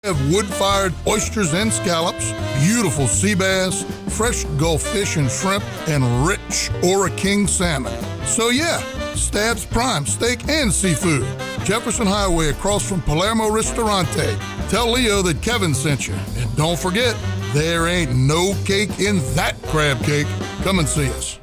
Have wood-fired oysters and scallops, beautiful sea bass, fresh Gulf fish and shrimp, and rich Ora King salmon. So yeah, Stab's Prime Steak and Seafood. Jefferson Highway across from Palermo Ristorante. Tell Leo that Kevin sent you. And don't forget, there ain't no cake in that crab cake. Come and see us.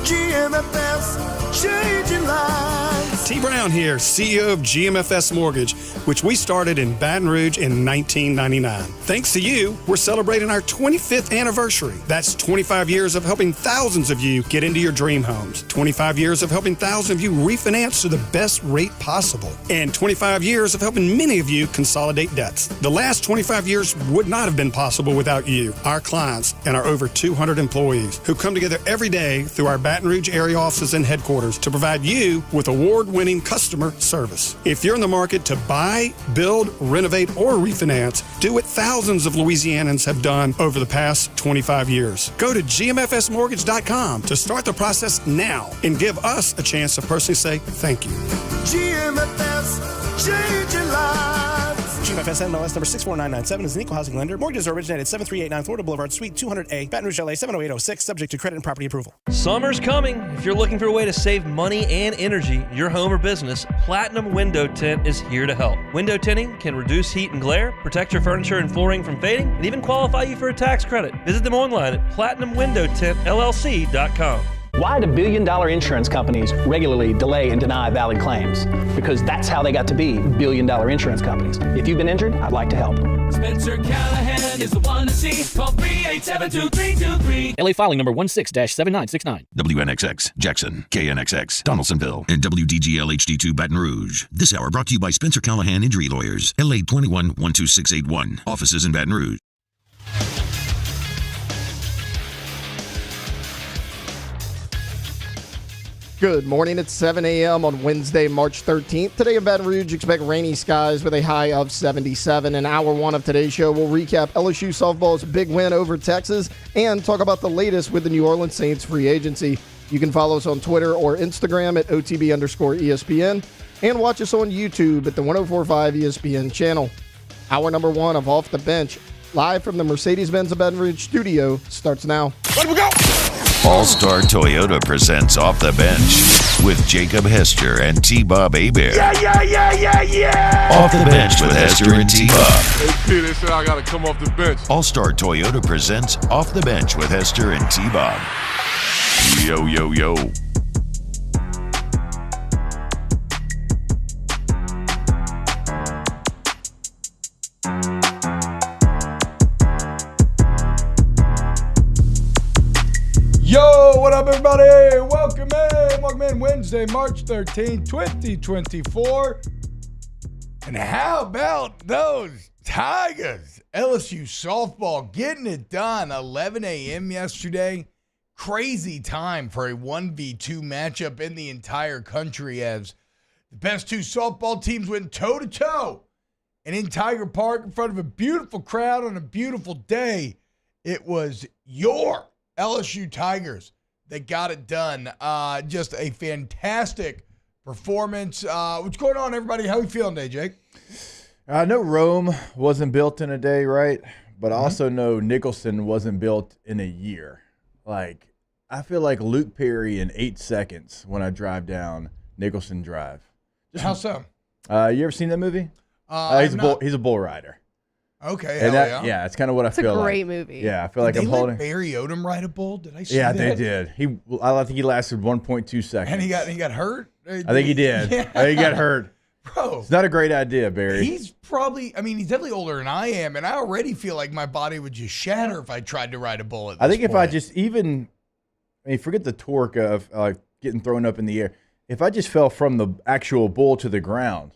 GMFS, changing lives. T. Brown here, CEO of GMFS Mortgage, which we started in Baton Rouge in 1999. Thanks to you, we're celebrating our 25th anniversary. That's 25 years of helping thousands of you get into your dream homes, 25 years of helping thousands of you refinance to the best rate possible, and 25 years of helping many of you consolidate debts. The last 25 years would not have been possible without you, our clients, and our over 200 employees who come together every day through our Baton Rouge area offices and headquarters to provide you with award-winning customer service. If you're in the market to buy, build, renovate, or refinance, do what thousands of Louisianans have done over the past 25 years. Go to gmfsmortgage.com to start the process now and give us a chance to personally say thank you. GMFS, changing lives. GMFS NMLS number 64997 is an equal housing lender. Mortgages are originated at 7389 Florida Boulevard, Suite 200A, Baton Rouge, LA 70806, subject to credit and property approval. Summer's coming. If you're looking for a way to save money and energy in your home or business, Platinum Window Tint is here to help. Window tinting can reduce heat and glare, protect your furniture and flooring from fading, and even qualify you for a tax credit. Visit them online at platinumwindowtintllc.com. Why do billion-dollar insurance companies regularly delay and deny valid claims? Because that's how they got to be billion-dollar insurance companies. If you've been injured, I'd like to help. Spencer Callahan is the one to see. Call 387-2323. LA filing number 16-7969. WNXX, Jackson, KNXX, Donaldsonville, and WDGL HD2 Baton Rouge. This hour brought to you by Spencer Callahan Injury Lawyers, LA 21-12681. Offices in Baton Rouge. Good morning. It's 7 a.m. on Wednesday, March 13th. Today in Baton Rouge, expect rainy skies with a high of 77. In hour one of today's show, we'll recap LSU softball's big win over Texas and talk about the latest with the New Orleans Saints free agency. You can follow us on Twitter or Instagram at OTB_ESPN and watch us on YouTube at the 1045 ESPN channel. Hour number one of Off the Bench, live from the Mercedes-Benz of Baton Rouge studio, starts now. Let we go! All-Star Toyota presents Off the Bench with Jacob Hester and T-Bob Hebert. Yeah! Off the Bench with Hester and T-Bob. Hey, they said I gotta come off the bench. All-Star Toyota presents Off the Bench with Hester and T-Bob. Yo, yo, yo. Yo, what up, everybody? Welcome in. Wednesday, March 13th, 2024. And how about those Tigers? LSU softball getting it done. 11 a.m. yesterday. Crazy time for a 1v2 matchup in the entire country as the best two softball teams went toe-to-toe. And in Tiger Park, in front of a beautiful crowd on a beautiful day, it was your LSU Tigers that got it done. Just a fantastic performance. What's going on, everybody? How are you feeling today, Jake? I know Rome wasn't built in a day, right? But I also know Nicholson wasn't built in a year. Like, I feel like Luke Perry in 8 seconds when I drive down Nicholson Drive. How so? You ever seen that movie? He's a bull rider. Okay, and yeah. It's kind of what I feel like. It's a great movie. Yeah, I feel like Did I'm they holding. Let Barry Odom ride a bull? Did I see that? Yeah, they did. I think he lasted 1.2 seconds. And he got hurt? I think he did. Yeah. I think he got hurt. Bro. It's not a great idea, Barry. He's probably, he's definitely older than I am, and I already feel like my body would just shatter if I tried to ride a bull at this if point. I just forget the torque of getting thrown up in the air. If I just fell from the actual bull to the ground,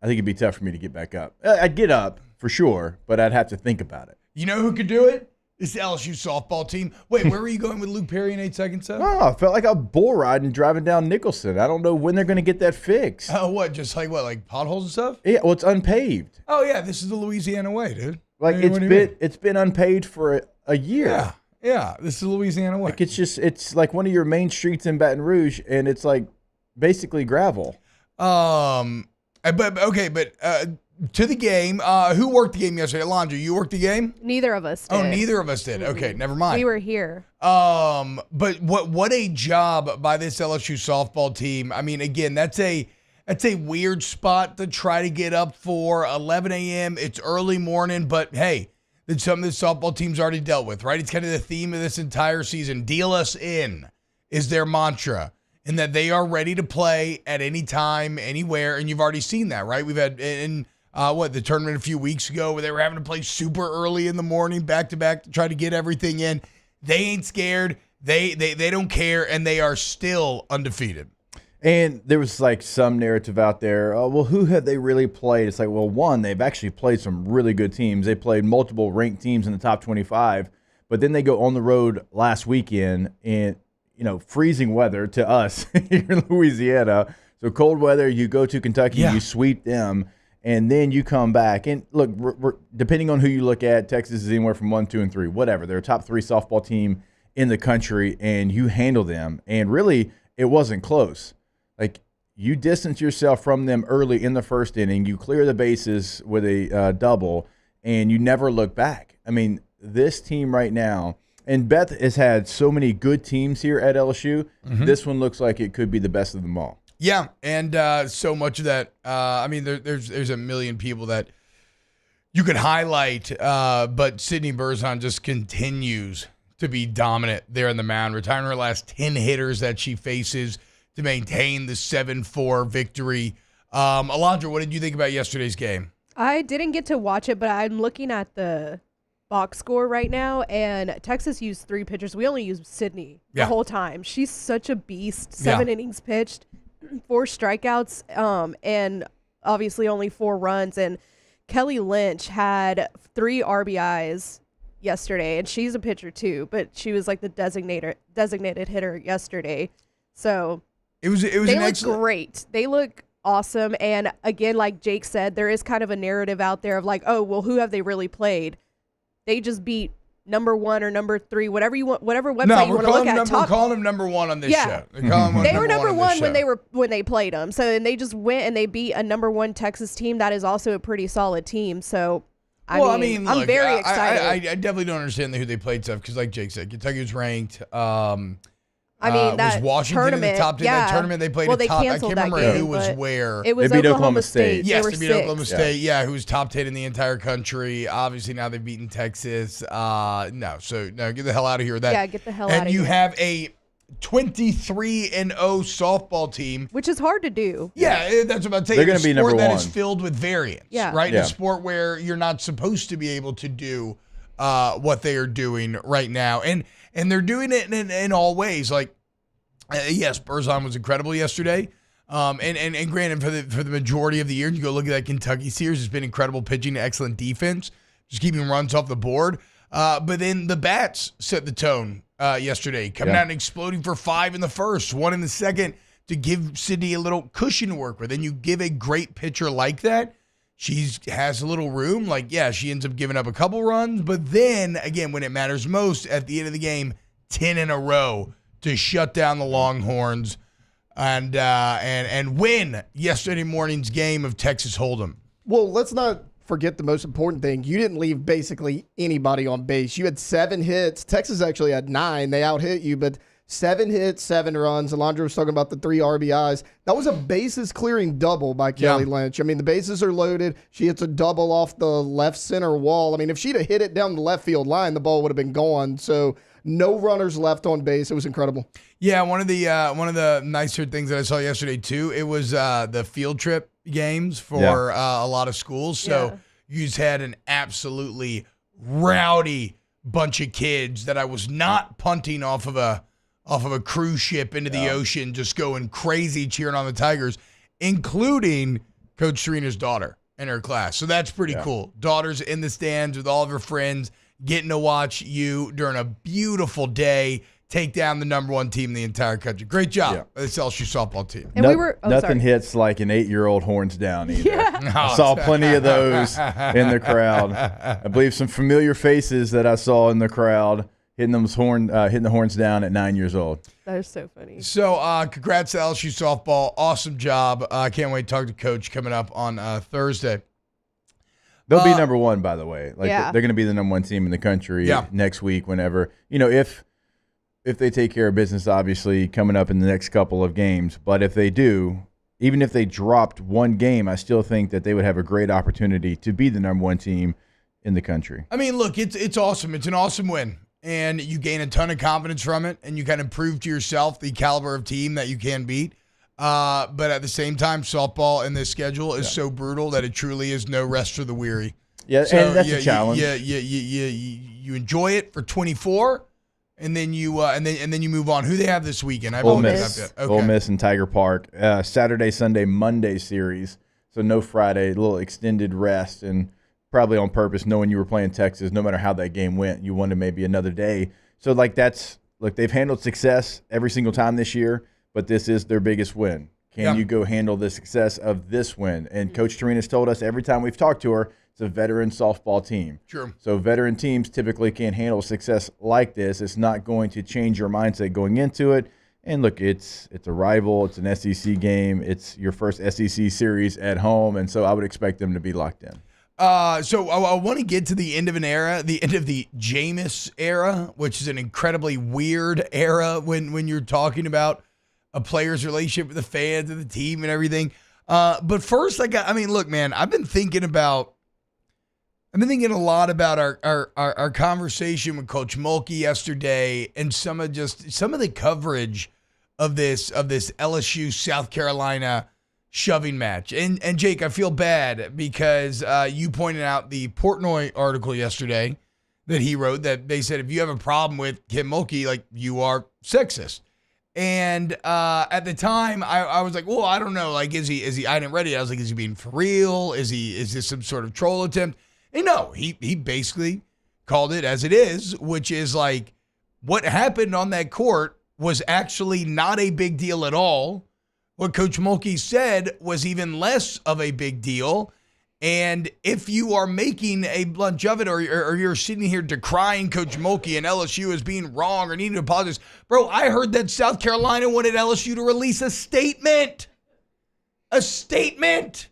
I think it'd be tough for me to get back up. I'd get up for sure, but I'd have to think about it. You know who could do it? It's the LSU softball team. Wait, where were you going with Luke Perry in 8 seconds? No, I felt like a bull riding driving down Nicholson. I don't know when they're going to get that fixed. Oh, what? Just like potholes and stuff? Yeah, well, it's unpaved. Oh, yeah, this is the Louisiana way, dude. Like, it's been unpaved for a year. Yeah, this is the Louisiana way. Like, it's like one of your main streets in Baton Rouge, and it's like basically gravel. But to the game. Who worked the game yesterday? Alondra, you worked the game? Neither of us did. Oh, neither of us did. Okay, never mind. We were here. But what a job by this LSU softball team. I mean, again, that's a weird spot to try to get up for. 11 a.m. It's early morning, but hey, that's something this softball team's already dealt with, right? It's kind of the theme of this entire season. Deal us in is their mantra, and that they are ready to play at any time, anywhere, and you've already seen that, right? We've had in the tournament a few weeks ago where they were having to play super early in the morning, back-to-back, to try to get everything in. They ain't scared. They don't care, and they are still undefeated. And there was like some narrative out there, well, who have they really played? It's like, well, one, they've actually played some really good teams. They played multiple ranked teams in the top 25, but then they go on the road last weekend in, freezing weather to us here in Louisiana. So cold weather, you go to Kentucky, you sweep them, and then you come back. And look, we're, depending on who you look at, Texas is anywhere from 1, 2, and 3, whatever. They're a top 3 softball team in the country, and you handle them. And really, it wasn't close. Like, you distance yourself from them early in the first inning. You clear the bases with a double, and you never look back. I mean, this team right now, and Beth has had so many good teams here at LSU. Mm-hmm. This one looks like it could be the best of them all. Yeah, and so much of that, there's a million people that you could highlight, but Sydney Berzon just continues to be dominant there on the mound, retiring her last 10 hitters that she faces to maintain the 7-4 victory. Alondra, what did you think about yesterday's game? I didn't get to watch it, but I'm looking at the box score right now, and Texas used 3 pitchers. We only used Sydney the whole time. She's such a beast. 7 innings pitched, 4 strikeouts, and obviously only 4 runs. And Kelly Lynch had 3 RBIs yesterday, and she's a pitcher too, but she was like the designated hitter yesterday. So it was they look great. They look awesome. And again, like Jake said, there is kind of a narrative out there of like, oh, well, who have they really played? They just beat number 1 or number 3, whatever you want, whatever website you want to look at. We're calling them number 1 on this show. They were number 1 when they played them. So, and they just went and they beat a number 1 Texas team that is also a pretty solid team. So, I mean, I'm very excited. I definitely don't understand who they played stuff because, like Jake said, Kentucky was ranked. That was Washington in the top 10? That tournament they played they top. I canceled can't remember game, who was where. It was Oklahoma State. Yes, they beat 6. Oklahoma State. Who was top 10 in the entire country. Obviously, now they've beaten Texas. No, get the hell out of here with that. Yeah, get the hell out of here. And you have a 23-0 softball team, which is hard to do. Yeah, that's what I'm about to say. They're going to be number 1. That is filled with variance, right? Yeah. In a sport where you're not supposed to be able to do what they are doing right now, and they're doing it in all ways. Like, yes, Berzon was incredible yesterday, and granted for the majority of the year, you go look at that Kentucky series, it's been incredible pitching, excellent defense, just keeping runs off the board. But then the bats set the tone yesterday, coming out and exploding for 5 in the first, 1 in the second, to give Sydney a little cushion to work with. And you give a great pitcher like that, she has a little room. Like, she ends up giving up a couple runs, but then, again, when it matters most, at the end of the game, 10 in a row to shut down the Longhorns and win yesterday morning's game of Texas Hold'em. Well, let's not forget the most important thing. You didn't leave basically anybody on base. You had 7 hits. Texas actually had 9. They out-hit you, but 7 hits, 7 runs. Alondra was talking about the 3 RBIs. That was a bases-clearing double by Kelly Lynch. I mean, the bases are loaded. She hits a double off the left center wall. I mean, if she'd have hit it down the left field line, the ball would have been gone. So no runners left on base. It was incredible. Yeah, one of the nicer things that I saw yesterday too, it was the field trip games for a lot of schools. So you just had an absolutely rowdy bunch of kids that I was not punting off of a cruise ship into the ocean, just going crazy cheering on the Tigers, including Coach Serena's daughter in her class. So that's pretty cool. Daughter's in the stands with all of her friends, getting to watch you during a beautiful day take down the number 1 team in the entire country. Great job, this LSU softball team. And nothing hits like an 8-year-old horns down either. I saw plenty of those in the crowd. I believe some familiar faces that I saw in the crowd hitting the horns down at 9 years old. That is so funny. So congrats to LSU softball. Awesome job. I can't wait to talk to Coach coming up on Thursday. They'll be number one, by the way. Like Yeah. they're going to be the number one team in the country Yeah. next week. Whenever if they take care of business, obviously coming up in the next couple of games. But if they do, even if they dropped one game, I still think that they would have a great opportunity to be the number one team in the country. I mean, look, it's awesome. It's an awesome win. And you gain a ton of confidence from it, and you kind of prove to yourself the caliber of team that you can beat. But at the same time, softball in this schedule is so brutal that it truly is no rest for the weary. Yeah, so and that's a challenge. You enjoy it for 24, and then you move on. Who they have this weekend? Ole Miss. Ole Miss and Tiger Park. Saturday, Sunday, Monday series. So no Friday, a little extended rest, and probably on purpose, knowing you were playing Texas, no matter how that game went, you wanted maybe another day. So they've handled success every single time this year, but this is their biggest win. Can you go handle the success of this win? And Coach Torina's told us every time we've talked to her, it's a veteran softball team. True. So veteran teams typically can't handle success like this. It's not going to change your mindset going into it. And look, it's a rival. It's an SEC game. It's your first SEC series at home, and so I would expect them to be locked in. So I want to get to the end of an era, the end of the Jameis era, which is an incredibly weird era when you're talking about a player's relationship with the fans and the team and everything. But first, look, man, I've been thinking a lot about our conversation with Coach Mulkey yesterday and some of the coverage of this LSU South Carolina shoving match. And Jake, I feel bad because you pointed out the Portnoy article yesterday that he wrote that they said if you have a problem with Kim Mulkey, like, you are sexist. And at the time, I was like, well, I don't know. Like, is he? I didn't read it. I was like, is he being for real? Is this some sort of troll attempt? And no, he basically called it as it is, which is like what happened on that court was actually not a big deal at all. What Coach Mulkey said was even less of a big deal. And if you are making a lunch of it or you're sitting here decrying Coach Mulkey and LSU as being wrong or needing to apologize, bro, I heard that South Carolina wanted LSU to release a statement. A statement.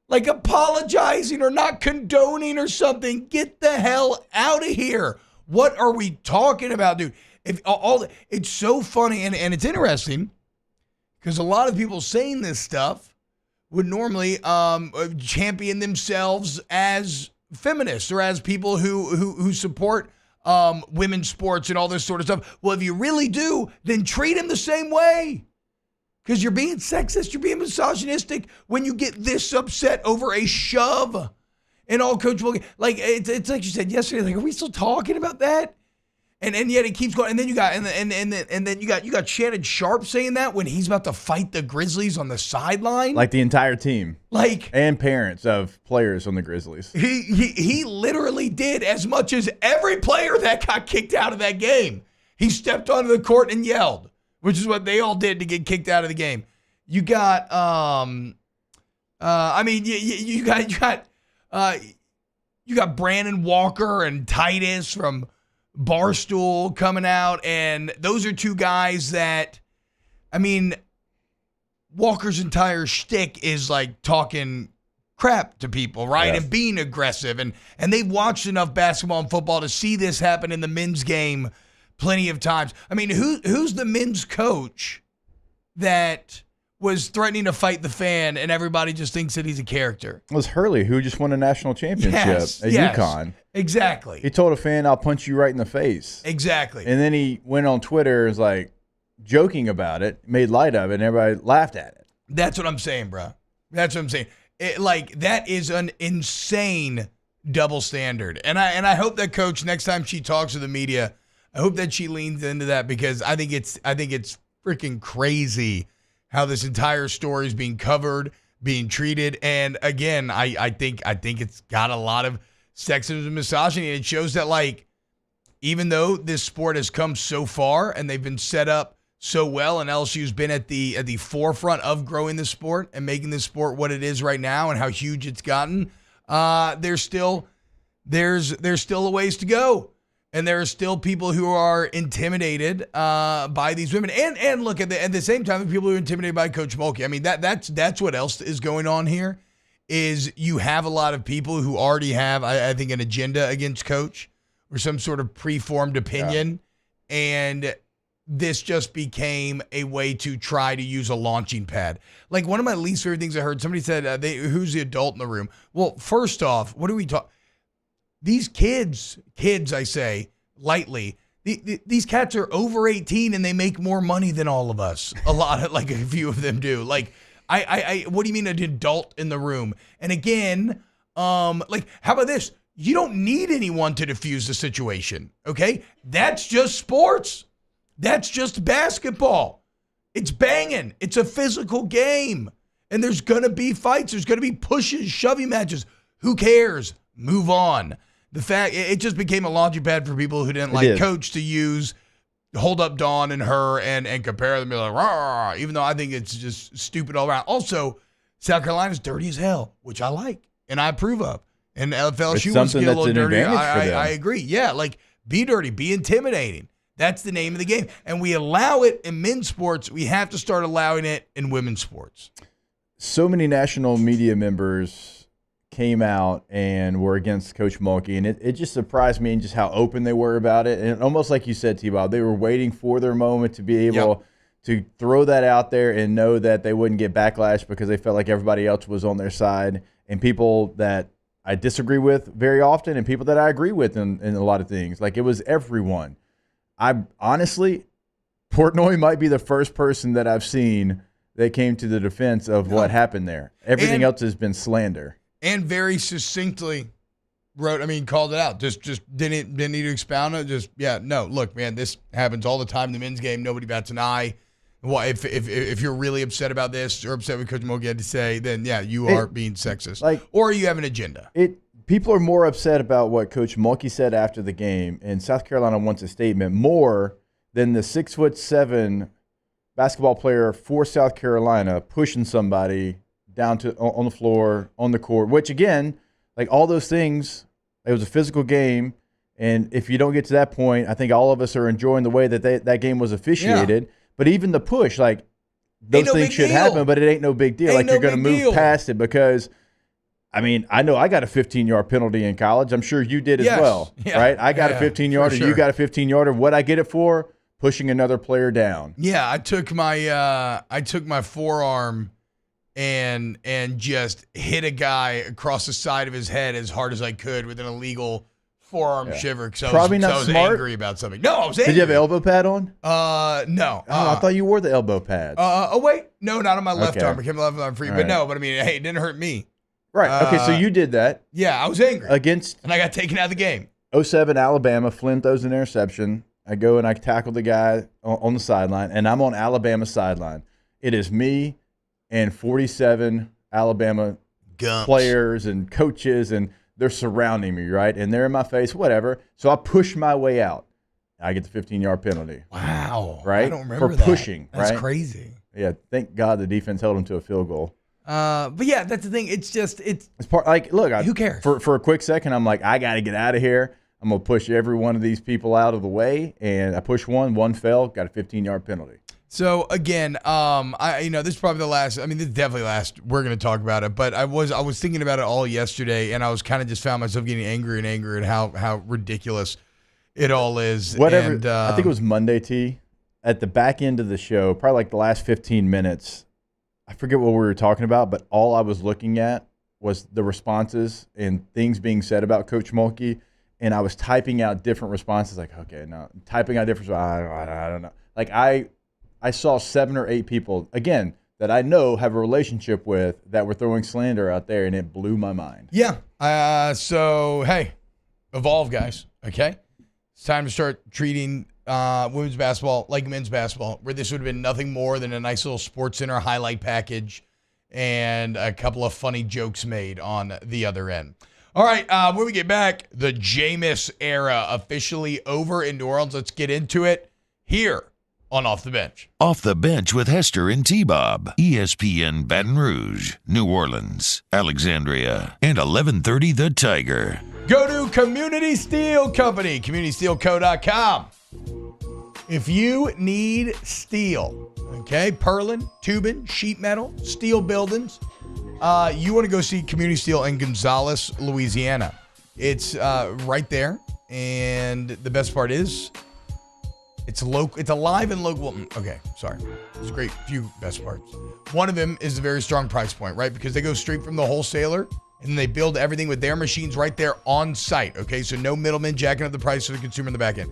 Like apologizing or not condoning or something. Get the hell out of here. What are we talking about, dude? It's so funny and it's interesting. Because a lot of people saying this stuff would normally champion themselves as feminists or as people who support women's sports and all this sort of stuff. Well, if you really do, then treat them the same way. Because you're being sexist, you're being misogynistic when you get this upset over a shove. And all Coach Mulkey, like it's like you said yesterday, like, are we still talking about that? And yet it keeps going. And then you got you got Shannon Sharp saying that when he's about to fight the Grizzlies on the sideline. Like the entire team. And parents of players on the Grizzlies. He literally did as much as every player that got kicked out of that game. He stepped onto the court and yelled, which is what they all did to get kicked out of the game. You got you got Brandon Walker and Titus from Barstool coming out, and those are two guys that, Walker's entire shtick is like talking crap to people, right? Yes. And being aggressive, and they've watched enough basketball and football to see this happen in the men's game plenty of times. Who's the men's coach that was threatening to fight the fan and everybody just thinks that he's a character? It was Hurley, who just won a national championship at UConn. Exactly. He told a fan, I'll punch you right in the face. Exactly. And then he went on Twitter and was like joking about it, made light of it, and everybody laughed at it. That's what I'm saying, bro. That's what I'm saying. That is an insane double standard. And I hope that Coach, next time she talks to the media, I hope that she leans into that, because I think it's freaking crazy how this entire story is being covered, being treated. And again, I think it's got a lot of sexism and misogyny. And it shows that, like, even though this sport has come so far and they've been set up so well, and LSU's been at the forefront of growing the sport and making this sport what it is right now and how huge it's gotten, there's still a ways to go. And there are still people who are intimidated by these women. And look, at the same time, the people who are intimidated by Coach Mulkey. That's what else is going on here, is you have a lot of people who already have, I think, an agenda against Coach or some sort of preformed opinion. Yeah. And this just became a way to try to use a launching pad. Like, one of my least favorite things I heard, somebody said, who's the adult in the room? Well, first off, what are we talking? These kids, I say lightly, these cats are over 18 and they make more money than all of us. A few of them do. Like, what do you mean an adult in the room? And again, how about this? You don't need anyone to diffuse the situation, okay? That's just sports. That's just basketball. It's banging. It's a physical game. And there's going to be fights. There's going to be pushes, shoving matches. Who cares? Move on. The fact, it just became a launching pad for people who didn't like Coach to use, hold up Dawn and her and compare them and be like, rah, even though I think it's just stupid all around. Also, South Carolina's dirty as hell, which I like and I approve of. And LSU wants to get a little dirty. I agree. Yeah, like, be dirty, be intimidating. That's the name of the game. And we allow it in men's sports. We have to start allowing it in women's sports. So many national media members came out and were against Coach Mulkey, and it just surprised me and just how open they were about it. And almost like you said, T-Bob, they were waiting for their moment to be able to throw that out there and know that they wouldn't get backlash because they felt like everybody else was on their side, and people that I disagree with very often and people that I agree with in a lot of things. Like, it was everyone. I honestly, Portnoy might be the first person that I've seen that came to the defense of what happened there. Everything else has been slander. And very succinctly called it out. Just didn't need to expound it. Look, man, this happens all the time in the men's game. Nobody bats an eye. Well, if you're really upset about this or upset with Coach Mulkey had to say, then you are being sexist. Or you have an agenda. People are more upset about what Coach Mulkey said after the game, and South Carolina wants a statement more than the 6'7" basketball player for South Carolina pushing somebody down on the floor, on the court, which, again, like, all those things, it was a physical game, and if you don't get to that point, I think all of us are enjoying the way that that game was officiated. Yeah. But even the push, like, those things should happen, but it ain't no big deal. Like, you're going to move past it because – I know I got a 15-yard penalty in college. I'm sure you did as well, right? I got a 15-yarder. Sure. You got a 15-yarder. What I get it for? Pushing another player down. Yeah, I took my forearm and just hit a guy across the side of his head as hard as I could with an illegal forearm shiver because I was angry about something. No, I was angry. Did you have an elbow pad on? No. I thought you wore the elbow pads. Wait. No, not on my left arm. I kept my left arm free. Right. But hey, it didn't hurt me. Right. Okay, so you did that. Yeah, I was angry. And I got taken out of the game. 07 Alabama, Flynn throws an interception. I go and I tackle the guy on the sideline, and I'm on Alabama's sideline. It is me and 47 Alabama players and coaches, and they're surrounding me, right? And they're in my face, whatever. So I push my way out. I get the 15-yard penalty. Wow. Right? I don't remember For pushing, That's right? crazy. Yeah, thank God the defense held him to a field goal. But yeah, that's the thing. It's part like, look, who cares? For a quick second, I'm like, I got to get out of here. I'm going to push every one of these people out of the way. And I pushed one fell, got a 15-yard penalty. So again, this is probably the last, this is definitely the last we're going to talk about it, but I was thinking about it all yesterday, and I was kind of just found myself getting angrier and angrier at how ridiculous it all is. Whatever. And, I think it was Monday, T. At the back end of the show, probably like the last 15 minutes, I forget what we were talking about, but all I was looking at was the responses and things being said about Coach Mulkey, and I was typing out different responses. Like, okay, no, typing out different. I don't know. Like I saw 7 or 8 people again that I know have a relationship with that were throwing slander out there, and it blew my mind. Yeah. So hey, evolve, guys. Okay, it's time to start treating women's basketball like men's basketball, where this would have been nothing more than a nice little Sports Center highlight package and a couple of funny jokes made on the other end. All right, when we get back, the Jameis era officially over in New Orleans. Let's get into it here on Off the Bench. Off the Bench with Hester and T-Bob. ESPN Baton Rouge, New Orleans, Alexandria, and 1130 The Tiger. Go to Community Steel Company, communitysteelco.com. If you need steel, okay, purlin, tubing, sheet metal, steel buildings, You want to go see Community Steel in Gonzales, Louisiana. It's right there. And the best part is it's local. It's alive and local. Okay, sorry. It's a great few best parts. One of them is a very strong price point, right? Because they go straight from the wholesaler and they build everything with their machines right there on site. Okay, so no middleman jacking up the price for the consumer in the back end.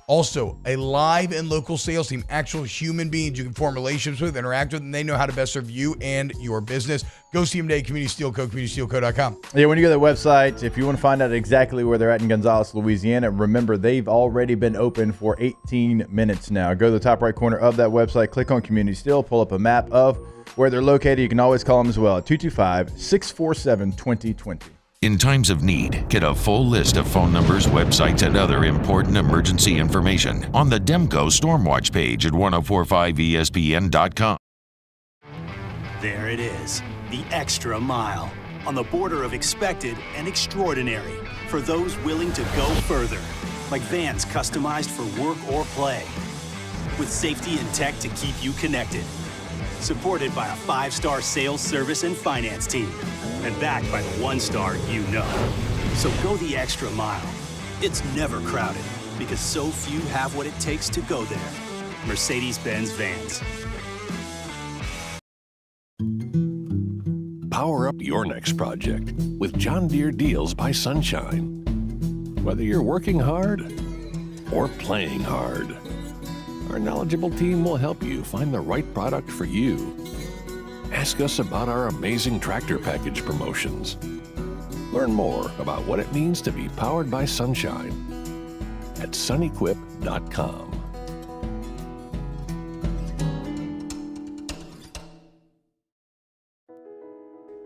Also, a live and local sales team, actual human beings you can form relationships with, interact with, and they know how to best serve you and your business. Go see them today, Community Steel Co., communitysteelco.com. Yeah, when you go to the website, if you want to find out exactly where they're at in Gonzales, Louisiana, remember, they've already been open for 18 minutes now. Go to the top right corner of that website, click on Community Steel, pull up a map of where they're located. You can always call them as well at 225-647-2020. In times of need, get a full list of phone numbers, websites, and other important emergency information on the Demco Stormwatch page at 1045ESPN.com. There it is, the extra mile, on the border of expected and extraordinary, for those willing to go further, like vans customized for work or play, with safety and tech to keep you connected. Supported by a 5-star sales, service, and finance team, and backed by the 1-star you know. So go the extra mile. It's never crowded, because so few have what it takes to go there. Mercedes-Benz Vans. Power up your next project with John Deere Deals by Sunshine. Whether you're working hard or playing hard, our knowledgeable team will help you find the right product for you. Ask us about our amazing tractor package promotions. Learn more about what it means to be powered by sunshine at sunequip.com.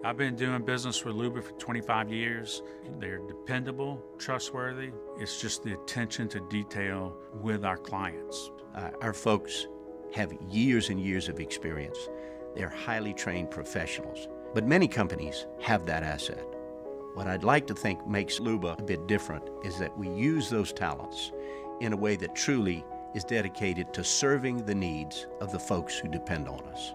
I've been doing business with Luba for 25 years. They're dependable, trustworthy. It's just the attention to detail with our clients. Our folks have years and years of experience. They're highly trained professionals, but many companies have that asset. What I'd like to think makes Luba a bit different is that we use those talents in a way that truly is dedicated to serving the needs of the folks who depend on us.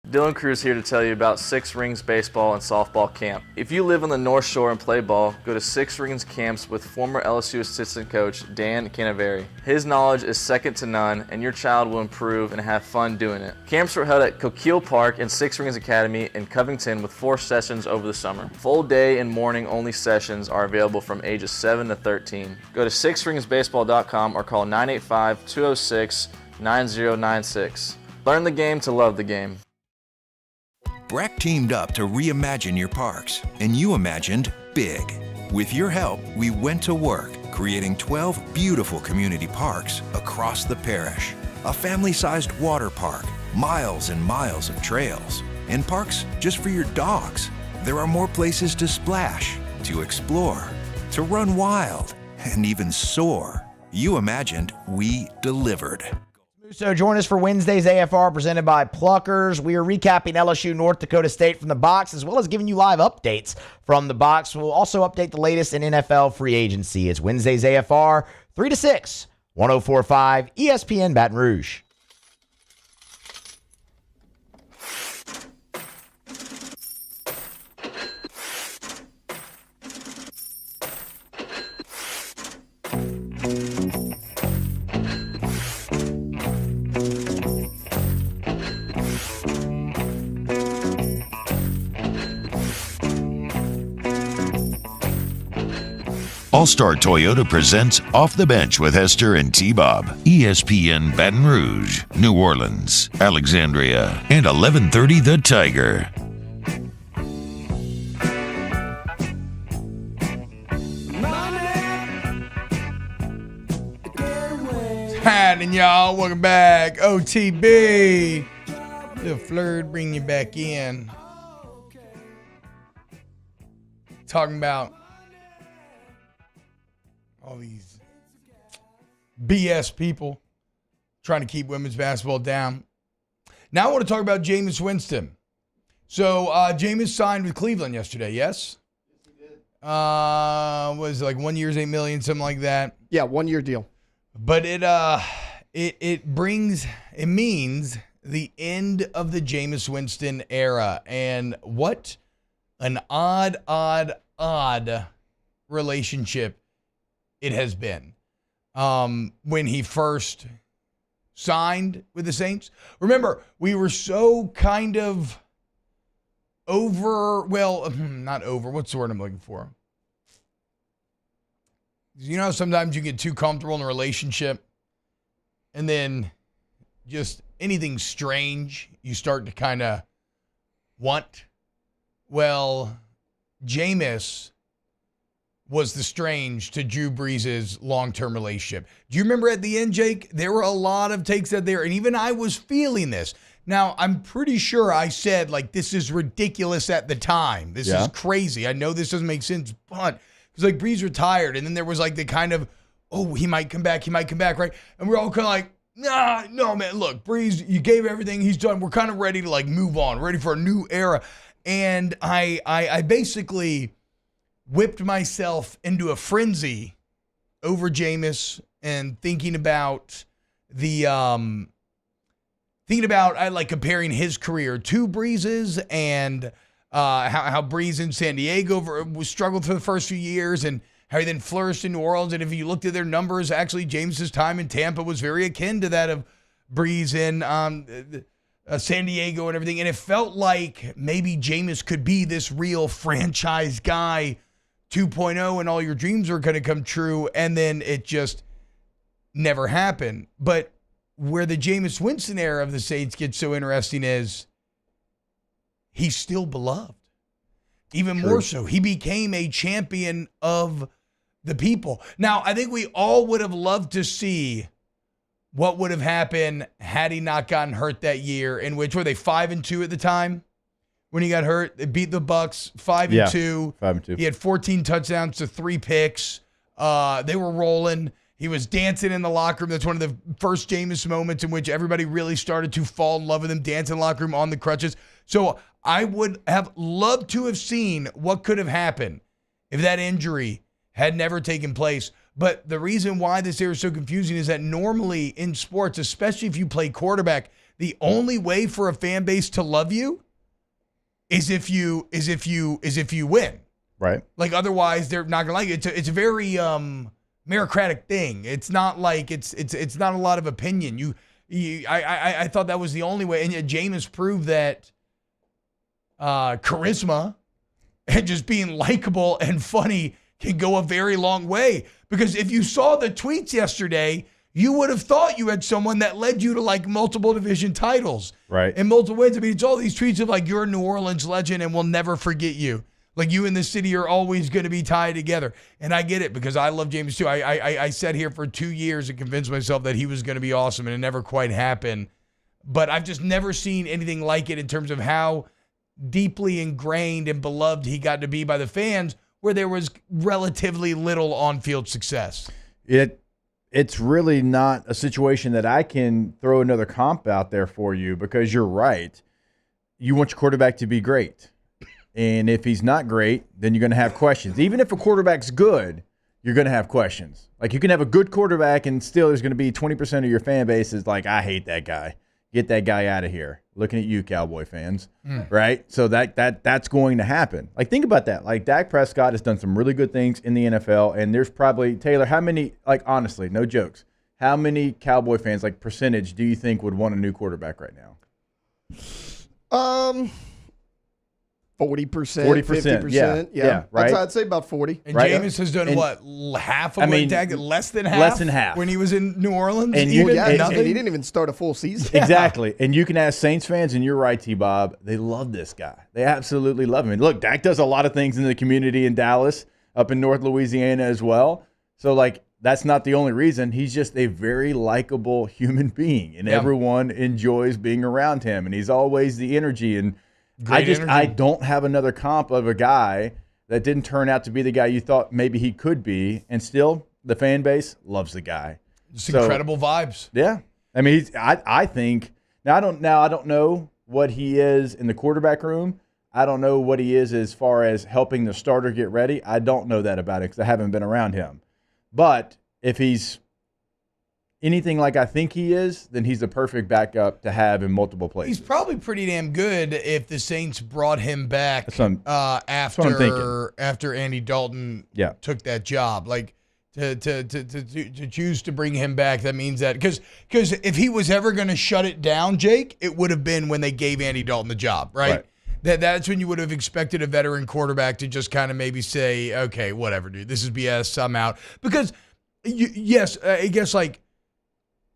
Dylan Cruz here to tell you about Six Rings Baseball and Softball Camp. If you live on the North Shore and play ball, go to Six Rings Camps with former LSU assistant coach Dan Canaveri. His knowledge is second to none, and your child will improve and have fun doing it. Camps were held at Coquille Park and Six Rings Academy in Covington with 4 sessions over the summer. Full day and morning only sessions are available from ages 7 to 13. Go to sixringsbaseball.com or call 985-206-9096. Learn the game to love the game. BRAC teamed up to reimagine your parks, and you imagined big. With your help, we went to work, creating 12 beautiful community parks across the parish. A family-sized water park, miles and miles of trails, and parks just for your dogs. There are more places to splash, to explore, to run wild, and even soar. You imagined, we delivered. So join us for Wednesday's AFR presented by Pluckers. We are recapping LSU North Dakota State from the box, as well as giving you live updates from the box. We'll also update the latest in NFL free agency. It's Wednesday's AFR, 3 to 6, 104.5 ESPN Baton Rouge. All-Star Toyota presents Off the Bench with Hester and T-Bob. ESPN Baton Rouge, New Orleans, Alexandria, and 1130 The Tiger. Happening, y'all. Welcome back. OTB. Little Flurd, bring you back in. Talking about all these BS people trying to keep women's basketball down. Now I want to talk about Jameis Winston. So Jameis signed with Cleveland yesterday, yes? Yes, he did. Was it like 1 year's $8 million, something like that? Yeah, 1 year deal. But it means the end of the Jameis Winston era. And what an odd relationship it has been. When he first signed with the Saints. Remember, we were so kind of not over. What's the word I'm looking for? You know, sometimes you get too comfortable in a relationship and then just anything strange you start to kind of want. Well, Jameis was the strange to Drew Brees' long-term relationship. Do you remember at the end, Jake? There were a lot of takes out there, and even I was feeling this. Now, I'm pretty sure I said, like, this is ridiculous at the time. This is crazy. I know this doesn't make sense, but because, like, Brees retired, and then there was, like, the kind of, oh, he might come back, right? And we're all kind of like, nah, no, man, look, Brees, you gave everything, he's done. We're kind of ready to, like, move on, ready for a new era. And I basically whipped myself into a frenzy over Jameis and thinking about comparing his career to Brees's and how Brees in San Diego struggled for the first few years and how he then flourished in New Orleans. And if you looked at their numbers, actually Jameis's time in Tampa was very akin to that of Brees in San Diego and everything. And it felt like maybe Jameis could be this real franchise guy 2.0 and all your dreams are going to come true. And then it just never happened. But where the Jameis Winston era of the Saints gets so interesting is he's still beloved. Even more so, he became a champion of the people. Now, I think we all would have loved to see what would have happened had he not gotten hurt that year, in which were they 5-2 at the time when he got hurt? They beat the Bucs 5-2. 5-2. He had 14 touchdowns to 3 picks. They were rolling. He was dancing in the locker room. That's one of the first Jameis moments in which everybody really started to fall in love with him, dancing in the locker room on the crutches. So I would have loved to have seen what could have happened if that injury had never taken place. But the reason why this era is so confusing is that normally in sports, especially if you play quarterback, the only way for a fan base to love you is if you win. Right. Like otherwise they're not gonna like it. It's a very meritocratic thing. It's not like it's not a lot of opinion. I thought that was the only way, and yet Jameis proved that charisma and just being likable and funny can go a very long way. Because if you saw the tweets yesterday, you would have thought you had someone that led you to like multiple division titles, right? And multiple wins. I mean, it's all these tweets of like, you're a New Orleans legend and we'll never forget you. Like you and the city are always going to be tied together. And I get it because I love Jameis too. I sat here for 2 years and convinced myself that he was going to be awesome, and it never quite happened. But I've just never seen anything like it in terms of how deeply ingrained and beloved he got to be by the fans, where there was relatively little on-field success. It's really not a situation that I can throw another comp out there for you, because you're right. You want your quarterback to be great. And if he's not great, then you're going to have questions. Even if a quarterback's good, you're going to have questions. Like you can have a good quarterback and still there's going to be 20% of your fan base is like, I hate that guy. Get that guy out of here. Looking at you, Cowboy fans, right? So that's going to happen. Like think about that. Like Dak Prescott has done some really good things in the NFL, and there's probably, Taylor, how many, like honestly, no jokes, how many Cowboy fans, like percentage, do you think would want a new quarterback right now? 40%, 50%, yeah, right. I'd say about 40. And right? Jameis has done what? Half of what Dak? Less than half? Less than half. When he was in New Orleans? And and he didn't even start a full season. Exactly. And you can ask Saints fans, and you're right, T-Bob, they love this guy. They absolutely love him. And look, Dak does a lot of things in the community in Dallas, up in North Louisiana as well. So, like, that's not the only reason. He's just a very likable human being, and everyone enjoys being around him, and he's always the energy. And I don't have another comp of a guy that didn't turn out to be the guy you thought maybe he could be, and still the fan base loves the guy. Just incredible vibes. Yeah, I mean, I think I don't know what he is in the quarterback room. I don't know what he is as far as helping the starter get ready. I don't know that about it because I haven't been around him. But if he's anything like I think he is, then he's the perfect backup to have in multiple places. He's probably pretty damn good if the Saints brought him back after Andy Dalton took that job. Like to choose to bring him back, that means that because if he was ever going to shut it down, Jake, it would have been when they gave Andy Dalton the job, right? That's when you would have expected a veteran quarterback to just kind of maybe say, okay, whatever, dude, this is BS, I'm out. Because, I guess like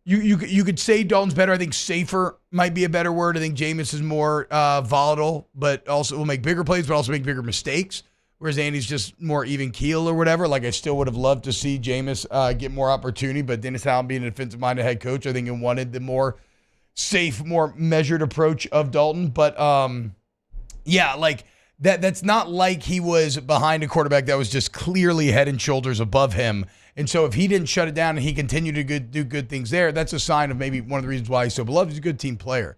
you could say Dalton's better. I think safer might be a better word. I think Jameis is more volatile, but also will make bigger plays, but also make bigger mistakes. Whereas Andy's just more even keel or whatever. Like I still would have loved to see Jameis get more opportunity, but Dennis Allen being a defensive-minded head coach, I think he wanted the more safe, more measured approach of Dalton. But yeah, like that's not like he was behind a quarterback that was just clearly head and shoulders above him. And so if he didn't shut it down and he continued to do good things there, that's a sign of maybe one of the reasons why he's so beloved. He's a good team player.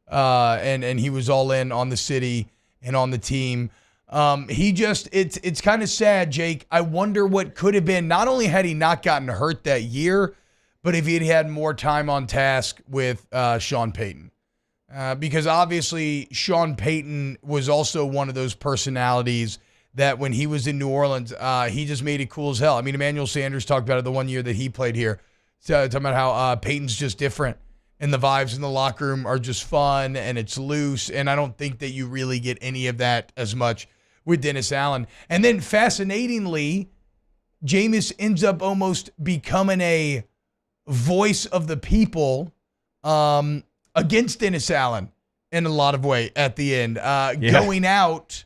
And he was all in on the city and on the team. It's kind of sad, Jake. I wonder what could have been, not only had he not gotten hurt that year, but if he had had more time on task with Sean Payton. Because obviously Sean Payton was also one of those personalities that when he was in New Orleans, he just made it cool as hell. I mean, Emmanuel Sanders talked about it the one year that he played here. So talking about how Payton's just different and the vibes in the locker room are just fun and it's loose. And I don't think that you really get any of that as much with Dennis Allen. And then fascinatingly, Jameis ends up almost becoming a voice of the people against Dennis Allen in a lot of way at the end, going out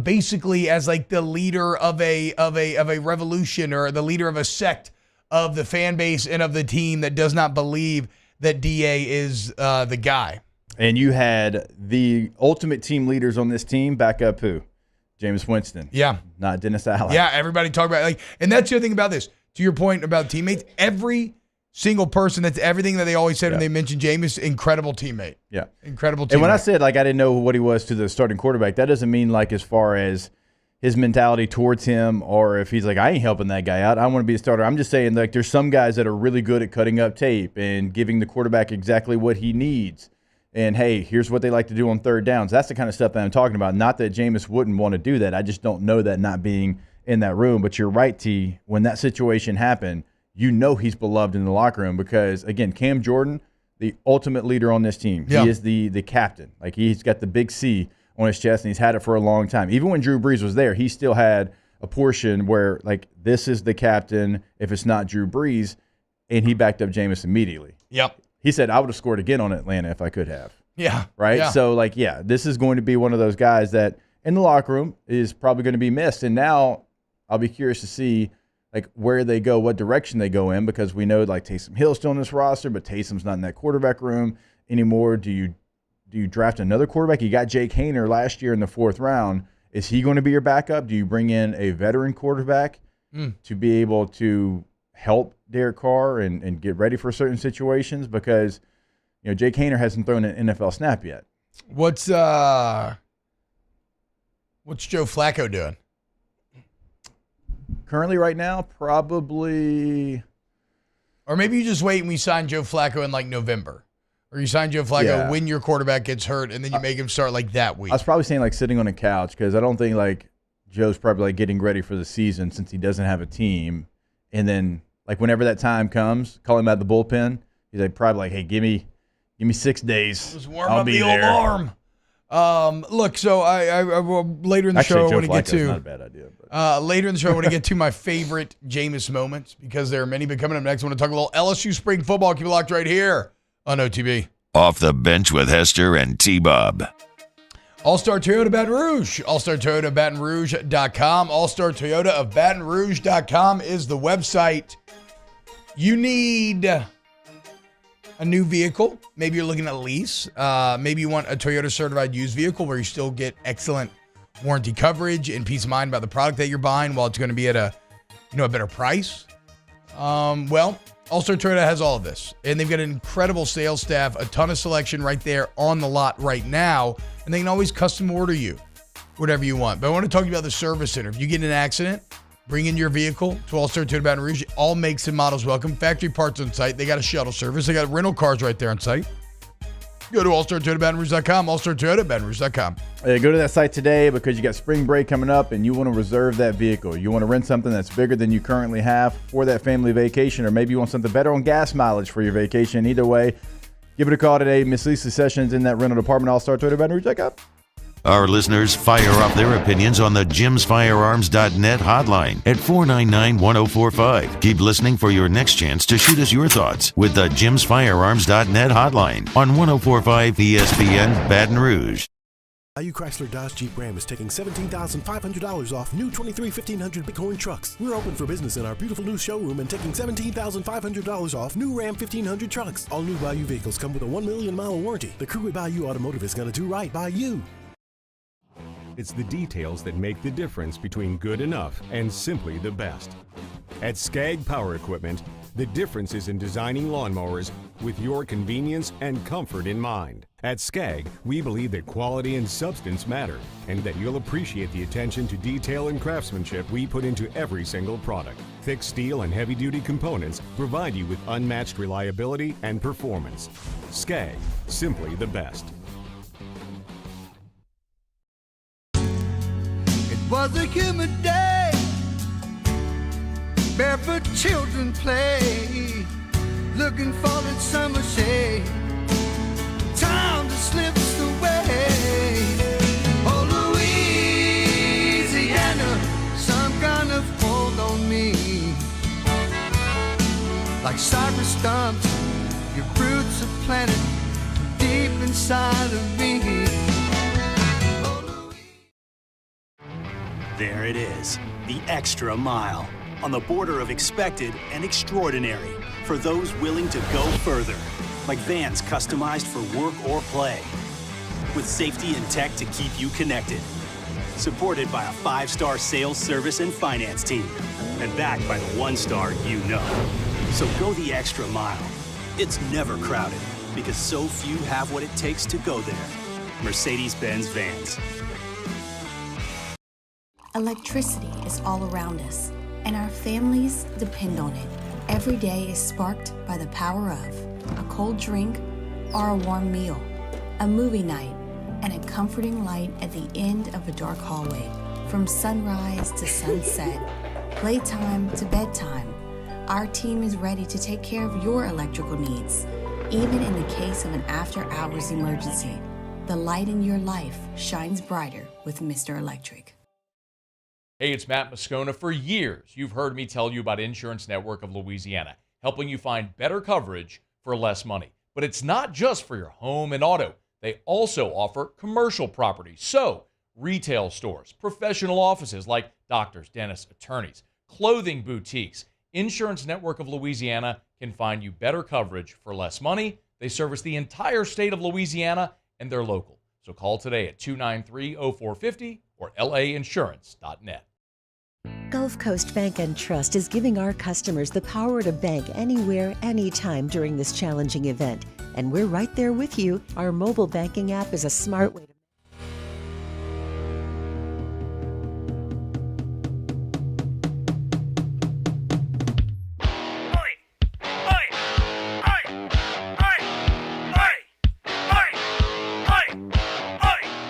basically as like the leader of a revolution or the leader of a sect of the fan base and of the team that does not believe that DA is the guy. And you had the ultimate team leaders on this team back up who? Jameis Winston. Yeah. Not Dennis Allen. Yeah, everybody talk about it. Like, and that's the other thing about this. To your point about teammates, every single person, that's everything that they always said when they mentioned Jameis, incredible teammate. Yeah. Incredible teammate. And when I said, like, I didn't know what he was to the starting quarterback, that doesn't mean, like, as far as his mentality towards him or if he's like, I ain't helping that guy out. I want to be a starter. I'm just saying, like, there's some guys that are really good at cutting up tape and giving the quarterback exactly what he needs. And, hey, here's what they like to do on third downs. That's the kind of stuff that I'm talking about. Not that Jameis wouldn't want to do that. I just don't know that not being in that room. But you're right, T. When that situation happened, you know he's beloved in the locker room because, again, Cam Jordan, the ultimate leader on this team. Yeah. He is the captain. Like, he's got the big C on his chest, and he's had it for a long time. Even when Drew Brees was there, he still had a portion where, like, this is the captain if it's not Drew Brees, and he backed up Jameis immediately. Yep. He said, I would have scored again on Atlanta if I could have. Yeah. Right? Yeah. So, like, yeah, this is going to be one of those guys that in the locker room is probably going to be missed. And now I'll be curious to see, like, where they go, what direction they go in, because we know, like, Taysom Hill's still in this roster, but Taysom's not in that quarterback room anymore. Do you draft another quarterback? You got Jake Haener last year in the 4th round. Is he going to be your backup? Do you bring in a veteran quarterback to be able to help Derek Carr and get ready for certain situations? Because, you know, Jake Haener hasn't thrown an NFL snap yet. What's Joe Flacco doing? Currently right now, probably. Or maybe you just wait and we sign Joe Flacco in like November. Or you sign Joe Flacco when your quarterback gets hurt and then you make him start like that week. I was probably saying like sitting on a couch because I don't think like Joe's probably like getting ready for the season since he doesn't have a team. And then like whenever that time comes, call him out the bullpen. He's like probably like, hey, give me 6 days. Just warm up the old arm. Look, so I will later in the show I want to get to. Not a bad idea. Later in the show, I want to get to my favorite Jameis moments because there are many. But coming up next, I want to talk a little LSU spring football. Keep it locked right here on OTB. Off the bench with Hester and T-Bob. All-Star Toyota Baton Rouge. All-Star Toyota of Baton Rouge.com. All-Star Toyota of Baton Rouge.com is the website. You need a new vehicle. Maybe you're looking at a lease. Maybe you want a Toyota certified used vehicle where you still get excellent warranty coverage and peace of mind about the product that you're buying while it's going to be at a better price. Well, All-Star Toyota has all of this. And they've got an incredible sales staff, a ton of selection right there on the lot right now. And they can always custom order you whatever you want. But I want to talk to you about the service center. If you get in an accident, bring in your vehicle to All-Star Toyota Baton Rouge. All makes and models welcome. Factory parts on site. They got a shuttle service. They got rental cars right there on site. Go to allstartoyotabatonrouge.com, allstartoyotabatonrouge.com. Go to that site today because you got spring break coming up and you want to reserve that vehicle. You want to rent something that's bigger than you currently have for that family vacation, or maybe you want something better on gas mileage for your vacation. Either way, give it a call today. Miss Lisa Sessions in that rental department, allstartoyotabatonrouge.com. Our listeners fire up their opinions on the jimsfirearms.net hotline at 499-1045. Keep listening for your next chance to shoot us your thoughts with the jimsfirearms.net hotline on 1045 ESPN Baton Rouge. Value Chrysler Dodge Jeep Ram is taking $17,500 off new 23 1500 Bighorn trucks. We're open for business in our beautiful new showroom and taking $17,500 off new Ram 1500 trucks. All new Value vehicles come with a 1 million mile warranty. The crew at Value Automotive is going to do right by you. It's the details that make the difference between good enough and simply the best. At Skag Power Equipment, the difference is in designing lawnmowers with your convenience and comfort in mind. At Skag, we believe that quality and substance matter, and that you'll appreciate the attention to detail and craftsmanship we put into every single product. Thick steel and heavy-duty components provide you with unmatched reliability and performance. Skag, simply the best. Was a humid day, barefoot children play, looking for that summer shade. Time just slips away. Oh, Louisiana, some kind of hold on me. Like cypress stumps, your roots are planted deep inside of me. There it is, the extra mile, on the border of expected and extraordinary, for those willing to go further, like vans customized for work or play, with safety and tech to keep you connected, supported by a 5-star sales, service, and finance team, and backed by the 1-star you know. So go the extra mile. It's never crowded, because so few have what it takes to go there. Mercedes-Benz Vans. Electricity is all around us, and our families depend on it. Every day is sparked by the power of a cold drink or a warm meal, a movie night, and a comforting light at the end of a dark hallway. From sunrise to sunset, playtime to bedtime, our team is ready to take care of your electrical needs. Even in the case of an after-hours emergency, the light in your life shines brighter with Mr. Electric. Hey, it's Matt Moscona. For years, you've heard me tell you about Insurance Network of Louisiana, helping you find better coverage for less money. But it's not just for your home and auto. They also offer commercial property. So, retail stores, professional offices like doctors, dentists, attorneys, clothing boutiques. Insurance Network of Louisiana can find you better coverage for less money. They service the entire state of Louisiana, and they're local. So call today at 293-0450 or lainsurance.net. Gulf Coast Bank and Trust is giving our customers the power to bank anywhere, anytime during this challenging event. And we're right there with you. Our mobile banking app is a smart way to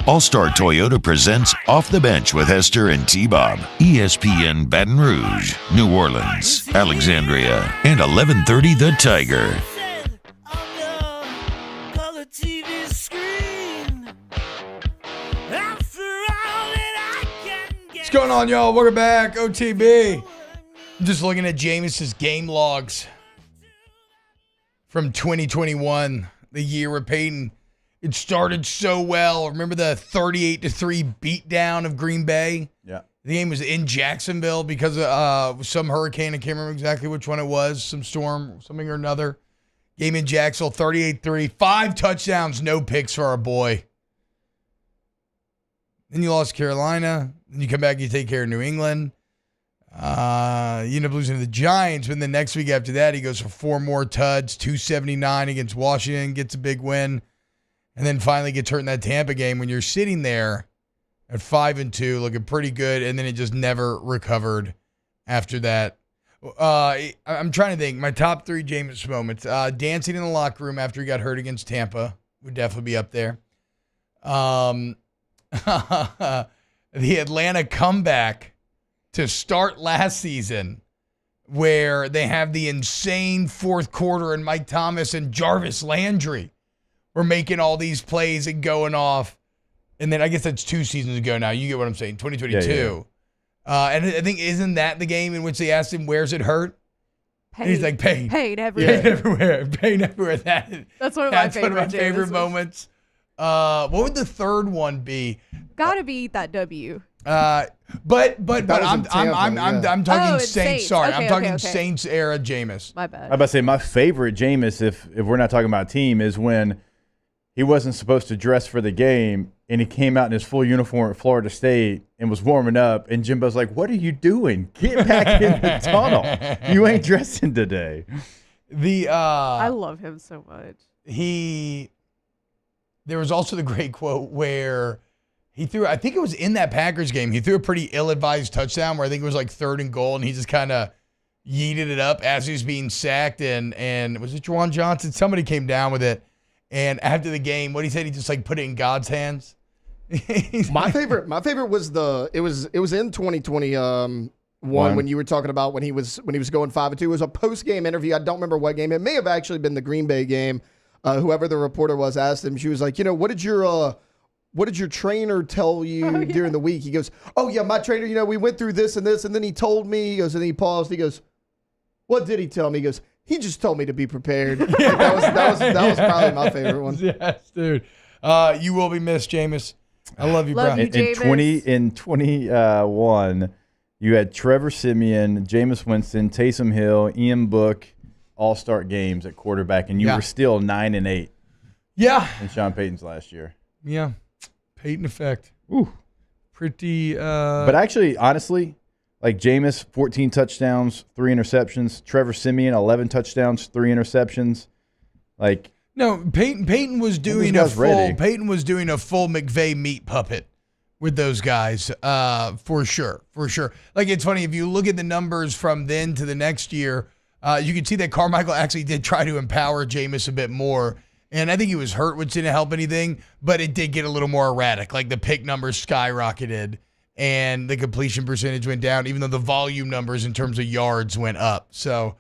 All-Star Toyota presents Off the Bench with Hester and T-Bob. ESPN Baton Rouge, New Orleans, Alexandria, and 1130 The Tiger. What's going on, y'all? Welcome back. OTB. I'm just looking at Jameis' game logs from 2021, the year where Peyton It started so well. Remember the 38-3 beatdown of Green Bay? Yeah. The game was in Jacksonville because of some hurricane. I can't remember exactly which one it was. Some storm, something or another. Game in Jacksonville, 38-3. 5 touchdowns, no picks for our boy. Then you lost Carolina. Then you come back, you take care of New England. You end up losing to the Giants. But then the next week after that, he goes for 4 more tuds, 279 against Washington, gets a big win. And then finally gets hurt in that Tampa game when you're sitting there at 5-2, looking pretty good, and then it just never recovered after that. I'm trying to think. My top 3 Jameis moments. Dancing in the locker room after he got hurt against Tampa would definitely be up there. The Atlanta comeback to start last season where they have the insane fourth quarter and Mike Thomas and Jarvis Landry were making all these plays and going off. And then I guess that's 2 seasons ago now. You get what I'm saying, 2022. Yeah. And I think, isn't that the game in which they asked him, where's it hurt? Pain. And he's like, pain. Pain everywhere. Pain everywhere. Pain everywhere. That's one of my favorite moments. What would the third one be? Gotta be that W. But I'm talking Saints. Sorry, okay, I'm talking okay. Saints era Jameis. My bad. I was about to say my favorite Jameis, if we're not talking about team, is when he wasn't supposed to dress for the game and he came out in his full uniform at Florida State and was warming up, and Jimbo's like, "What are you doing? Get back in the tunnel. You ain't dressing today." I love him so much. There was also the great quote where he threw, I think it was in that Packers game, he threw a pretty ill-advised touchdown where I think it was like 3rd and goal, and he just kind of yeeted it up as he was being sacked, and was it Juwan Johnson? Somebody came down with it, and after the game, what he said, he just like put it in God's hands. my favorite was it was in 2021 when you were talking about when he was going 5-2. It was a post-game interview. I don't remember what game. It may have actually been the Green Bay game. Whoever the reporter was asked him, she was like, what did your trainer tell you during the week? He goes, "Oh yeah, my trainer, we went through this and this, and then he told me," he goes, and he paused, he goes, "What did he tell me?" He goes, "He just told me to be prepared." That was probably my favorite one. Yes, dude. You will be missed, Jameis. I love you, bro. In 21, you had Trevor Siemian, Jameis Winston, Taysom Hill, Ian Book, all-star games at quarterback, and you were still 9-8. Yeah. In Sean Payton's last year. Yeah. Payton effect. Ooh. Pretty. But actually, honestly, like Jameis, 14 touchdowns, 3 interceptions. Trevor Siemian, 11 touchdowns, 3 interceptions. Like. No, Peyton was doing a full McVay meat puppet with those guys, for sure. Like, it's funny, if you look at the numbers from then to the next year, you can see that Carmichael actually did try to empower Jameis a bit more. And I think he was hurt, which didn't help anything, but it did get a little more erratic. Like, the pick numbers skyrocketed and the completion percentage went down, even though the volume numbers in terms of yards went up. So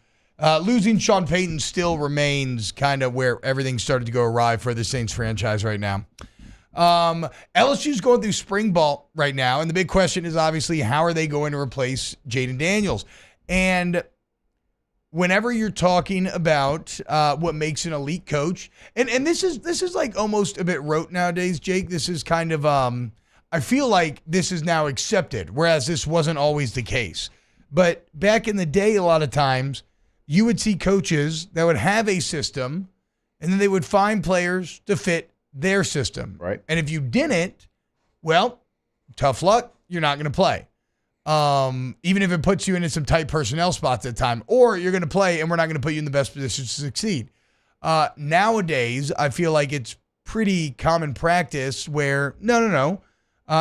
losing Sean Payton still remains kind of where everything started to go awry for the Saints franchise right now. LSU's going through spring ball right now, and the big question is obviously how are they going to replace Jaden Daniels? And whenever you're talking about what makes an elite coach, and this is like almost a bit rote nowadays, Jake. This is kind of I feel like this is now accepted, whereas this wasn't always the case. But back in the day, a lot of times you would see coaches that would have a system, and then they would find players to fit their system. Right. And if you didn't, well, tough luck. You're not going to play. Even if it puts you into some tight personnel spots at the time, or you're going to play and we're not going to put you in the best position to succeed. Nowadays, I feel like it's pretty common practice where no.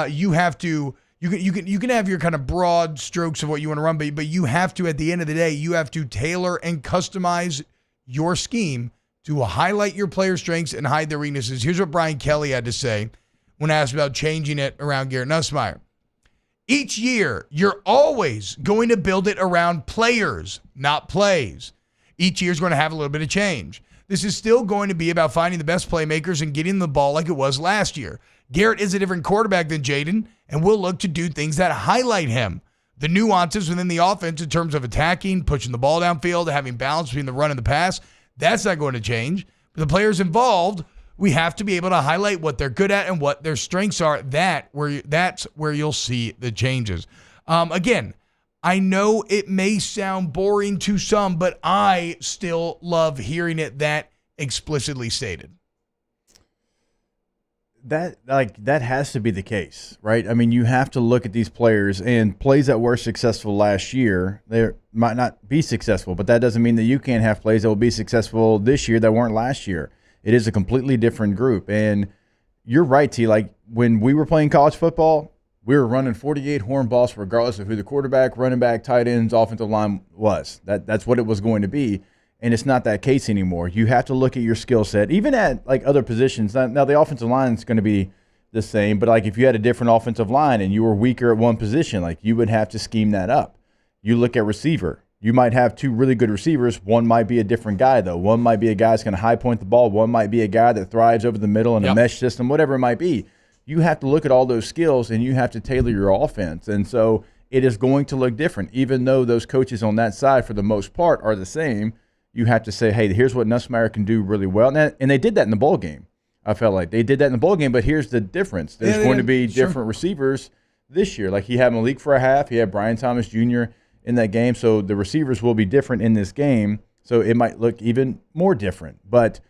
You have to, you can have your kind of broad strokes of what you want to run, but you have to, at the end of the day, you have to tailor and customize your scheme to highlight your player strengths and hide their weaknesses. Here's what Brian Kelly had to say when asked about changing it around Garrett Nussmeier. Each year, you're always going to build it around players, not plays. Each year is going to have a little bit of change. This is still going to be about finding the best playmakers and getting the ball like it was last year. Garrett is a different quarterback than Jaden, and we'll look to do things that highlight him. The nuances within the offense in terms of attacking, pushing the ball downfield, having balance between the run and the pass, that's not going to change. But the players involved we have to be able to highlight what they're good at and what their strengths are. That's where you'll see the changes. Again, I know it may sound boring to some, but I still love hearing it that explicitly stated. That has to be the case, right? I mean, you have to look at these players, and plays that were successful last year, they might not be successful, but that doesn't mean that you can't have plays that will be successful this year that weren't last year. It is a completely different group. And you're right, T. Like, when we were playing college football, we were running 48 horn balls regardless of who the quarterback, running back, tight ends, offensive line was. That's what it was going to be. And it's not that case anymore. You have to look at your skill set, even at like other positions. Now the offensive line is going to be the same, but like if you had a different offensive line and you were weaker at one position, like you would have to scheme that up. You look at receiver. You might have two really good receivers. One might be a different guy, though. One might be a guy that's going to high point the ball. One might be a guy that thrives over the middle in a mesh system, whatever it might be. You have to look at all those skills, and you have to tailor your offense. And so it is going to look different. Even though those coaches on that side, for the most part, are the same, you have to say, hey, here's what Nussmeier can do really well. And they did that in the bowl game. I felt like they did that in the bowl game, but here's the difference. There's going to be different receivers this year. Like he had Malik for a half. He had Brian Thomas Jr. in that game. So the receivers will be different in this game. So it might look even more different. But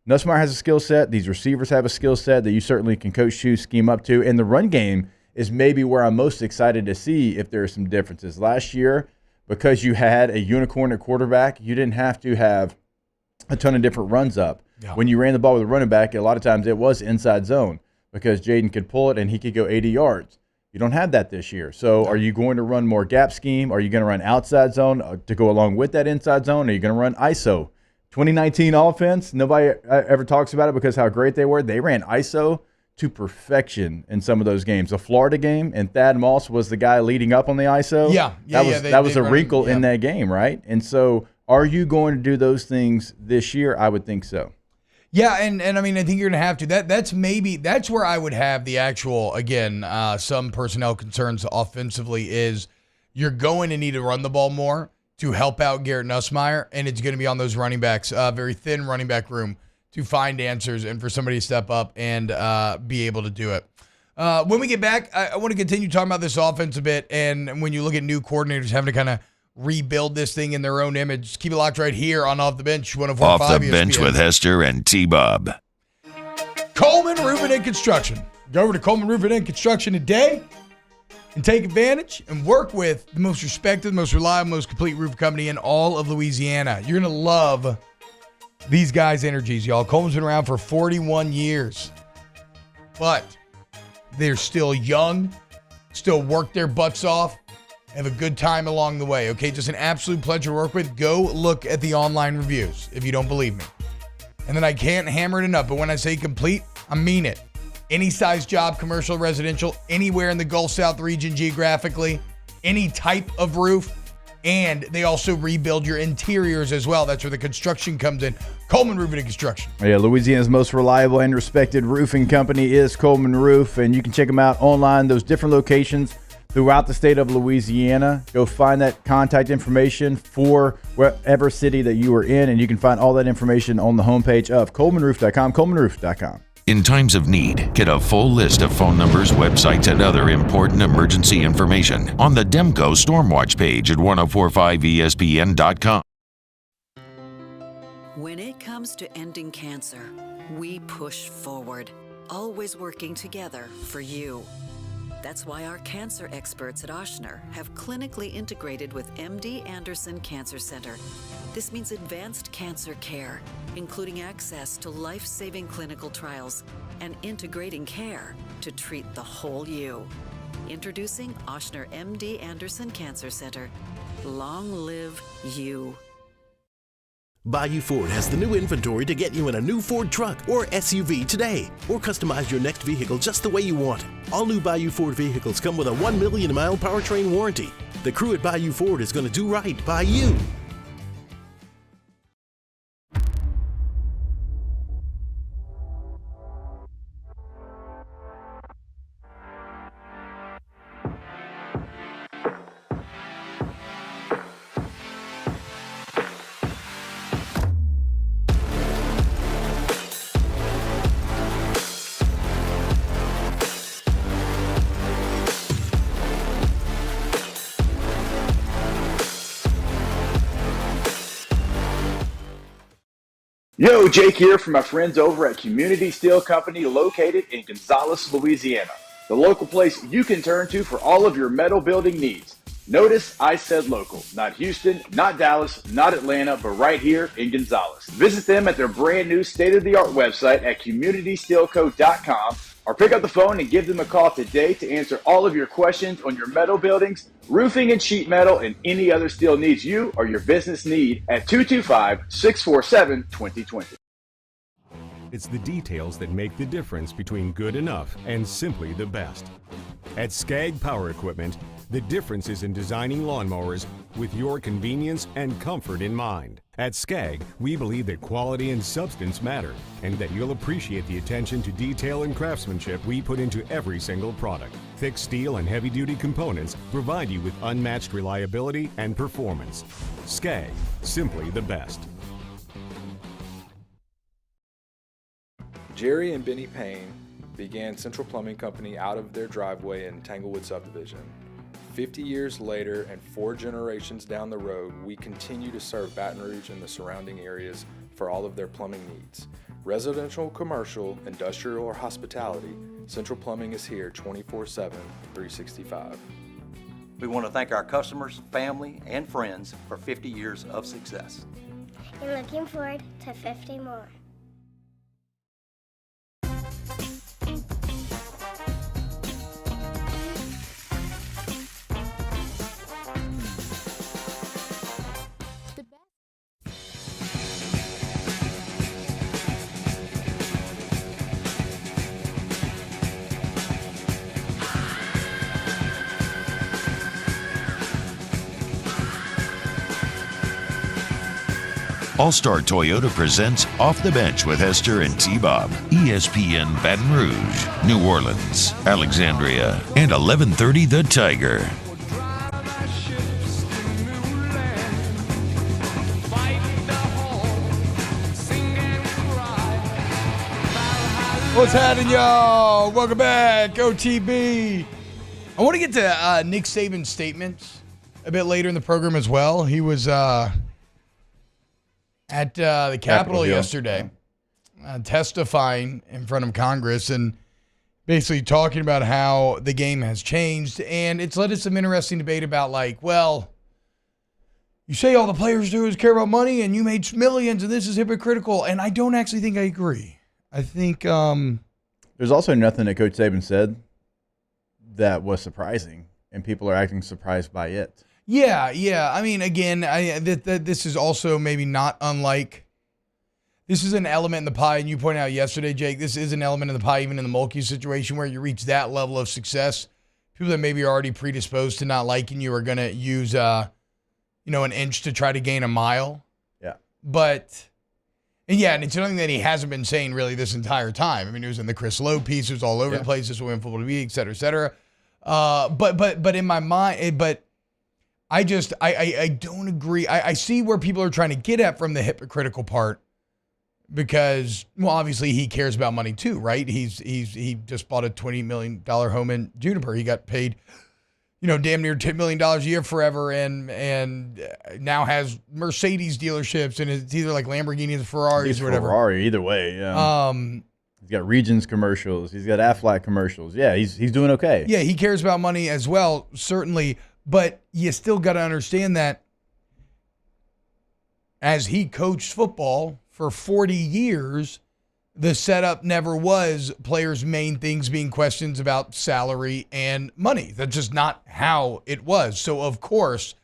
Nussmeier has a skill set. These receivers have a skill set that you certainly can coach, choose, scheme up to. And the run game is maybe where I'm most excited to see if there are some differences. Last year, because you had a unicorn at quarterback, you didn't have to have a ton of different runs up. Yeah. When you ran the ball with a running back, a lot of times it was inside zone because Jaden could pull it and he could go 80 yards. You don't have that this year. So are you going to run more gap scheme? Are you going to run outside zone to go along with that inside zone? Are you going to run ISO? 2019 offense, nobody ever talks about it because how great they were. They ran ISO to perfection in some of those games. The Florida game, and Thad Moss was the guy leading up on the ISO. That was a wrinkle in that game, right? And so are you going to do those things this year? I would think so. Yeah, and I mean, I think you're going to have to. That's where I would have the actual, again, some personnel concerns offensively is you're going to need to run the ball more to help out Garrett Nussmeier, and it's going to be on those running backs, very thin running back room to find answers and for somebody to step up and be able to do it. When we get back, I want to continue talking about this offense a bit, and when you look at new coordinators having to kind of rebuild this thing in their own image, keep it locked right here on Off the Bench, 104.5 Off the ESPN. Bench with Hester and T-Bob. Coleman Roofing and Construction. Go over to Coleman Roofing and Construction today and take advantage and work with the most respected, most reliable, most complete roof company in all of Louisiana. You're going to love these guys' energies, y'all. Coleman's been around for 41 years, but they're still young, still work their butts off, have a good time along the way, okay? Just an absolute pleasure to work with. Go look at the online reviews if you don't believe me. And then I can't hammer it enough, but when I say complete, I mean it. Any size job, commercial, residential, anywhere in the Gulf South region geographically, any type of roof, and they also rebuild your interiors as well. That's where the construction comes in. Coleman Roofing and Construction. Yeah, Louisiana's most reliable and respected roofing company is Coleman Roof, and you can check them out online, those different locations throughout the state of Louisiana. Go find that contact information for whatever city that you are in, and you can find all that information on the homepage of colemanroof.com, colemanroof.com. In times of need, get a full list of phone numbers, websites, and other important emergency information on the Demco Stormwatch page at 1045ESPN.com. When it comes to ending cancer, we push forward, always working together for you. That's why our cancer experts at Ochsner have clinically integrated with MD Anderson Cancer Center. This means advanced cancer care, including access to life-saving clinical trials and integrating care to treat the whole you. Introducing Ochsner MD Anderson Cancer Center. Long live you. Bayou Ford has the new inventory to get you in a new Ford truck or SUV today, or customize your next vehicle just the way you want. All new Bayou Ford vehicles come with a 1 million mile powertrain warranty. The crew at Bayou Ford is going to do right by you. Yo, Jake here from my friends over at Community Steel Company located in Gonzales, Louisiana. The local place you can turn to for all of your metal building needs. Notice I said local, not Houston, not Dallas, not Atlanta, but right here in Gonzales. Visit them at their brand new state-of-the-art website at communitysteelco.com or pick up the phone and give them a call today to answer all of your questions on your metal buildings, roofing and sheet metal, and any other steel needs you or your business need at 225-647-2020. It's the details that make the difference between good enough and simply the best. At Skag Power Equipment, the difference is in designing lawnmowers with your convenience and comfort in mind. At Skag, we believe that quality and substance matter, and that you'll appreciate the attention to detail and craftsmanship we put into every single product. Thick steel and heavy-duty components provide you with unmatched reliability and performance. Skag, simply the best. Jerry and Benny Payne began Central Plumbing Company out of their driveway in Tanglewood Subdivision. 50 years later and 4 generations down the road, we continue to serve Baton Rouge and the surrounding areas for all of their plumbing needs. Residential, commercial, industrial, or hospitality, Central Plumbing is here 24/7, 365. We want to thank our customers, family, and friends for 50 years of success. And looking forward to 50 more. All-Star Toyota presents Off the Bench with Hester and T-Bob. ESPN Baton Rouge, New Orleans, Alexandria, and 1130 The Tiger. What's happening, y'all? Welcome back, OTB. I want to get to Nick Saban's statements a bit later in the program as well. He was at the Capitol yesterday, testifying in front of Congress and basically talking about how the game has changed. And it's led to some interesting debate about, like, well, you say all the players do is care about money and you made millions and this is hypocritical. And I don't actually think I agree. I think there's also nothing that Coach Saban said that was surprising, and people are acting surprised by it. Yeah. I mean, again, this is also maybe not unlike. This is an element in the pie, and you pointed out yesterday, Jake, this is an element in the pie, even in the Mulkey situation, where you reach that level of success. People that maybe are already predisposed to not liking you are going to use, an inch to try to gain a mile. Yeah. And it's something that he hasn't been saying really this entire time. I mean, it was in the Chris Lowe piece. It was all over the place. This will win football TV, et cetera, et cetera. But in my mind, I don't agree. I see where people are trying to get at from the hypocritical part because, well, obviously he cares about money too, right? He just bought a $20 million home in Juniper. He got paid, damn near $10 million a year forever and now has Mercedes dealerships and it's either like Lamborghinis or Ferraris or whatever. Ferrari, either way, yeah. He's got Regions commercials. He's got Aflac commercials. Yeah, he's doing okay. Yeah, he cares about money as well, certainly. But you still got to understand that as he coached football for 40 years, the setup never was players' main things being questions about salary and money. That's just not how it was. So, of course,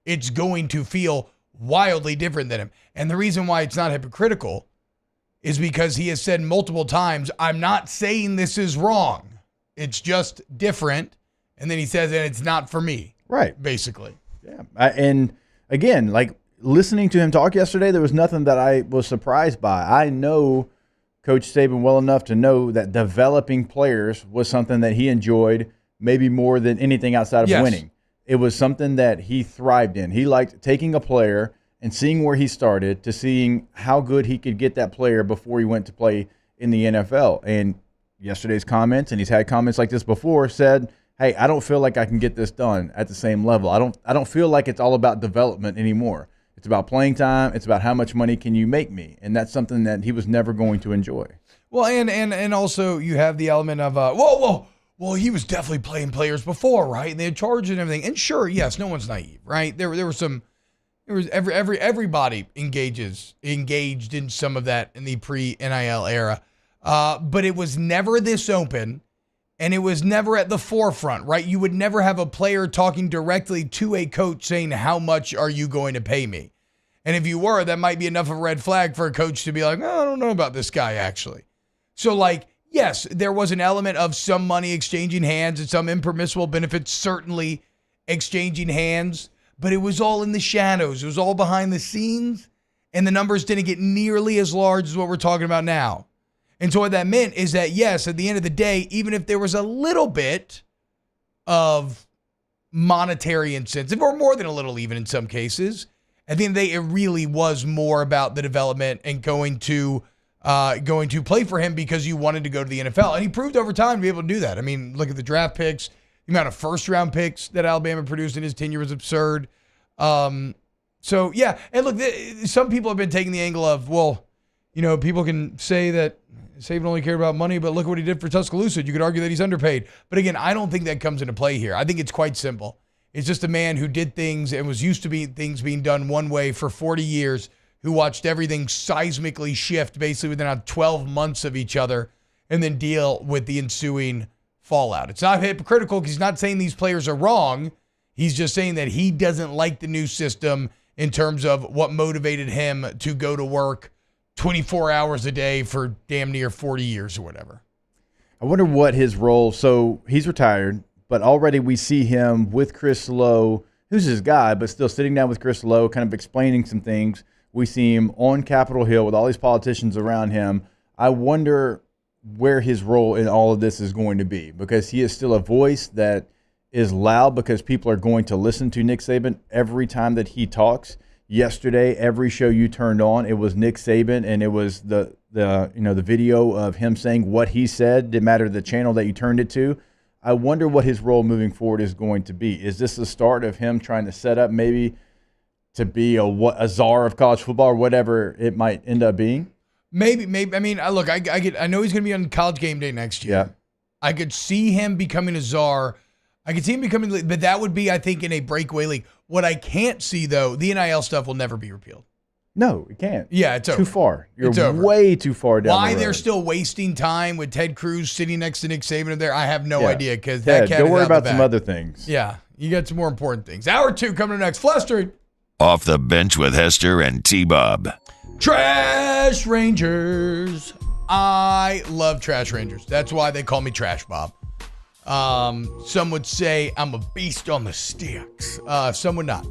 it's going to feel wildly different than him. And the reason why it's not hypocritical is because he has said multiple times, I'm not saying this is wrong. It's just different. And then he says, and it's not for me. Right. Basically. Yeah. And again, like listening to him talk yesterday, there was nothing that I was surprised by. I know Coach Saban well enough to know that developing players was something that he enjoyed maybe more than anything outside of winning. It was something that he thrived in. He liked taking a player and seeing where he started to seeing how good he could get that player before he went to play in the NFL. And yesterday's comments, and he's had comments like this before, said, hey, I don't feel like I can get this done at the same level. I don't feel like it's all about development anymore. It's about playing time. It's about how much money can you make me, and that's something that he was never going to enjoy. Well, and also you have the element of well, he was definitely playing players before, right? And they had charged and everything. And sure, yes, no one's naive, right? There was everybody engaged in some of that in the pre-NIL era, but it was never this open, and it was never at the forefront, right? You would never have a player talking directly to a coach saying, "How much are you going to pay me?" And if you were, that might be enough of a red flag for a coach to be like, "Oh, I don't know about this guy actually." So like, yes, there was an element of some money exchanging hands and some impermissible benefits certainly exchanging hands, but it was all in the shadows. It was all behind the scenes, and the numbers didn't get nearly as large as what we're talking about now. And so what that meant is that, yes, at the end of the day, even if there was a little bit of monetary incentive, or more than a little even in some cases, at the end of the day, it really was more about the development and going to play for him because you wanted to go to the NFL. And he proved over time to be able to do that. I mean, look at the draft picks. The amount of first-round picks that Alabama produced in his tenure was absurd. So, yeah. And look, some people have been taking the angle of, well, you know, people can say that Saban only cared about money, but look at what he did for Tuscaloosa. You could argue that he's underpaid. But again, I don't think that comes into play here. I think it's quite simple. It's just a man who did things and was used to things being done one way for 40 years, who watched everything seismically shift basically within 12 months of each other and then deal with the ensuing fallout. It's not hypocritical because he's not saying these players are wrong. He's just saying that he doesn't like the new system in terms of what motivated him to go to work 24 hours a day for damn near 40 years or whatever. I wonder what his role, so he's retired, but already we see him with Chris Lowe, who's his guy, but still sitting down with Chris Lowe, kind of explaining some things. We see him on Capitol Hill with all these politicians around him. I wonder where his role in all of this is going to be, because he is still a voice that is loud because people are going to listen to Nick Saban every time that he talks. Yesterday, every show you turned on, it was Nick Saban, and it was the video of him saying what he said. Didn't matter the channel that you turned it to. I wonder what his role moving forward is going to be. Is this the start of him trying to set up maybe to be a czar of college football or whatever it might end up being? Maybe. I mean, look, I know he's going to be on College Game Day next year. Yeah. I could see him becoming a czar. I could see him becoming, but that would be, I think, in a breakaway league. What I can't see, though, the NIL stuff will never be repealed. No, it can't. Yeah, it's over. Too far. You're it's over. Way too far down Why the road. they're still wasting time with Ted Cruz sitting next to Nick Saban there, I have no idea, because that cat go is worry out the about back. some other things. Yeah, you got some more important things. Hour 2 coming up next. Flustered. Off the Bench with Hester and T-Bob. Trash Rangers. I love Trash Rangers. That's why they call me Trash Bob. Some would say I'm a beast on the sticks. Some would not.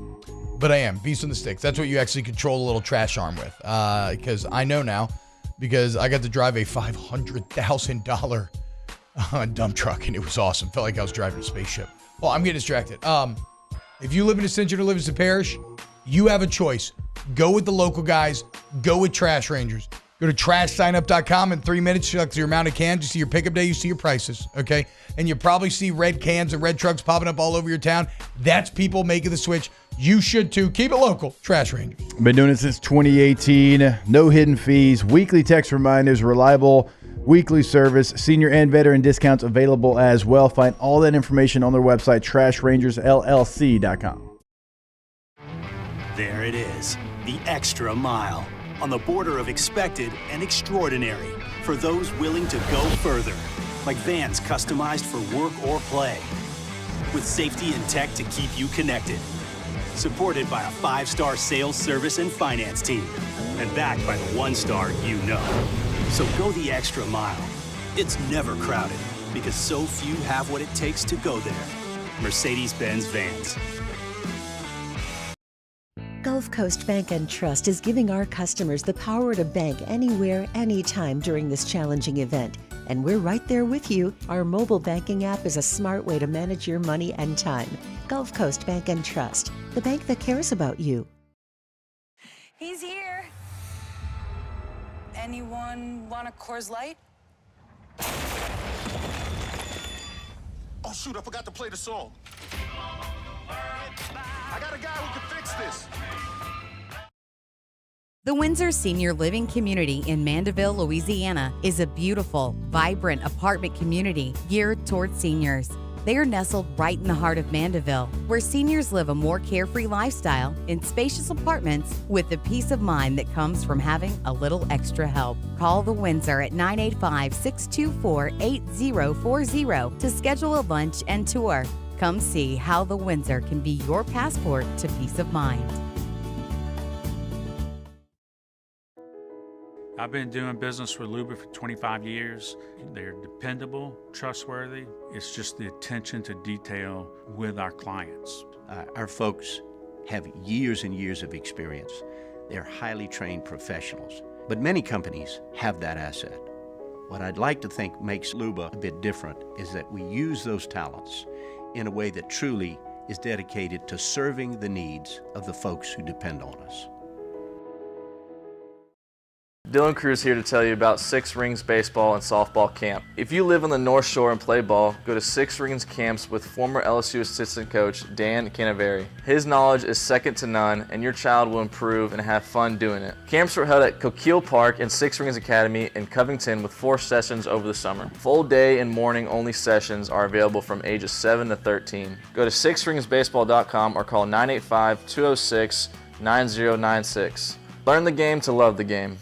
But I am. Beast on the sticks. That's what you actually control a little trash arm with. Because I know now. Because I got to drive a $500,000 dump truck, and it was awesome. Felt like I was driving a spaceship. Well, I'm getting distracted. If you live in Ascension or live in Parish, you have a choice. Go with the local guys. Go with Trash Rangers. Go to trashsignup.com in 3 minutes. Select your amount of cans. You see your pickup day. You see your prices. Okay? And you probably see red cans and red trucks popping up all over your town. That's people making the switch. You should too. Keep it local. Trash Rangers. Been doing it since 2018. No hidden fees. Weekly text reminders. Reliable weekly service. Senior and veteran discounts available as well. Find all that information on their website, trashrangersllc.com. There it is, the extra mile, on the border of expected and extraordinary, for those willing to go further, like vans customized for work or play, with safety and tech to keep you connected, supported by a 5-star sales service and finance team, and backed by the 1-star you know. So go the extra mile. It's never crowded, because so few have what it takes to go there. Mercedes-Benz Vans. Gulf Coast Bank and Trust is giving our customers the power to bank anywhere, anytime during this challenging event. And we're right there with you. Our mobile banking app is a smart way to manage your money and time. Gulf Coast Bank and Trust, the bank that cares about you. He's here. Anyone want a Coors Light? Oh, shoot, I forgot to play the song. I got a guy who can fix this. The Windsor Senior Living Community in Mandeville, Louisiana is a beautiful, vibrant apartment community geared toward seniors. They are nestled right in the heart of Mandeville, where seniors live a more carefree lifestyle in spacious apartments with the peace of mind that comes from having a little extra help. Call the Windsor at 985-624-8040 to schedule a lunch and tour. Come see how the Windsor can be your passport to peace of mind. I've been doing business with Luba for 25 years. They're dependable, trustworthy. It's just the attention to detail with our clients. Our folks have years and years of experience. They're highly trained professionals, but many companies have that asset. What I'd like to think makes Luba a bit different is that we use those talents in a way that truly is dedicated to serving the needs of the folks who depend on us. Dylan Cruz here to tell you about Six Rings Baseball and Softball Camp. If you live on the North Shore and play ball, go to Six Rings Camps with former LSU assistant coach Dan Canaveri. His knowledge is second to none, and your child will improve and have fun doing it. Camps were held at Coquille Park and Six Rings Academy in Covington with 4 sessions over the summer. Full day and morning only sessions are available from ages 7 to 13. Go to sixringsbaseball.com or call 985-206-9096. Learn the game to love the game.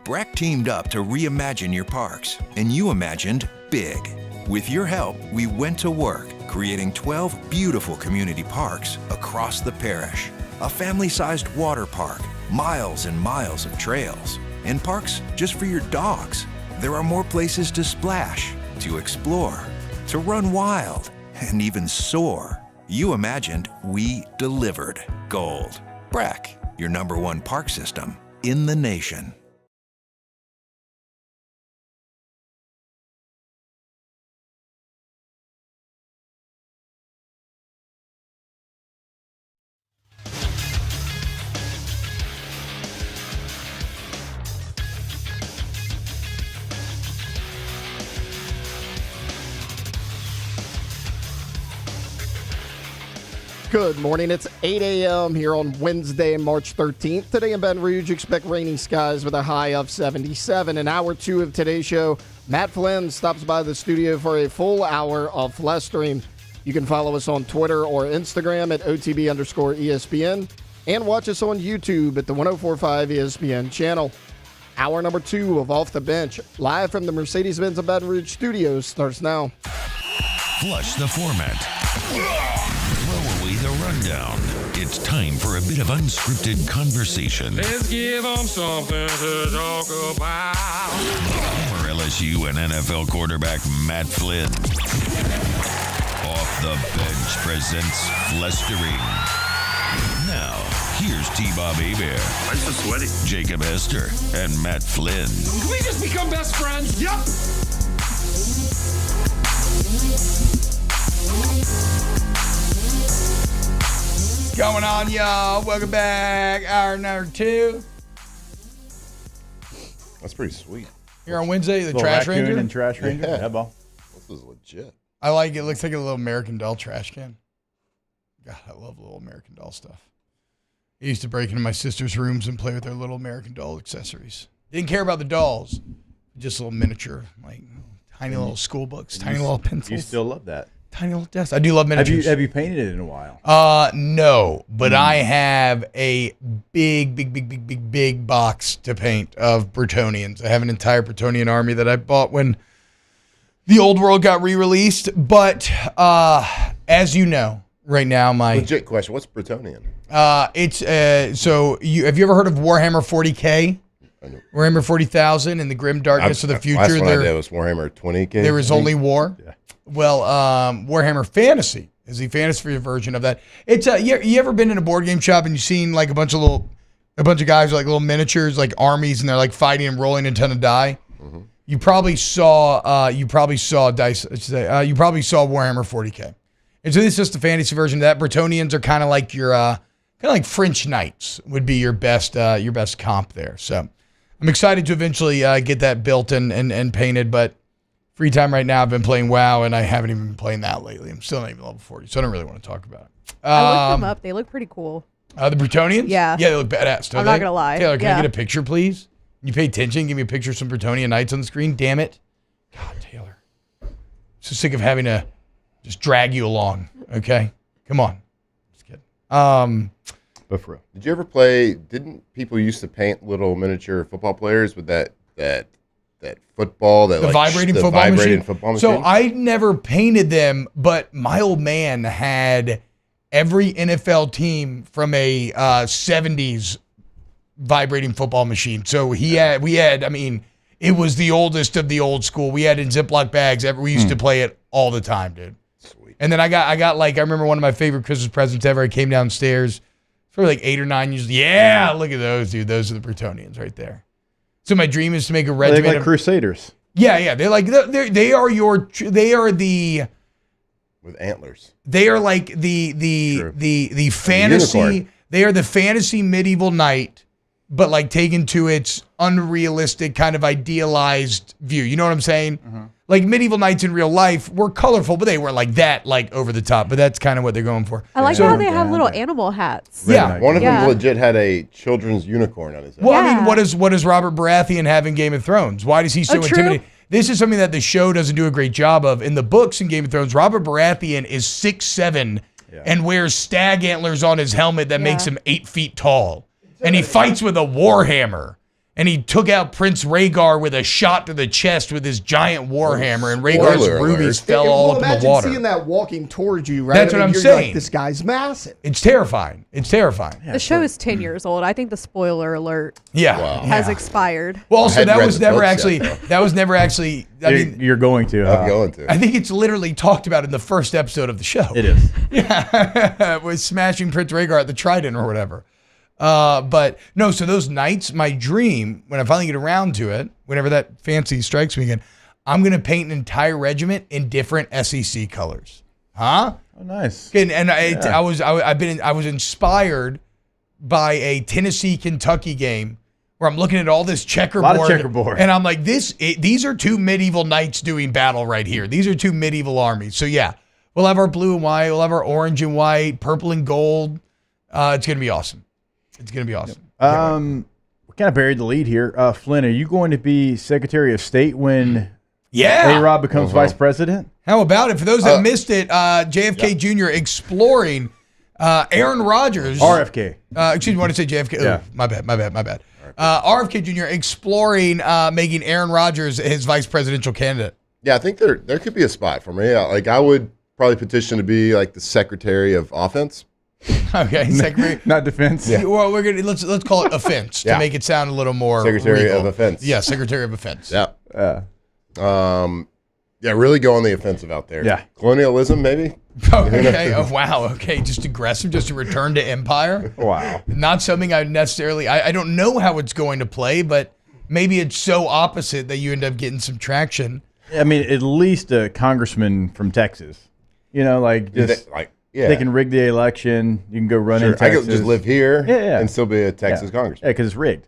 BRAC teamed up to reimagine your parks, and you imagined big. With your help, we went to work, creating 12 beautiful community parks across the parish. A family-sized water park, miles and miles of trails, and parks just for your dogs. There are more places to splash, to explore, to run wild, and even soar. You imagined, we delivered. Gold. BRAC, your #1 park system in the nation. Good morning. It's 8 a.m. here on Wednesday, March 13th. Today in Baton Rouge, expect rainy skies with a high of 77. In hour 2 of today's show, Matt Flynn stops by the studio for a full hour of Flesh Stream. You can follow us on Twitter or Instagram at OTB_ESPN and watch us on YouTube at the 1045 ESPN channel. Hour number 2 of Off the Bench, live from the Mercedes-Benz of Baton Rouge studios, starts now. Flush the format. Throw away the rundown. It's time for a bit of unscripted conversation. Let's give them something to talk about. Former LSU and NFL quarterback Matt Flynn. Off the Bench presents Flestering. Now, here's T-Bob Hebert. I'm so sweaty. Jacob Hester and Matt Flynn. Can we just become best friends? Yep. Going on, y'all? Welcome back. Hour number 2. That's pretty sweet. Here on Wednesday, the Little Trash raccoon Ranger. and Trash Ranger. Yeah. Yeah, ball. This is legit. I like it. It looks like a little American Doll trash can. God, I love little American Doll stuff. I used to break into my sister's rooms and play with their little American Doll accessories. Didn't care about the dolls. Just little miniature, like tiny little school books, tiny little pencils. You still love that. Tiny little desk. I do love miniatures. Have you painted it in a while? No, but I have a big box to paint of Bretonians. I have an entire Bretonian army that I bought when the Old World got re-released. But as you know, right now my legit question: what's Bretonian? It's have you ever heard of Warhammer 40K? Warhammer 40,000 and the Grim Darkness of the Future. Last one I did was Warhammer 20K. There is only war. Yeah. Well, Warhammer Fantasy is the fantasy version of that. It's you ever been in a board game shop and you've seen like a bunch of guys with like little miniatures, like armies, and they're like fighting and rolling a ton of die. Mm-hmm. You probably saw dice. You probably saw Warhammer 40K. And so this is just the fantasy version of that. Bretonians are kind of like your kind of like French knights would be your best comp there. So I'm excited to eventually get that built and painted, but free time right now, I've been playing WoW, and I haven't even been playing that lately. I'm still not even level 40, so I don't really want to talk about it. I looked them up. They look pretty cool. The Bretonians? Yeah. Yeah, they look badass, don't I'm they? not gonna lie. Taylor, can I Yeah. get a picture, please? Can you pay attention? Give me a picture of some Bretonian Knights on the screen. Damn it. God, Taylor. So sick of having to just drag you along, okay? Come on. Just kidding. But for real. Did you ever play? Didn't people used to paint little miniature football players with that football that The vibrating the football vibrating machine? football So machine? I never painted them, but my old man had every NFL team from a 70s vibrating football machine. So we had, I mean, it was the oldest of the old school. We had in Ziploc bags. We used to play it all the time, dude. Sweet. And then I got like, I remember one of my favorite Christmas presents ever. I came downstairs, probably like 8 or 9 years. Yeah, look at those, dude. Those are the Bretonians right there. So my dream is to make a regiment. They're like Crusaders. Yeah. They're like, they are the, with antlers. they are like the fantasy. unicorn. They are the fantasy medieval knight, but like taken to its unrealistic kind of idealized view. You know what I'm saying? Like medieval knights in real life were colorful, but they weren't like that, like over the top. But that's kind of what they're going for. I like So- how they have little animal hats. Yeah. One of Yeah. them legit had a children's unicorn on his head. Well, I mean, Yeah. what does Robert Baratheon have in Game of Thrones? Why does he so Oh, true. intimidating? This is something that the show doesn't do a great job of. In the books in Game of Thrones, Robert Baratheon is 6'7" and wears stag antlers on his helmet that makes him 8 feet tall. And he fights with a warhammer. And he took out Prince Rhaegar with a shot to the chest with his giant warhammer, and Rhaegar's Spoiler rubies alert. fell all up in the imagine water. seeing that walking towards you, right? That's what I'm you're saying. Like, this guy's massive. It's terrifying. It's terrifying. The show is 10 years old. I think the spoiler alert Yeah. has expired. Well, also, hadn't that read was the never books actually. yet, That was never actually. I mean, You're going to. I'm going to. I think it's literally talked about in the first episode of the show. It is. Yeah, with smashing Prince Rhaegar at the Trident or whatever. But no, so those nights, my dream, when I finally get around to it, whenever that fancy strikes me again, I'm gonna paint an entire regiment in different SEC colors. Huh? Oh, nice. And I was inspired by a Tennessee-Kentucky game where I'm looking at all this checkerboard. A lot of checkerboard. And I'm like, these are two medieval knights doing battle right here. These are two medieval armies. So yeah, we'll have our blue and white, we'll have our orange and white, purple and gold. It's gonna be awesome. It's gonna be awesome. We kind of buried the lead here. Flynn, are you going to be Secretary of State when Yeah. A-Rod becomes Vice President? How about it? For those that missed it, JFK Jr. exploring Aaron Rodgers. RFK. Excuse me, I want to say JFK. Yeah. Ooh, my bad. RFK Jr. exploring making Aaron Rodgers his vice presidential candidate. Yeah, I think there could be a spot for me. Like I would probably petition to be like the Secretary of Offense. Okay, Secretary. Not defense. Yeah. Well, we're gonna let's call it offense to Yeah. make it sound a little more Secretary regal. of Offense. Yeah, Secretary of Offense. Yeah. Yeah, really go on the offensive out there. Yeah. Colonialism, maybe. Okay. Oh wow. Okay. Just aggressive. Just a return to empire. Wow. Not something I necessarily. I don't know how it's going to play, but maybe it's so opposite that you end up getting some traction. I mean, at least a congressman from Texas. You know, like just yeah. they can rig the election. You can go run Sure. in Texas. I could just live here and still be a Texas Yeah. congressman. Yeah, because it's rigged.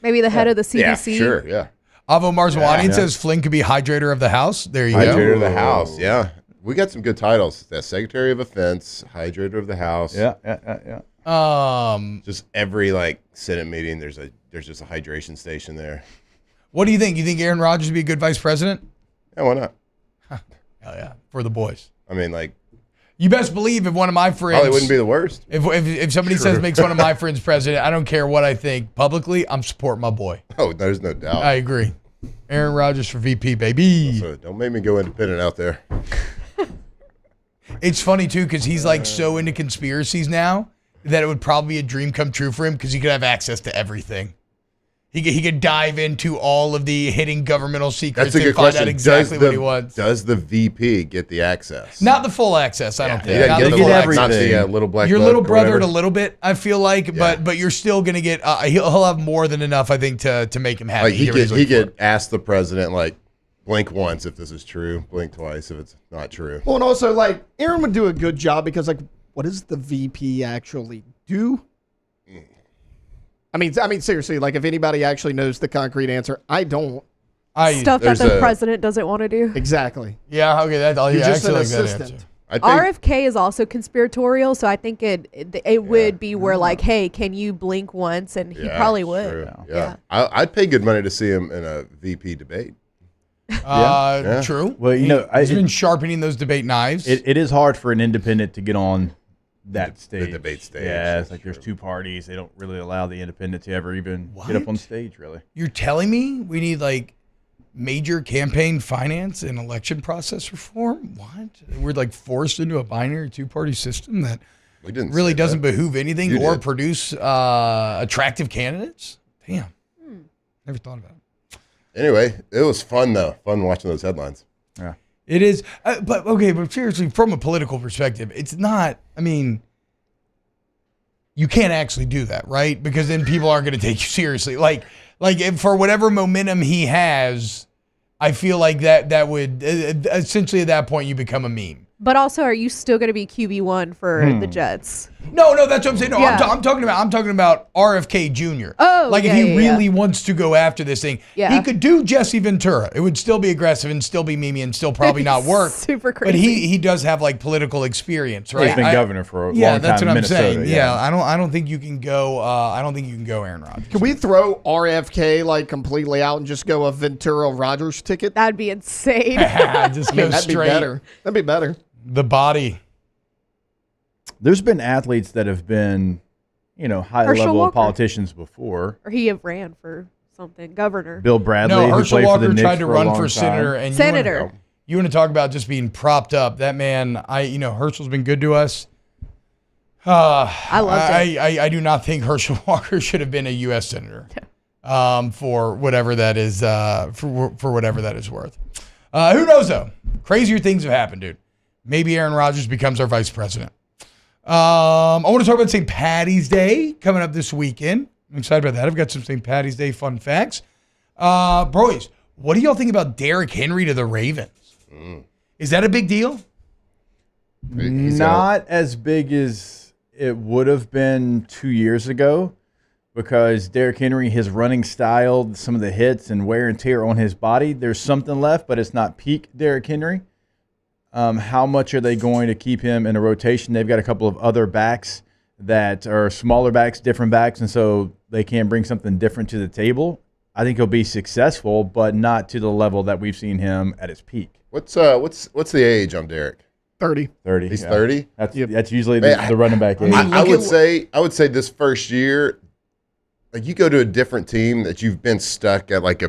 Maybe the head of the CDC. Yeah, sure, yeah. Avo Marzwanian Yeah. says Flynn could be hydrator of the house. There you Hydrator go. of the House, yeah. We got some good titles. The Secretary of Offense, Hydrator of the House. Yeah. Just every like Senate meeting, there's just a hydration station there. What do you think? You think Aaron Rodgers would be a good vice president? Yeah, why not? Hell yeah, for the boys. I mean, like, You best believe if one of my friends probably wouldn't be the worst. If somebody says makes one of my friends president, I don't care what I think publicly. I'm supporting my boy. Oh, there's no doubt. I agree. Aaron Rodgers for VP, baby. So don't make me go independent out there. It's funny too because he's like so into conspiracies now that it would probably be a dream come true for him because he could have access to everything. He could dive into all of the hidden governmental secrets That's a and good find question. out exactly what he wants. Does the VP get the access? Not the full access, I don't think. Yeah, Not get the the full full access. access. Not the little black Your book little or brother whatever. a little bit, I feel like, but you're still gonna get. He'll have more than enough, I think, to make him happy. Like he Get what he's could looking for. ask the president like blink once if this is true, blink twice if it's not true. Well, and also, like, Aaron would do a good job because, like, what does the VP actually do? I mean, seriously, like, if anybody actually knows the concrete answer, I don't. Stuff that the president doesn't want to do. Exactly. Yeah, okay, You're just I an actually like that assistant. answer. RFK is also conspiratorial, so I think it would be where like, hey, can you blink once? And he probably would. True. Yeah. I'd pay good money to see him in a VP debate. True. Well, he's been sharpening those debate knives. It is hard for an independent to get on that stage. The debate stage. Yeah, it's like there's two parties. They don't really allow the independent to ever even get up on stage, really. You're telling me we need like major campaign finance and election process reform? What? We're like forced into a binary two-party system that really doesn't behoove anything or produce attractive candidates? Damn. Never thought about it. Anyway, it was fun, though. Fun watching those headlines. Yeah. It is. But seriously, from a political perspective, it's not, you can't actually do that, right? Because then people aren't going to take you seriously. Like if for whatever momentum he has, I feel like that would essentially at that point you become a meme. But also, are you still going to be QB1 for the Jets? No, that's what I'm saying. No, Yeah. I'm talking about RFK Jr. Oh, like if he really wants to go after this thing, Yeah. he could do Jesse Ventura. It would still be aggressive and still be memey and still probably not work. Super But crazy. he does have like political experience, right? He's been governor for a long yeah, time that's what in I'm Minnesota, saying. yeah. I don't think you can go. I don't think you can go Aaron Rodgers. Can we throw RFK like completely out and just go a Ventura Rodgers ticket? That'd be insane. Just go that'd straight. be better. That'd be better. The body. There's been athletes that have been, high Herschel level Walker. politicians before. Or he ran for something, governor. Bill Bradley, No, who Herschel played for the Walker Knicks tried to for a run long for time. senator, and Senator. You want to talk about just being propped up? That man, Herschel's been good to us. I loved it. I do not think Herschel Walker should have been a U.S. senator. For whatever that is, for whatever that is worth. Who knows though? Crazier things have happened, dude. Maybe Aaron Rodgers becomes our vice president. I want to talk about St. Patty's Day coming up this weekend. I'm excited about that. I've got some St. Patty's Day fun facts. Broys, what do y'all think about Derrick Henry to the Ravens? Is that a big deal? Not as big as it would have been 2 years ago, because Derrick Henry, his running style, some of the hits and wear and tear on his body, there's something left, but it's not peak Derrick Henry. How much are they going to keep him in a rotation? They've got a couple of other backs that are smaller backs, different backs, and so they can bring something different to the table. I think he'll be successful, but not to the level that we've seen him at his peak. What's the age on Derrick? 30. 30. He's 30. That's usually the running back age. I would say this first year, like you go to a different team that you've been stuck at like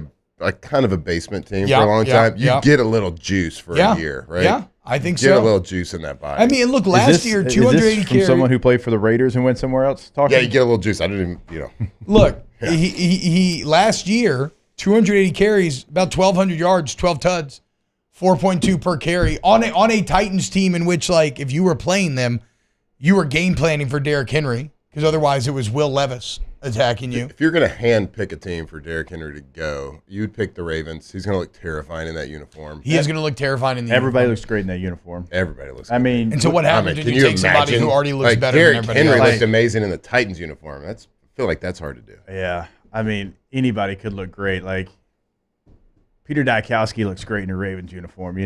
kind of a basement team for a long time. You get a little juice for a year, right? Yeah, I think Get so. a little juice in that body. Look, last year, 280 from carries. someone who played for the Raiders and went somewhere else? Yeah, you get a little juice. I didn't even, Look, he last year, 280 carries, about 1,200 yards, 12 tuds, 4.2 per carry on a Titans team in which, like, if you were playing them, you were game planning for Derrick Henry because otherwise it was Will Levis attacking you. If you're going to hand pick a team for Derrick Henry to go, you'd pick the Ravens. He's going to look terrifying in that uniform. He is going to look terrifying in the Everybody uniform. looks great in that uniform. Everybody looks I mean, And so what happens can when you take somebody imagine? who already looks Like, better Derrick than everybody Henry else? looked amazing in the Titans uniform. I feel like that's hard to do. Yeah. I mean, anybody could look great. Like, Peter Dykowski looks great in a Ravens uniform,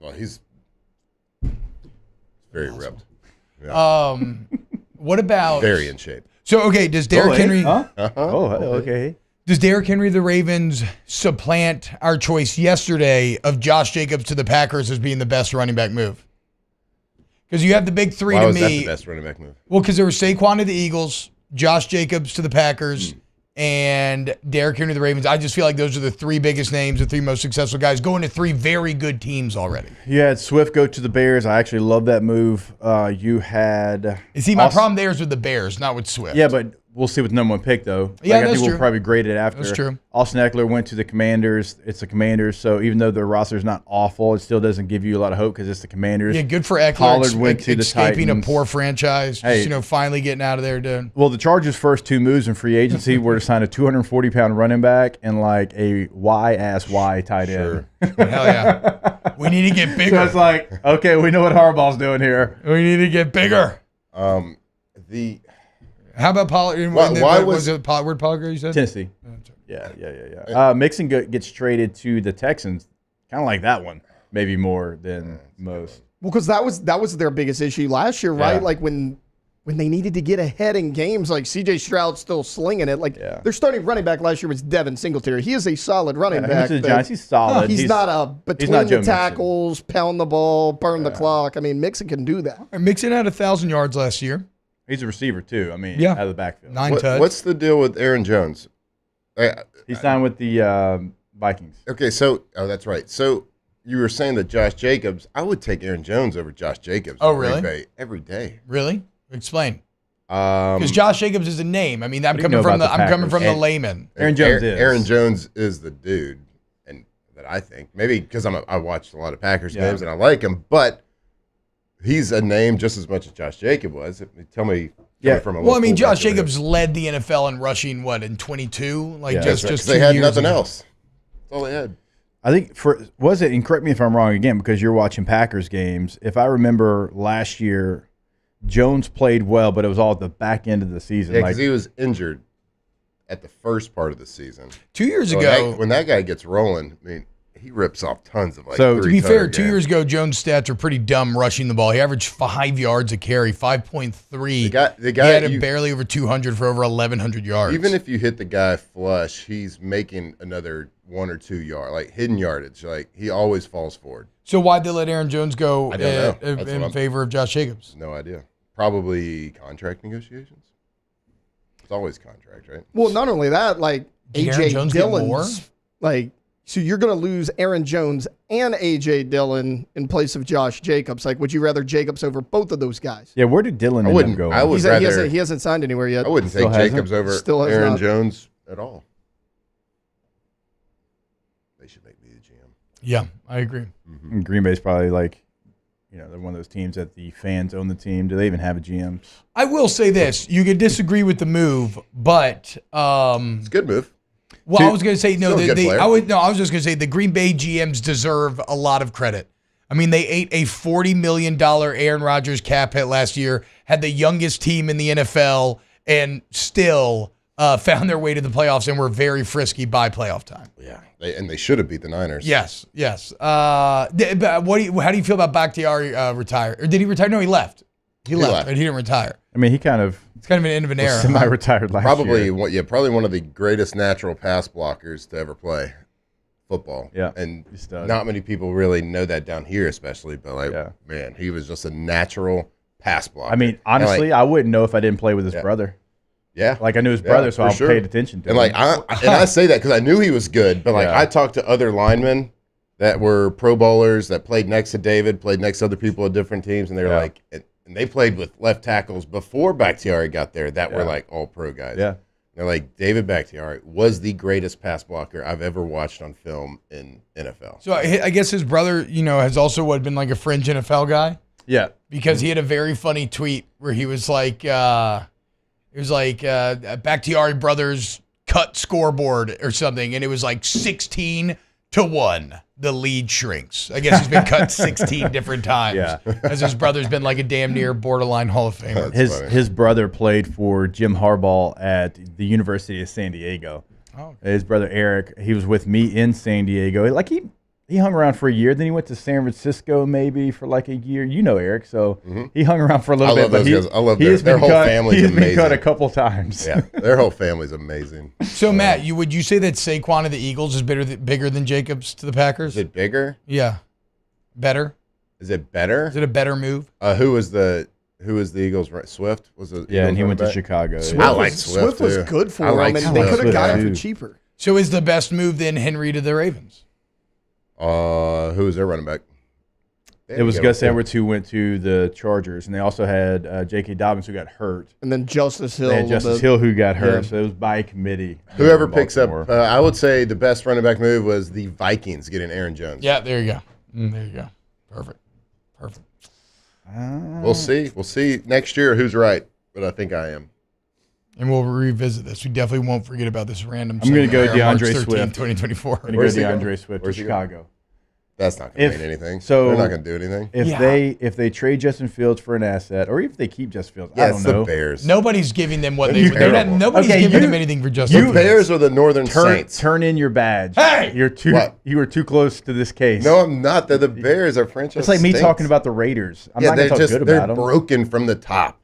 Well, he's very ripped. What about Very in shape. So okay, does Derrick Henry? Okay. Does Derrick Henry the Ravens supplant our choice yesterday of Josh Jacobs to the Packers as being the best running back move? Because you have the big three Why to was me. that the best running back move? Well, because there was Saquon to the Eagles, Josh Jacobs to the Packers, and Derrick Henry to the Ravens. I just feel like those are the three biggest names, the three most successful guys, going to three very good teams already. You had Swift go to the Bears. I actually love that move. You had... See, my problem there is with the Bears, not with Swift. Yeah, but we'll see with the number one pick, though. Yeah, I that's think true. we'll probably grade it after. That's true. Austin Eckler went to the Commanders. It's the Commanders, so even though their roster is not awful, it still doesn't give you a lot of hope because it's the Commanders. Yeah, good for Eckler. Pollard went to the escaping Titans. a poor franchise. Hey. Just, finally getting out of there, dude. Well, the Chargers' first two moves in free agency were to sign a 240-pound running back and like a Y tight end. Hell yeah. We need to get bigger. So it's like, okay, we know what Harbaugh's doing here. We need to get bigger. How about Pollard? Why was it Pollard? Where'd Pollard go, you said? Tennessee. Yeah. Mixon gets traded to the Texans. Kind of like that one, maybe more than most. Well, because that was their biggest issue last year, right? Yeah. Like when they needed to get ahead in games, like C.J. Stroud's still slinging it. Like their starting running back last year was Devin Singletary. He is a solid running back. He Giants, he's solid. He's not between not the Joe tackles, pound the ball, burn the clock. I mean, Mixon can do that. Mixon had 1,000 yards last year. He's a receiver too. I mean, Yeah. out of the backfield. What's the deal with Aaron Jones? He signed with the Vikings. Okay, so that's right. So you were saying that Josh Jacobs, I would take Aaron Jones over Josh Jacobs. Oh, really? Every day. Really? Explain. Because Josh Jacobs is a name. I mean, I'm What do you coming know from about the Packers? the layman. Aaron Jones is. Aaron Jones is the dude, and that I think maybe because I watched a lot of Packers games and I like him, but he's a name just as much as Josh Jacobs was. Tell me. From a Well, I mean, local Josh back Jacobs led the NFL in rushing in 22? Like there. just That's right, 'cause 2 they had years nothing ago. else. That's all they had. I think and correct me if I'm wrong again, because you're watching Packers games. If I remember last year, Jones played well, but it was all at the back end of the season. Yeah, because he was injured at the first part of the season. 2 years So ago, when that guy gets rolling, I mean, he rips off tons of to be fair, 2 games. years ago, Jones' stats are pretty dumb rushing the ball. He averaged 5 yards a carry, 5.3. The guy he had him barely over 200 for over 1,100 yards. Even if you hit the guy flush, he's making another 1 or 2 yard, like hidden yardage. Like he always falls forward. So why'd they let Aaron Jones go I don't know. That's in what favor of Josh Jacobs? No idea. Probably contract negotiations. It's always contract, right? Well, not only that, like Did Aaron A.J. Jones get more? Dillon's, like, so you're going to lose Aaron Jones and A.J. Dillon in place of Josh Jacobs. Like, would you rather Jacobs over both of those guys? Yeah, where did Dillon end up going? I would rather. He hasn't signed anywhere yet. I wouldn't Still take hasn't? Jacobs over Still has Aaron not. Jones at all. They should make me the GM. Yeah, I agree. And Green Bay's probably like, they're one of those teams that the fans own the team. Do they even have a GM? I will say this: you could disagree with the move, but It's a good move. well, I was going to say no. Still a good player. I was just going to say the Green Bay GMs deserve a lot of credit. I mean, they ate a $40 million Aaron Rodgers cap hit last year, had the youngest team in the NFL, and still found their way to the playoffs and were very frisky by playoff time. Yeah, they should have beat the Niners. Yes. How do you feel about Bakhtiari retire? Or did he retire? No, he left. He left, but he didn't retire. I mean, he kind of It's kind of an end of an era. Semi-retired last year. Probably one of the greatest natural pass blockers to ever play football. Yeah, and he stud. not many people really know that down here, especially. But man, he was just a natural pass blocker. I mean, honestly, I wouldn't know if I didn't play with his brother. Yeah, like I knew his brother, so I paid attention to and him. I say that because I knew he was good. But I talked to other linemen that were Pro Bowlers that played next to David, played next to other people at different teams, and they're like, and they played with left tackles before Bakhtiari got there that were like all pro guys. Yeah. They're like, David Bakhtiari was the greatest pass blocker I've ever watched on film in NFL. So I guess his brother, has also been like a fringe NFL guy. Yeah. Because he had a very funny tweet where he was like, Bakhtiari brothers cut scoreboard or something, and it was like 16-1. The lead shrinks. I guess he's been cut 16 different times. Yeah. As his brother's been like a damn near borderline Hall of Famer. His brother played for Jim Harbaugh at the University of San Diego. Oh. His brother Eric, he was with me in San Diego. Like he hung around for a year. Then he went to San Francisco maybe for like a year. You know Eric, so he hung around for a little bit. I love those guys. I love their whole family's He's amazing. been cut a couple times. Yeah, their whole family's amazing. So Matt, would you say that Saquon of the Eagles is bigger than Jacobs to the Packers? Is it bigger? Yeah. Better? Is it better? Is it a better move? Who was the Eagles? Swift was the Yeah, and he went to back? Chicago. I like Swift. Swift was too. good for I him. like I mean, they Swift. could have got him too. for cheaper. So is the best move then Henry to the Ravens? Who was their running back? It was Gus Edwards who went to the Chargers, and they also had J.K. Dobbins who got hurt. And then Justice Hill. They had Justice Hill who got hurt, Yeah. so it was by committee. Whoever picks up, I would say the best running back move was the Vikings getting Aaron Jones. Yeah, there you go. There you go. Perfect. We'll see. We'll see next year who's right, but I think I am. And we'll revisit this. We definitely won't forget about this random. I'm going to go segment here on DeAndre March 13th, Swift. 2024. I'm going to go DeAndre Swift to Chicago. That's not going to mean anything. So they're not going to do anything. If they trade Justin Fields for an asset, or if they keep Justin Fields, I don't know. The Bears. Nobody's giving them what Nobody's giving them anything for Justin Fields. The Bears are the Northern Saints. Turn in your badge. Hey! You were too close to this case. No, I'm not. They're the Bears. Our franchise. It's like me stinks. talking about the Raiders. I'm not going to talk good they're about them. broken from the top.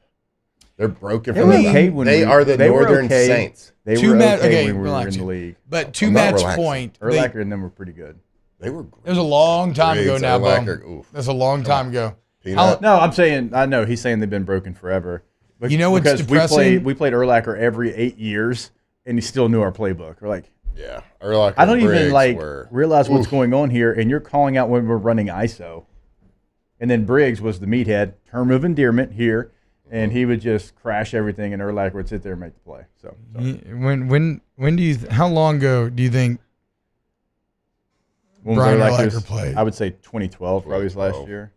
They're broken They from were the okay top. when They are the Northern Saints. They To were Matt- okay okay, when we were relax in the you. league. But to I'm not Matt's relaxing. point, Urlacher and them were pretty good. They were. it was a long time ago Briggs, now, Urlacher, Bo. oof. That's a long time ago. Peanut. No, I'm saying I know he's saying they've been broken forever. But You know what's because depressing? we played Urlacher every 8 years, and he still knew our playbook. We're like, Yeah, Urlacher. I don't even Briggs were, realize what's oof. going on here, and you're calling out when we're running ISO. And then Briggs was the meathead, term of endearment here, and he would just crash everything, and Urlacher would sit there and make the play. So When do you? How long ago do you think when Brian Urlacher's- Urlacher played? I would say 2012 probably was last year.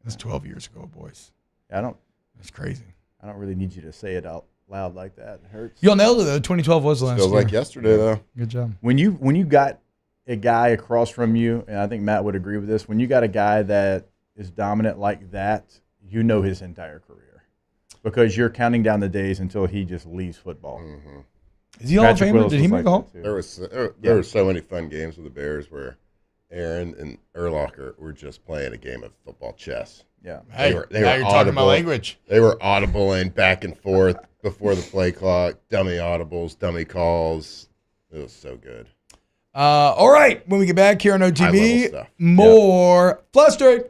That's 12 years ago, boys. I don't. That's crazy. I don't really need you to say it out loud like that. It hurts. Y'all nailed it though. 2012 was last Feels year. like yesterday though. Good job. When you got a guy across from you, and I think Matt would agree with this, when you got a guy that is dominant like that, you know his entire career because you're counting down the days until he just leaves football. Mm-hmm. Is he Hall of Famer? Did he make a Hall? There were so many fun games with the Bears where Aaron and Urlacher were just playing a game of football chess. Yeah. They Hey, were now you're talking my language. They were audibling back and forth before the play clock, dummy audibles, dummy calls. It was so good. All right. When we get back here on High-level OTB, stuff. more Flustered.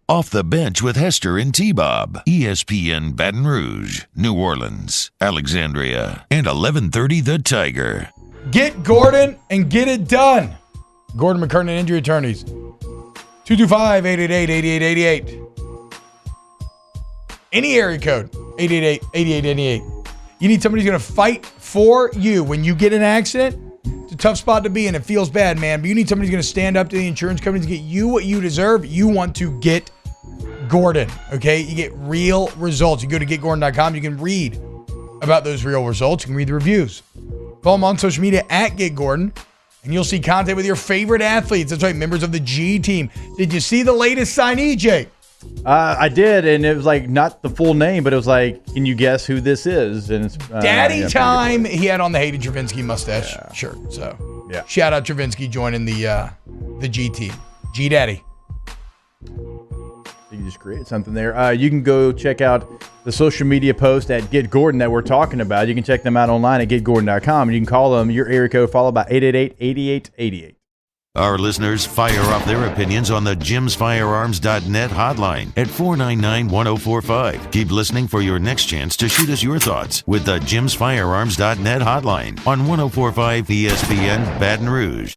Off the Bench with Hester and T-Bob. ESPN Baton Rouge, New Orleans, Alexandria, and 1130 The Tiger. Get Gordon and get it done. Gordon McKernan Injury Attorneys. 225-888-8888. Any area code, 888-8888. You need somebody who's going to fight for you when you get in an accident. It's a tough spot to be in. It feels bad, man. But you need somebody who's going to stand up to the insurance companies to get you what you deserve. You want to get Gordon, okay? You get real results. You go to getgordon.com. You can read about those real results. You can read the reviews. Follow him on social media at GetGordon, and you'll see content with your favorite athletes. That's right, members of the G team. Did you see the latest signee, Jake? I did, and it was like not the full name, but it was like, can you guess who this is? And it's Daddy time. He had on the Hayden Travinsky mustache shirt. So yeah, shout out Travinsky joining the G team. G Daddy. You can just create something there. You can go check out the social media post at Get Gordon that we're talking about. You can check them out online at getgordon.com, and you can call them your area code followed by 888-8888. Our listeners fire off their opinions on the jimsfirearms.net hotline at 499-1045. Keep listening for your next chance to shoot us your thoughts with the jimsfirearms.net hotline on 1045 ESPN Baton Rouge.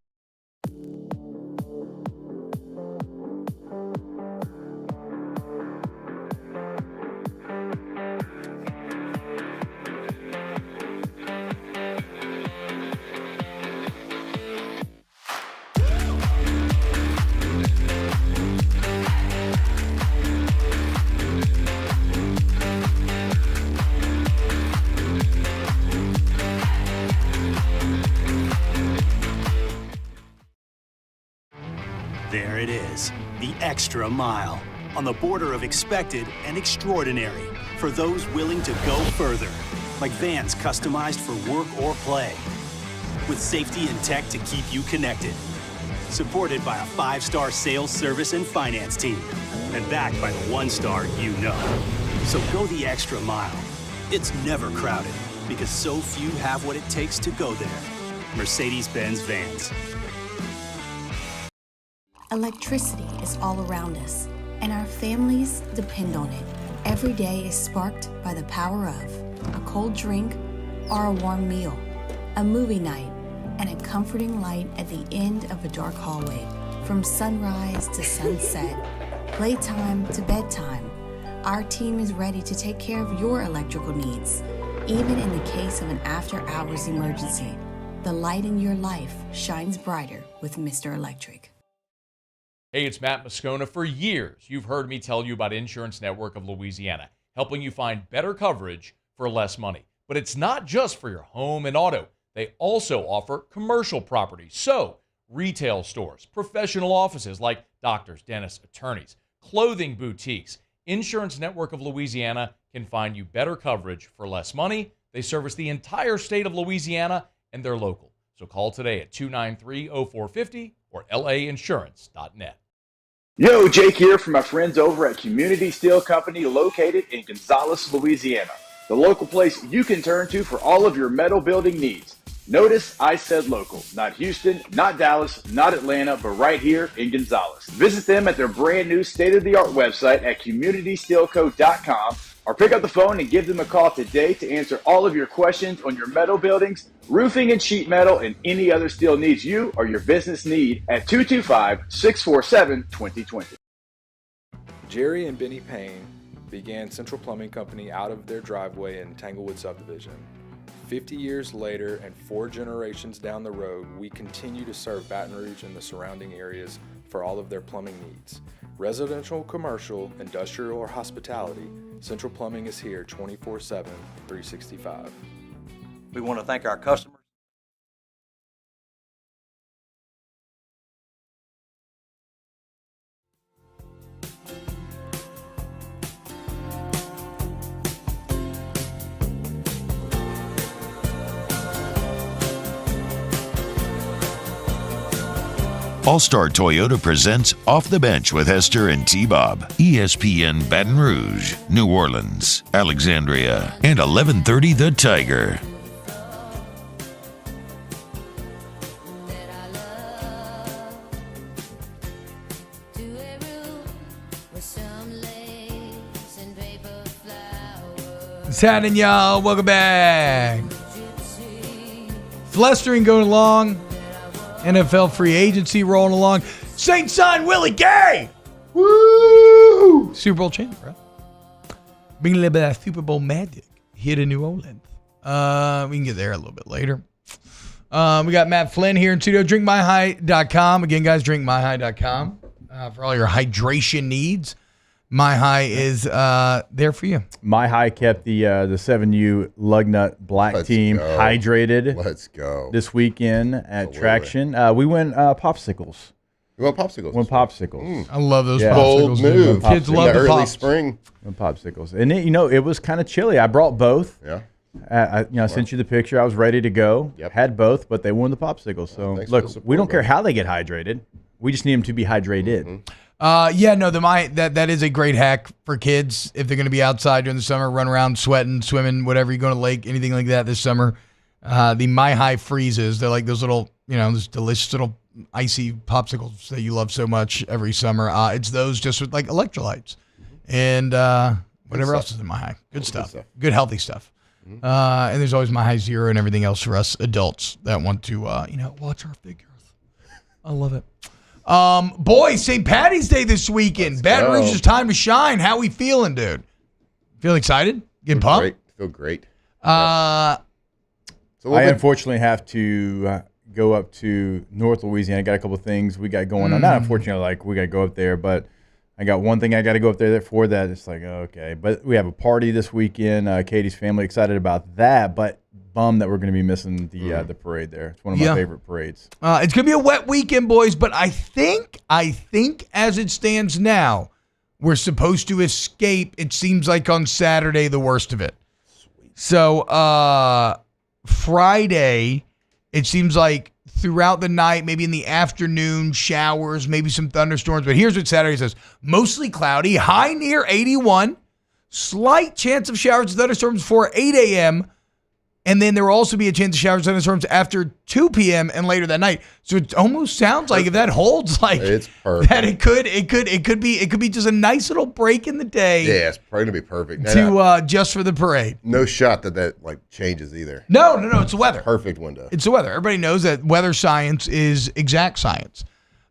There it is, the extra mile, on the border of expected and extraordinary for those willing to go further, like vans customized for work or play, with safety and tech to keep you connected, supported by a 5-star sales, service, and finance team, and backed by the 1-star you know. So go the extra mile. It's never crowded, because so few have what it takes to go there. Mercedes-Benz Vans. Electricity is all around us, and our families depend on it. Every day is sparked by the power of a cold drink or a warm meal, a movie night, and a comforting light at the end of a dark hallway. From sunrise to sunset, playtime to bedtime, our team is ready to take care of your electrical needs. Even in the case of an after-hours emergency, the light in your life shines brighter with Mr. Electric. Hey, it's Matt Moscona. For years, you've heard me tell you about Insurance Network of Louisiana, helping you find better coverage for less money. But it's not just for your home and auto. They also offer commercial property. So retail stores, professional offices like doctors, dentists, attorneys, clothing boutiques. Insurance Network of Louisiana can find you better coverage for less money. They service the entire state of Louisiana, and they're local. So call today at 293-0450 or lainsurance.net. Yo, Jake here from my friends over at Community Steel Company located in Gonzales, Louisiana. The local place you can turn to for all of your metal building needs. Notice I said local, not Houston, not Dallas, not Atlanta, but right here in Gonzales. Visit them at their brand new state-of-the-art website at communitysteelco.com or pick up the phone and give them a call today to answer all of your questions on your metal buildings, roofing and sheet metal, and any other steel needs you or your business need at 225-647-2020. Jerry and Benny Payne began Central Plumbing Company out of their driveway in Tanglewood subdivision. 50 years later and 4 generations down the road, we continue to serve Baton Rouge and the surrounding areas for all of their plumbing needs. Residential, commercial, industrial, or hospitality, Central Plumbing is here 24/7, 365. We want to thank our customers. All-Star Toyota presents Off the Bench with Hester and T-Bob. ESPN Baton Rouge, New Orleans, Alexandria, and 1130 The Tiger. What's happening, y'all? Welcome back. Flestering going along. NFL free agency rolling along. Saints signed Willie Gay. Woo! Super Bowl champ, bro. Bring a little bit of Super Bowl magic here to New Orleans. We can get there a little bit later. We got Matt Flynn here in studio. DrinkMyHigh.com. Again, guys, DrinkMyHigh.com for all your hydration needs. My High is there for you. My High kept the 7U Lugnut Black team hydrated. Let's go. This weekend at Traction. We went popsicles. We went popsicles. I love those popsicles. Bold move. Kids love the early pops. spring. Went popsicles. And it was kind of chilly. I brought both. Yeah. I sent you the picture. I was ready to go. Yep. Had both, but they won the popsicles. So look, we don't care how they get hydrated. We just need them to be hydrated. Mm-hmm. That is a great hack for kids if they're going to be outside during the summer, run around sweating, swimming, whatever. You go to the lake, anything like that this summer. The My High freezes. They're like those little, those delicious little icy popsicles that you love so much every summer. It's those just with like electrolytes and whatever else is in My High. Good stuff. Good healthy stuff. Mm-hmm. And there's always My High Zero and everything else for us adults that want to, watch our figures. I love it. Boys, St. Patty's Day this weekend. Baton Rouge is time to shine. How we feeling, dude? Feel excited? Getting pumped? Feel great. I unfortunately have to go up to North Louisiana. Got a couple of things we got going on. Not unfortunately, we got to go up there, but I got one thing I got to go up there for that. It's like, okay. But we have a party this weekend. Katie's family excited about that, but bummed that we're going to be missing the parade there. It's one of my favorite parades. It's going to be a wet weekend, boys, but I think as it stands now, we're supposed to escape, it seems like on Saturday, the worst of it. Sweet. So Friday, it seems like throughout the night, maybe in the afternoon, showers, maybe some thunderstorms. But here's what Saturday says. Mostly cloudy, high near 81, slight chance of showers and thunderstorms before 8 a.m., and then there will also be a chance of showers and thunderstorms after 2 p.m. and later that night. So it almost sounds like if that holds, like it's perfect. That it could be just a nice little break in the day. Yeah, it's probably gonna be perfect. Just for the parade. No shot that changes either. No, it's the weather. Perfect window. It's the weather. Everybody knows that weather science is exact science.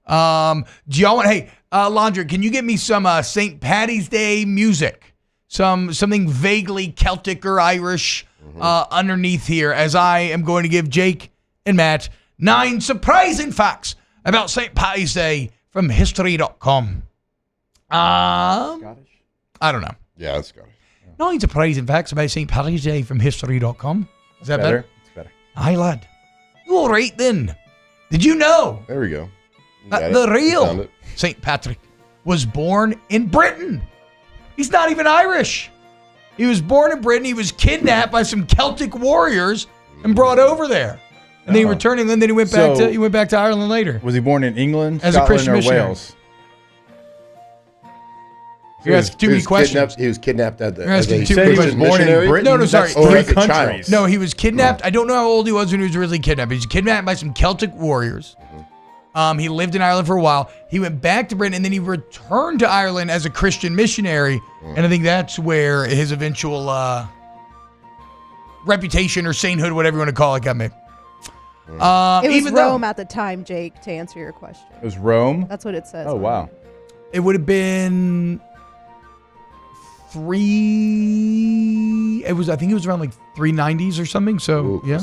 Do y'all want? Hey, Landry, can you get me some St. Patty's Day music? Something vaguely Celtic or Irish. Underneath here, as I am going to give Jake and Matt 9 surprising facts about St. Patty's Day from history.com. Scottish? I don't know. Yeah, that's Scottish. 9 surprising facts about St. Patty's Day from history.com. Is that better? It's better. Aye, lad. All right, then. Did you know? There we go. The real St. Patrick was born in Britain. He's not even Irish. He was born in Britain. He was kidnapped by some Celtic warriors and brought over there. And then he returned, and then he went back to Ireland later. Was he born in England, as Scotland, a Christian or missionary? Wales? You're asking too many questions. He was kidnapped at the. You're asking as too a many Christian born in missionary? Britain? No, sorry. That's three countries. No, he was kidnapped. I don't know how old he was when he was really kidnapped. He was kidnapped by some Celtic warriors. He lived in Ireland for a while. He went back to Britain, and then he returned to Ireland as a Christian missionary. And I think that's where his eventual reputation or sainthood, whatever you want to call it, got made. It was Rome at the time, Jake, to answer your question. It was Rome? That's what it says. Oh, wow. It would have been I think it was around like 390s or something. So, yeah.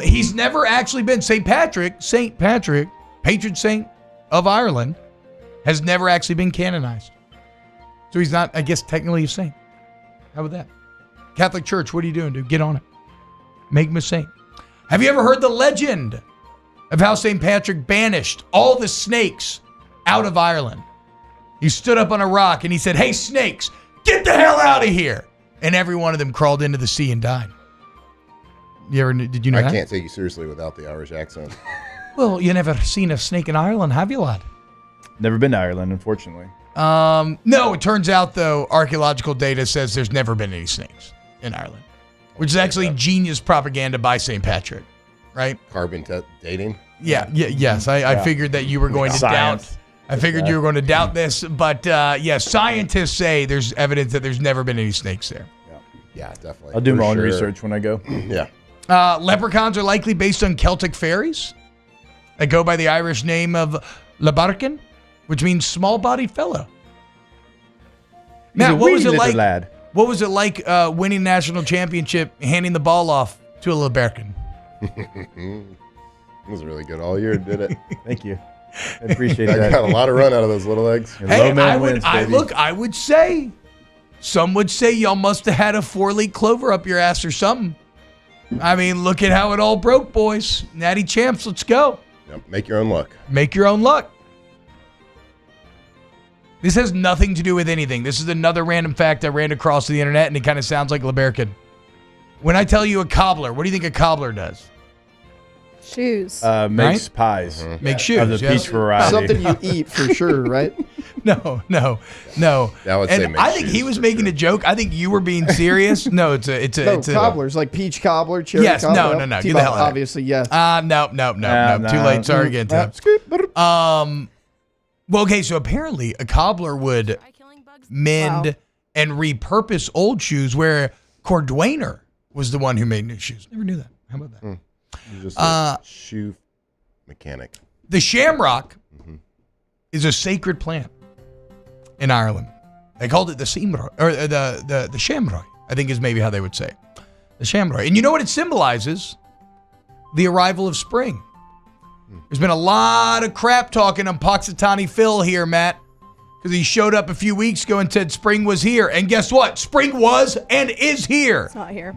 He's never actually been St. Patrick, patron saint of Ireland, has never actually been canonized. So he's not, I guess, technically a saint. How about that? Catholic Church, what are you doing, dude? Get on it. Make him a saint. Have you ever heard the legend of how St. Patrick banished all the snakes out of Ireland? He stood up on a rock and he said, "Hey, snakes, get the hell out of here." And every one of them crawled into the sea and died. Did you know that? I can't take you seriously without the Irish accent. Well, you never seen a snake in Ireland, have you, lad? Never been to Ireland, unfortunately. No, it turns out, though, archaeological data says there's never been any snakes in Ireland, which is actually genius propaganda by St. Patrick, right? Carbon dating? Yes. I figured that you were going to doubt. I figured you were going to doubt this, but yes, scientists say there's evidence that there's never been any snakes there. Yeah, definitely. I'll do my own research when I go. Yeah. Leprechauns are likely based on Celtic fairies that go by the Irish name of Lebarkin, which means small-bodied fellow. Matt, what was it like? Lad. What was it like winning national championship, handing the ball off to a Lebarkin? It was really good all year, did it? Thank you. I appreciate that. I got a lot of run out of those little eggs. Hey, I would say, some would say y'all must have had a 4-leaf clover up your ass or something. I mean, look at how it all broke, boys. Natty champs, let's go. Yep, make your own luck. Make your own luck. This has nothing to do with anything. This is another random fact I ran across the internet, and it kind of sounds like Lebarkin. When I tell you a cobbler, what do you think a cobbler does? Shoes. Makes pies. Make shoes. Of the peach variety. Something you eat for sure, right? No. I would say I think he was making a joke. I think you were being serious. No, it's a cobblers like peach cobbler, cherry cobbler. No. Get the hell out. Obviously, yes. No. Too late. Sorry again, Tim. Well, okay, so apparently a cobbler would mend and repurpose old shoes, where Cordwainer was the one who made new shoes. Never knew that. How about that? You're just a shoe mechanic. The shamrock is a sacred plant in Ireland. They called it the Simroy, or the Shamroy, I think is maybe how they would say it. The Shamroy. And you know what it symbolizes? The arrival of spring. There's been a lot of crap talking on Puxatawny Phil here, Matt, because he showed up a few weeks ago and said spring was here. And guess what? Spring was and is here. It's not here.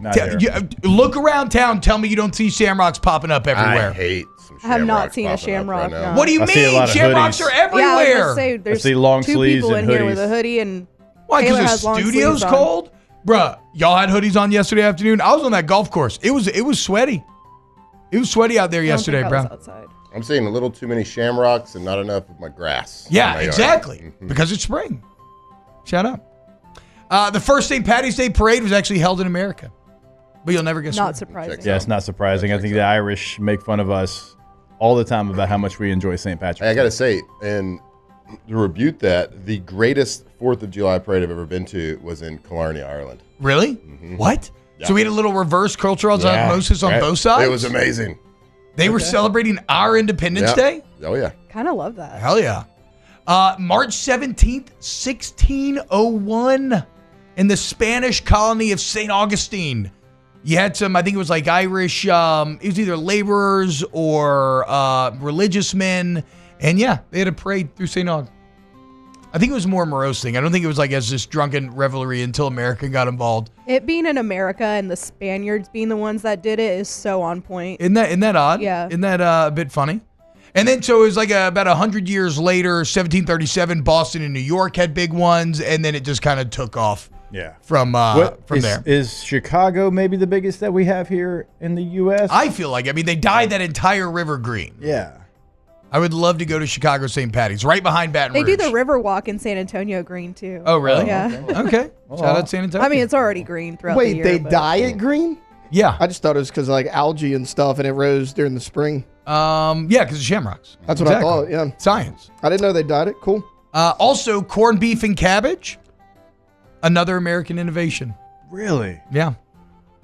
Look around town. Tell me you don't see shamrocks popping up everywhere. I hate some shamrocks. I have not seen a shamrock. Right What do you mean? Shamrocks are everywhere. Yeah, I was gonna say, there's see long two sleeves people and in here hoodies. with a hoodie, and Why? Taylor Because has the long studio's sleeves on. cold? Bruh, y'all had hoodies on yesterday afternoon. I was on that golf course. It was sweaty. It was sweaty out there yesterday, I bro. was outside. I'm seeing a little too many shamrocks and not enough of my grass. Yeah, exactly. Because it's spring. Shout out. The first St. Patty's Day parade was actually held in America. But you'll never guess. Not surprising. Yeah, it's not surprising. I think the Irish make fun of us all the time about how much we enjoy St. Patrick's Day. I got to say, and to rebuke that, the greatest 4th of July parade I've ever been to was in Killarney, Ireland. Really? What? Yeah. So we had a little reverse cultural osmosis on both sides? It was amazing. They were celebrating our Independence Day? Oh, yeah. Kind of love that. Hell yeah. March 17th, 1601, in the Spanish colony of St. Augustine. You had some, I think it was like Irish, it was either laborers or religious men. And yeah, they had a parade through St. Aug. I think it was more a morose thing. I don't think it was like as this drunken revelry until America got involved. It being in America and the Spaniards being the ones that did it is so on point. Isn't that odd? Yeah. Isn't that a bit funny? And then so it was like about 100 years later, 1737, Boston and New York had big ones, and then it just kind of took off. Yeah. From there. Is Chicago maybe the biggest that we have here in the U.S.? I feel like, they dyed that entire river green. Yeah. I would love to go to Chicago St. Patty's, right behind Baton They Rouge. do the river walk in San Antonio green, too. Oh, really? Yeah. Okay. Shout out San Antonio. I mean, it's already green throughout the Wait, year. they but- dye it green? Yeah. I just thought it was because like algae and stuff, and it rose during the spring. Yeah, because of shamrocks. That's what I thought. Yeah, science. I didn't know they dyed it. Cool. Also, corned beef and cabbage, another American innovation. Really? Yeah.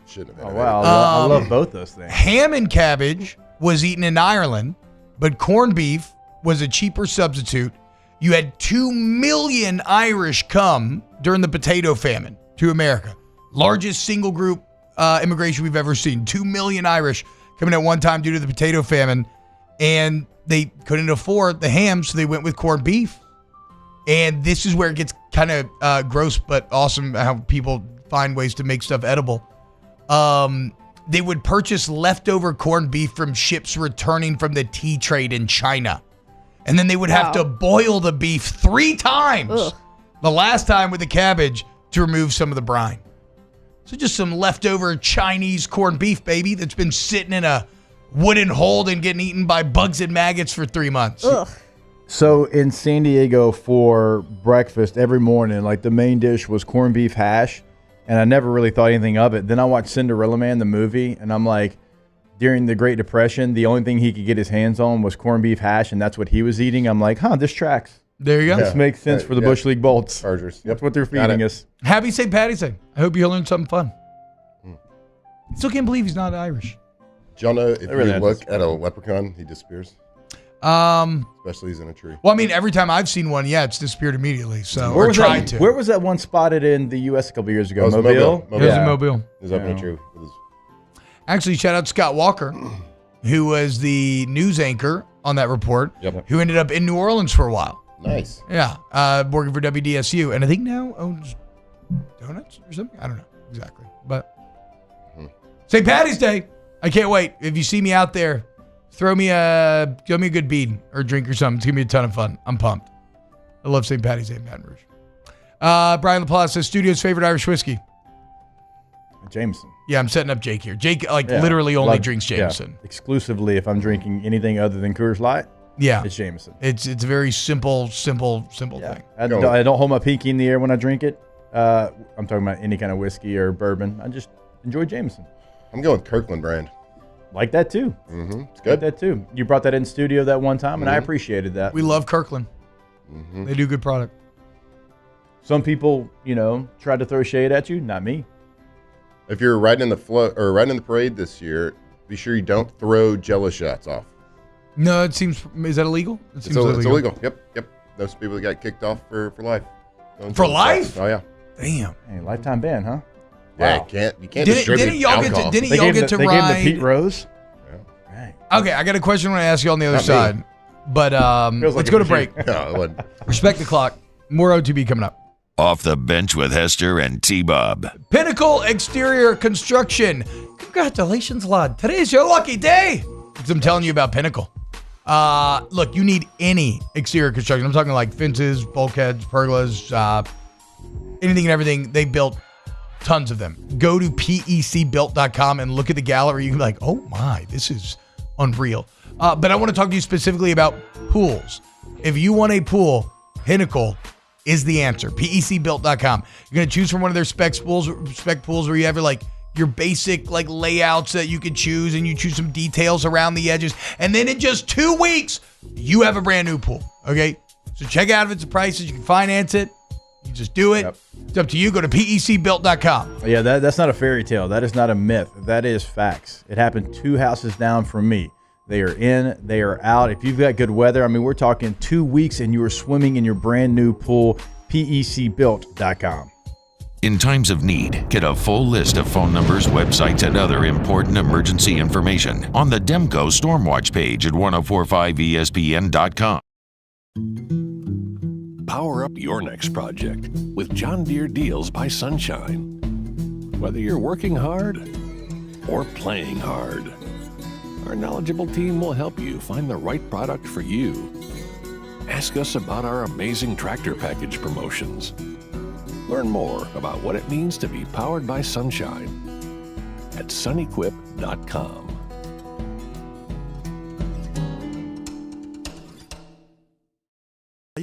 Shouldn't have been. Oh, wow. I love both those things. Ham and cabbage was eaten in Ireland, but corned beef was a cheaper substitute. You had 2 million Irish come during the potato famine to America. Largest single group immigration we've ever seen. 2 million Irish coming at one time due to the potato famine. And they couldn't afford the ham, so they went with corned beef. And this is where it gets kind of gross but awesome how people find ways to make stuff edible. They would purchase leftover corned beef from ships returning from the tea trade in China. And then they would have to boil the beef 3 times. Ugh. The last time with the cabbage to remove some of the brine. So just some leftover Chinese corned beef, baby, that's been sitting in a wooden hold and getting eaten by bugs and maggots for 3 months. Ugh. So in San Diego for breakfast every morning, like the main dish was corned beef hash, and I never really thought anything of it. Then I watched Cinderella Man, the movie, and I'm like, during the Great Depression, the only thing he could get his hands on was corned beef hash, and that's what he was eating. I'm like, this tracks. There you go. This makes sense for the Bush League Bolts. Chargers. Yep. That's what they're feeding us. Happy St. Patty's Day. I hope you learned something fun. Still can't believe he's not Irish. Do y'all know if really you look at a leprechaun, he disappears? Especially he's in a tree. Well, I mean, every time I've seen one, it's disappeared immediately. So, Where or was tried that, to. Where was that one spotted in the U.S. a couple years ago? It was Mobile? Mobile. It was in Mobile. He was up in a tree. With his... Actually, shout out to Scott Walker, who was the news anchor on that report, who ended up in New Orleans for a while. Nice. Yeah, working for WDSU, and I think now owns donuts or something. I don't know exactly, but St. Patty's Day. I can't wait. If you see me out there, throw me a good bead or drink or something. It's gonna be a ton of fun. I'm pumped. I love St. Patty's Day in Baton Rouge. Brian LaPlace says studio's favorite Irish whiskey. Jameson. Yeah, I'm setting up Jake here. Jake literally only drinks Jameson. Yeah. Exclusively if I'm drinking anything other than Coors Light. Yeah, it's Jameson. It's a very simple thing. I don't hold my pinky in the air when I drink it. I'm talking about any kind of whiskey or bourbon. I just enjoy Jameson. I'm going Kirkland brand. Like that too. Mm-hmm. It's good. Like that too. You brought that in studio that one time, and I appreciated that. We love Kirkland. They do good product. Some people, tried to throw shade at you. Not me. If you're riding in the parade this year, be sure you don't throw Jello shots off. No, it seems. Is that illegal? It's illegal. Yep. Those people that got kicked off for life. For life? Oh yeah. Damn. Hey, lifetime ban, huh? Yeah, Wow. you can't distribute alcohol. Didn't y'all get to they ride? gave the Pete Rose. Okay, I got a question I want to ask you on the other Not me. side, but let's go to break. No, it wasn't. Respect the clock. More OTB coming up. Off the bench with Hester and T-Bob. Pinnacle Exterior Construction. Congratulations, lad. Today's your lucky day. Because I'm telling you about Pinnacle. Look, you need any exterior construction. I'm talking like fences, bulkheads, pergolas, anything and everything. They built tons of them. Go to pecbuilt.com and look at the gallery. You can be like, oh my, this is unreal. But I want to talk to you specifically about pools. If you want a pool, Pinnacle is the answer. pecbuilt.com. You're going to choose from one of their spec pools where you have your basic layouts that you can choose, and you choose some details around the edges. And then in just 2 weeks, you have a brand new pool. Okay? So check out if it's the prices. You can finance it. You just do it. Yep. It's up to you. Go to pecbuilt.com. Yeah, that's not a fairy tale. That is not a myth. That is facts. It happened 2 houses down from me. They are in, they are out. If you've got good weather, we're talking 2 weeks and you are swimming in your brand new pool. pecbuilt.com. In times of need, get a full list of phone numbers, websites, and other important emergency information on the Demco Stormwatch page at 1045ESPN.com. Power up your next project with John Deere Deals by Sunshine. Whether you're working hard or playing hard, our knowledgeable team will help you find the right product for you. Ask us about our amazing tractor package promotions. Learn more about what it means to be powered by sunshine at sunequip.com.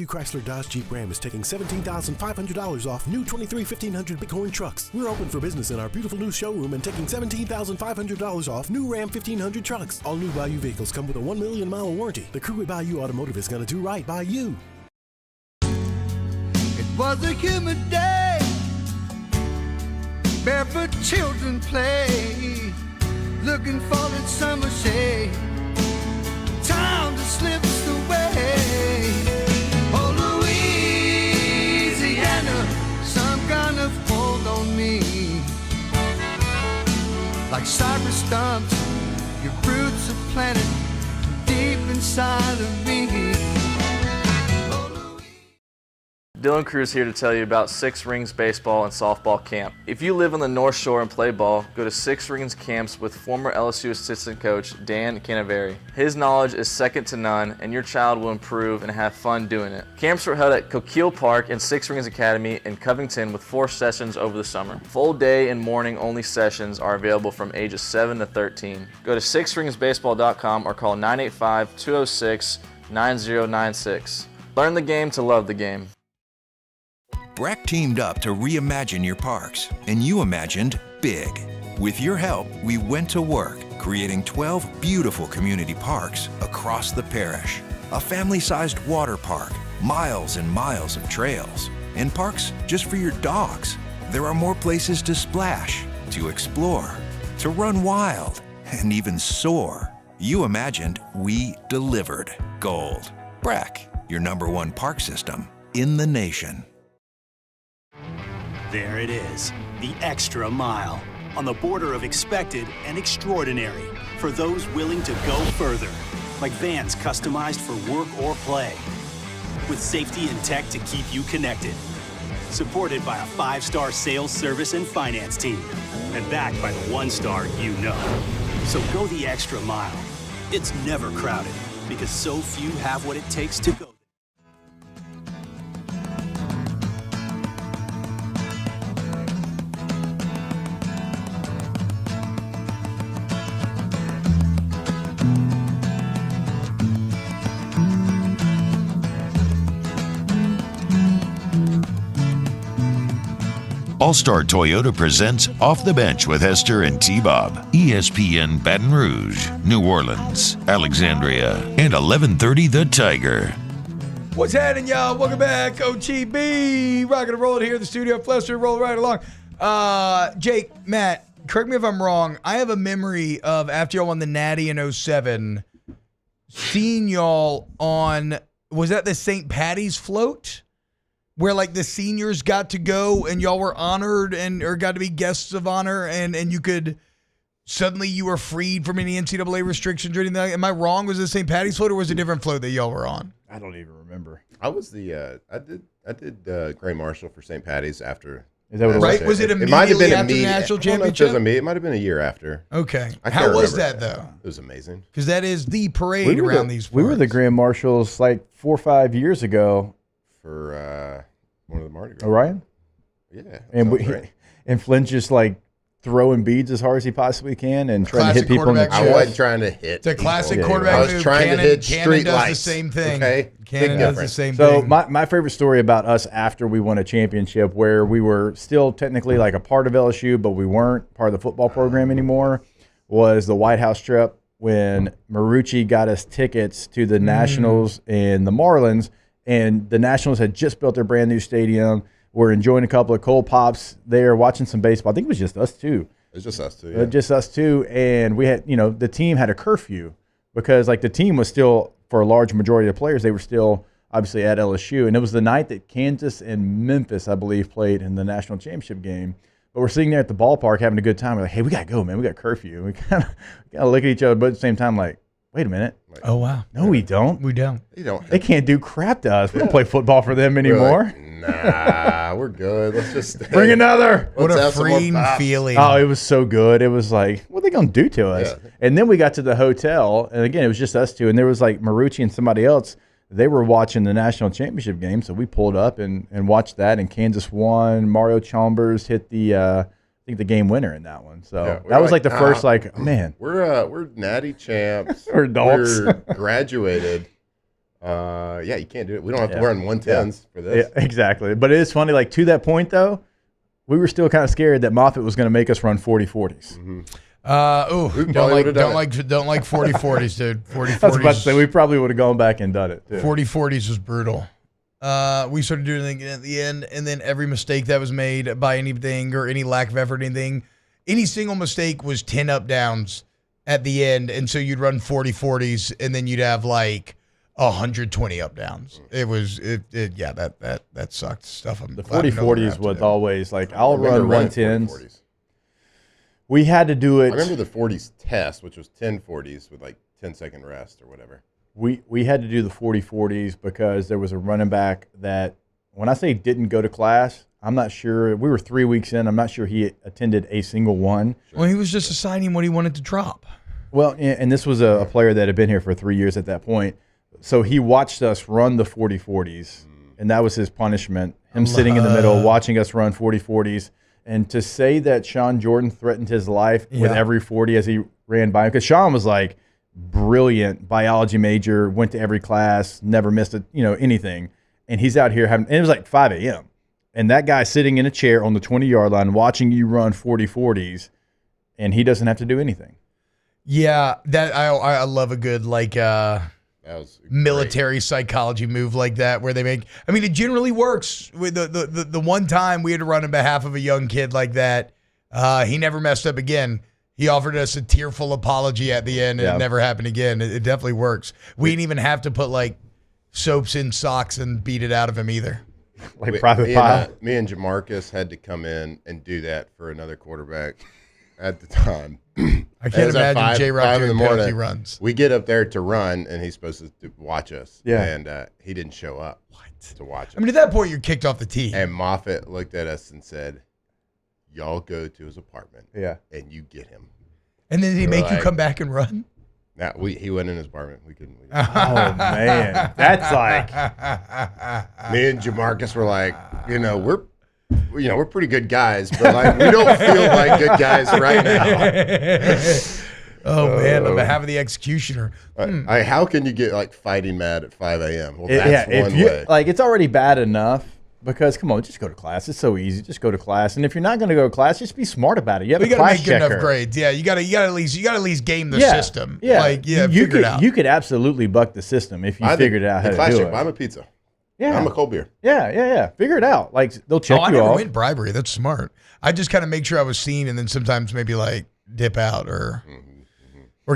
Chrysler Dodge Jeep Ram is taking $17,500 off new 23 1500 Bighorn trucks. We're open for business in our beautiful new showroom and taking $17,500 off new Ram 1500 trucks. All new Bayou vehicles come with a 1 million mile warranty. The crew at Bayou Automotive is going to do right by you. It was a humid day, barefoot children play, looking for that summer shade. Time just slips away. Oh, Louisiana, some kind of hold on me. Like cypress stumps, your roots are planted deep inside of me. Dylan Cruz here to tell you about Six Rings Baseball and Softball Camp. If you live on the North Shore and play ball, go to Six Rings Camps with former LSU assistant coach Dan Canaveri. His knowledge is second to none, and your child will improve and have fun doing it. Camps were held at Coquille Park and Six Rings Academy in Covington with 4 sessions over the summer. Full day and morning only sessions are available from ages 7 to 13. Go to sixringsbaseball.com or call 985-206-9096. Learn the game to love the game. Breck teamed up to reimagine your parks, and you imagined big. With your help, we went to work, creating 12 beautiful community parks across the parish. A family-sized water park, miles and miles of trails, and parks just for your dogs. There are more places to splash, to explore, to run wild, and even soar. You imagined, we delivered. Gold. Breck, your #1 park system in the nation. There it is, the extra mile, on the border of expected and extraordinary, for those willing to go further, like vans customized for work or play, with safety and tech to keep you connected, supported by a 5-star sales, service, and finance team, and backed by the 1-star you know. So go the extra mile. It's never crowded, because so few have what it takes to go. All-Star Toyota presents Off the Bench with Hester and T-Bob. ESPN Baton Rouge, New Orleans, Alexandria, and 1130 The Tiger. What's happening, y'all? Welcome back. OTB. Rocking and rolling here in the studio. Fletcher, rolling right along. Jake, Matt, correct me if I'm wrong. I have a memory of after y'all won the Natty in 07, seeing y'all on, was that the St. Patty's float? Where like the seniors got to go and y'all were honored or got to be guests of honor and you could suddenly you were freed from any NCAA restrictions or anything like that. Am I wrong? Was it the St. Patty's float or was it a different float that y'all were on? I don't even remember. I was the I did Gray Marshall for St. Patty's after. Is that what it was? Right? Was it immediately after the national championship? It might have been a year after. Okay. I How was that though? It was amazing. Because that is the parade around these. We were the Grand Marshals like 4 or 5 years ago. For one of the Mardi Gras. Orion? Yeah. And Flynn's just like throwing beads as hard as he possibly can and trying to hit people in the chest. I wasn't trying to hit. It's a classic quarterback move. I was trying to hit street does lights. the same thing. Okay? Cannon does the same So thing. my favorite story about us after we won a championship where we were still technically like a part of LSU, but we weren't part of the football program anymore, was the White House trip when Marucci got us tickets to the Nationals and the Marlins. And the Nationals had just built their brand new stadium. We're enjoying a couple of cold pops there, watching some baseball. I think it was just us two. It was just us two. Yeah. Just us two. And we had, the team had a curfew because like the team was still, for a large majority of the players, they were still obviously at LSU. And it was the night that Kansas and Memphis, I believe, played in the national championship game. But we're sitting there at the ballpark having a good time. We're like, hey, we got to go, man. We got curfew. And we kind of look at each other, but at the same time, like, wait a minute. Oh, wow. No, we don't. We don't. They can't do crap to us. We don't play football for them anymore. Nah, we're good. Let's just bring another. What a freeing feeling. Oh, it was so good. It was like, what are they going to do to us? Yeah. And then we got to the hotel, and again, it was just us two, and there was like Marucci and somebody else. They were watching the national championship game, so we pulled up and watched that, and Kansas won. Mario Chalmers hit the I think the game winner in that one. So that was like the first man. We're natty champs. We're adults. We're graduated. You can't do it. We don't have to run 110s for this. Yeah, exactly. But it is funny, like to that point though, we were still kind of scared that Moffitt was going to make us run 40-40s. Mm-hmm. Don't like 40-40s, dude. 40-40s. I was about to say we probably would have gone back and done it too. 40-40s was brutal. We started doing it at the end, and then every mistake that was made by anything or any lack of effort, any single mistake was 10 up downs at the end, and so you'd run 40-40s, and then you'd have like 120 up downs. It was that sucked stuff. The 40-40s was always like I'll run 110s. We had to do it. I remember the 40s test, which was 10 40s with like 10-second rest or whatever. We had to do the 40-40s because there was a running back that, when I say didn't go to class, I'm not sure. We were 3 weeks in. I'm not sure he attended a single one. Well, he was just assigning what he wanted to drop. Well, and this was a player that had been here for 3 years at that point. So he watched us run the 40-40s, and that was his punishment. Him sitting in the middle, watching us run 40-40s. And to say that Sean Jordan threatened his life with every 40 as he ran by him, because Sean was like brilliant biology major, went to every class, never missed anything. And he's out here and it was like 5 a.m. And that guy sitting in a chair on the 20-yard line watching you run 40-40s, and he doesn't have to do anything. Yeah, that I love a good that was military psychology move like that where they make. I mean, it generally works. With the one time we had to run on behalf of a young kid like that, he never messed up again. He offered us a tearful apology at the end, and it never happened again. It definitely works. We didn't even have to put like soaps in socks and beat it out of him either. Like Private Pile. Me and Jamarcus had to come in and do that for another quarterback at the time. I can't imagine J-Rock doing penalty runs. We get up there to run, and he's supposed to watch us. Yeah. And he didn't show up to watch us. I mean, at that point, you're kicked off the tee. And Moffitt looked at us and said, y'all go to his apartment. Yeah. And you get him. And then did he make you come back and run? Nah, he went in his apartment. We couldn't leave. Oh, man. That's like... Me and Jamarcus were like, we're pretty good guys, but like we don't feel like good guys right now. Oh man, on behalf of the executioner. How can you get like fighting mad at 5 a.m.? Well, that's one way. Like it's already bad enough because come on, just go to class. It's so easy. Just go to class. And if you're not going to go to class, just be smart about it. You have a class checker. Enough grades. Yeah, you got to at least game the system. Yeah, figure it out. You could absolutely buck the system if you figured out how to do it. Buy him a pizza. Yeah, I'm a cold beer. Yeah. Figure it out. Like they'll check you off. I never went bribery. That's smart. I just kind of make sure I was seen, and then sometimes maybe like dip out or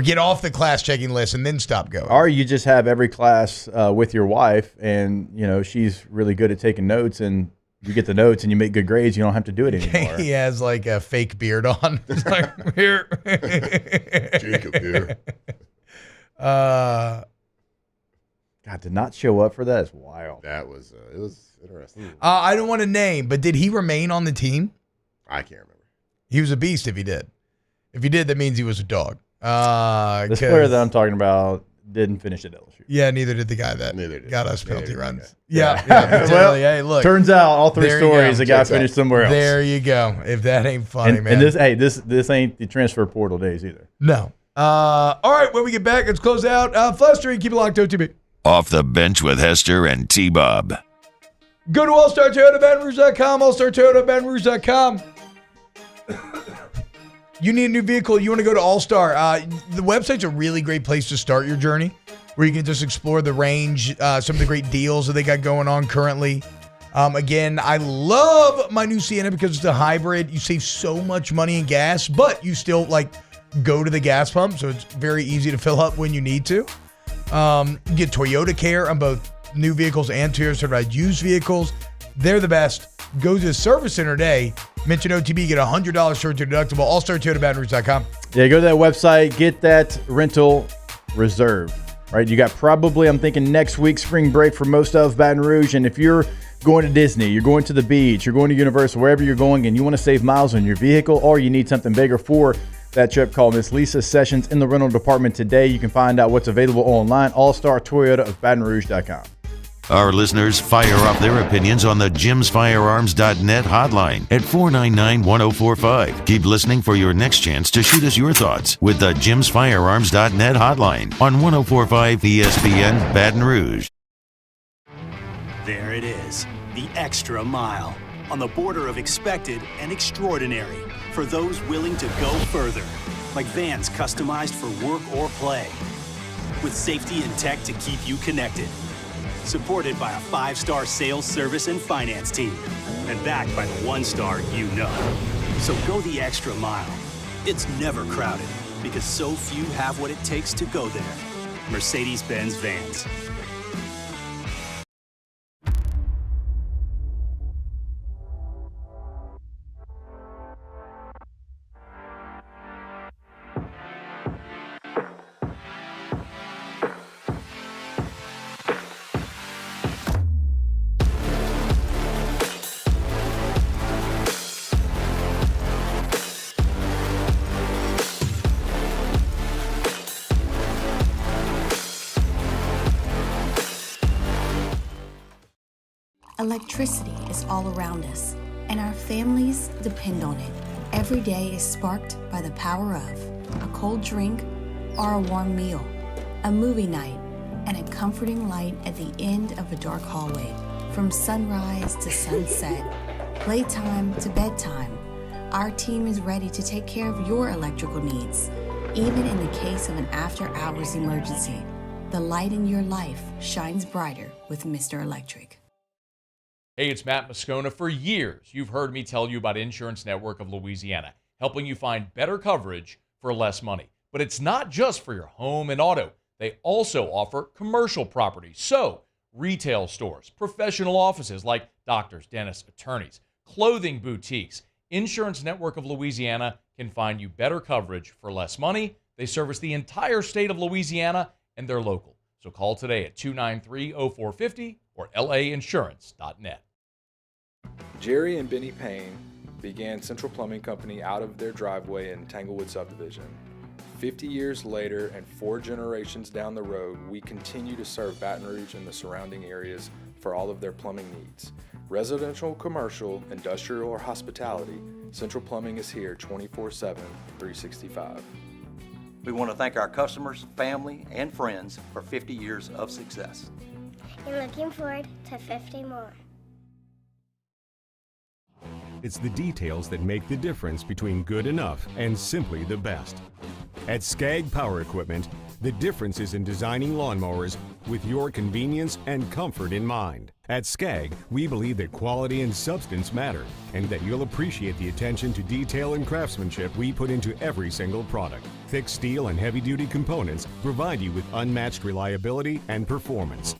get off the class checking list and then stop going. Or you just have every class with your wife, and she's really good at taking notes, and you get the notes and you make good grades. You don't have to do it anymore. He has like a fake beard on. It's like here, Jacob here. God, to not show up for that is wild. That was it was interesting. I don't want to name, but did he remain on the team? I can't remember. He was a beast if he did. If he did, that means he was a dog. This player that I'm talking about didn't finish at LSU. Yeah, neither did the guy that got us penalty runs. Yeah. Well, hey, look. Turns out all three stories, the guy finished somewhere else. There you go. If that ain't funny, man. And this ain't the transfer portal days either. No. All right, when we get back, let's close out. Flustering, keep it locked, OTB. Off the Bench with Hester and T-Bob. Go to allstartoyotabatonrouge.com, allstartoyotabatonrouge.com. You need a new vehicle, you want to go to All-Star. The website's a really great place to start your journey, where you can just explore the range, some of the great deals that they got going on currently. Again, I love my new Sienna because it's a hybrid. You save so much money in gas, but you still go to the gas pump, so it's very easy to fill up when you need to. You get Toyota Care on both new vehicles and Toyota certified used vehicles. They're the best. Go to the service center today. Mention OTB, get $100 short to deductible. AllStarToyotaBatonRouge.com. Yeah, go to that website, get that rental reserved, right? You got probably, I'm thinking next week, spring break for most of Baton Rouge. And if you're going to Disney, you're going to the beach, you're going to Universal, wherever you're going, and you want to save miles on your vehicle, or you need something bigger for that trip, call Miss Lisa Sessions in the rental department today. You can find out what's available online, All-Star Toyota of BatonRouge.com. Our listeners fire off their opinions on the JimsFirearms.net hotline at 499-1045. Keep listening for your next chance to shoot us your thoughts with the JimsFirearms.net hotline on 1045 ESPN Baton Rouge. There it is, the extra mile, on the border of expected and extraordinary, for those willing to go further, like vans customized for work or play, with safety and tech to keep you connected. Supported by a 5-star sales, service, and finance team. And backed by the 1-star you know. So go the extra mile. It's never crowded because so few have what it takes to go there. Mercedes-Benz Vans. Electricity is all around us, and our families depend on it. Every day is sparked by the power of a cold drink or a warm meal, a movie night, and a comforting light at the end of a dark hallway. From sunrise to sunset, playtime to bedtime, our team is ready to take care of your electrical needs. Even in the case of an after-hours emergency, the light in your life shines brighter with Mr. Electric. Hey, it's Matt Moscona. For years, you've heard me tell you about Insurance Network of Louisiana, helping you find better coverage for less money. But it's not just for your home and auto. They also offer commercial properties. So, retail stores, professional offices like doctors, dentists, attorneys, clothing boutiques. Insurance Network of Louisiana can find you better coverage for less money. They service the entire state of Louisiana, and they're local. So call today at 293-0450 or lainsurance.net. Jerry and Benny Payne began Central Plumbing Company out of their driveway in Tanglewood Subdivision. 50 years later and 4 generations down the road, we continue to serve Baton Rouge and the surrounding areas for all of their plumbing needs. Residential, commercial, industrial, or hospitality, Central Plumbing is here 24/7, 365. We want to thank our customers, family, and friends for 50 years of success. And looking forward to 50 more. It's the details that make the difference between good enough and simply the best. At Skag Power Equipment, the difference is in designing lawnmowers with your convenience and comfort in mind. At Skag, we believe that quality and substance matter, and that you'll appreciate the attention to detail and craftsmanship we put into every single product. Thick steel and heavy-duty components provide you with unmatched reliability and performance.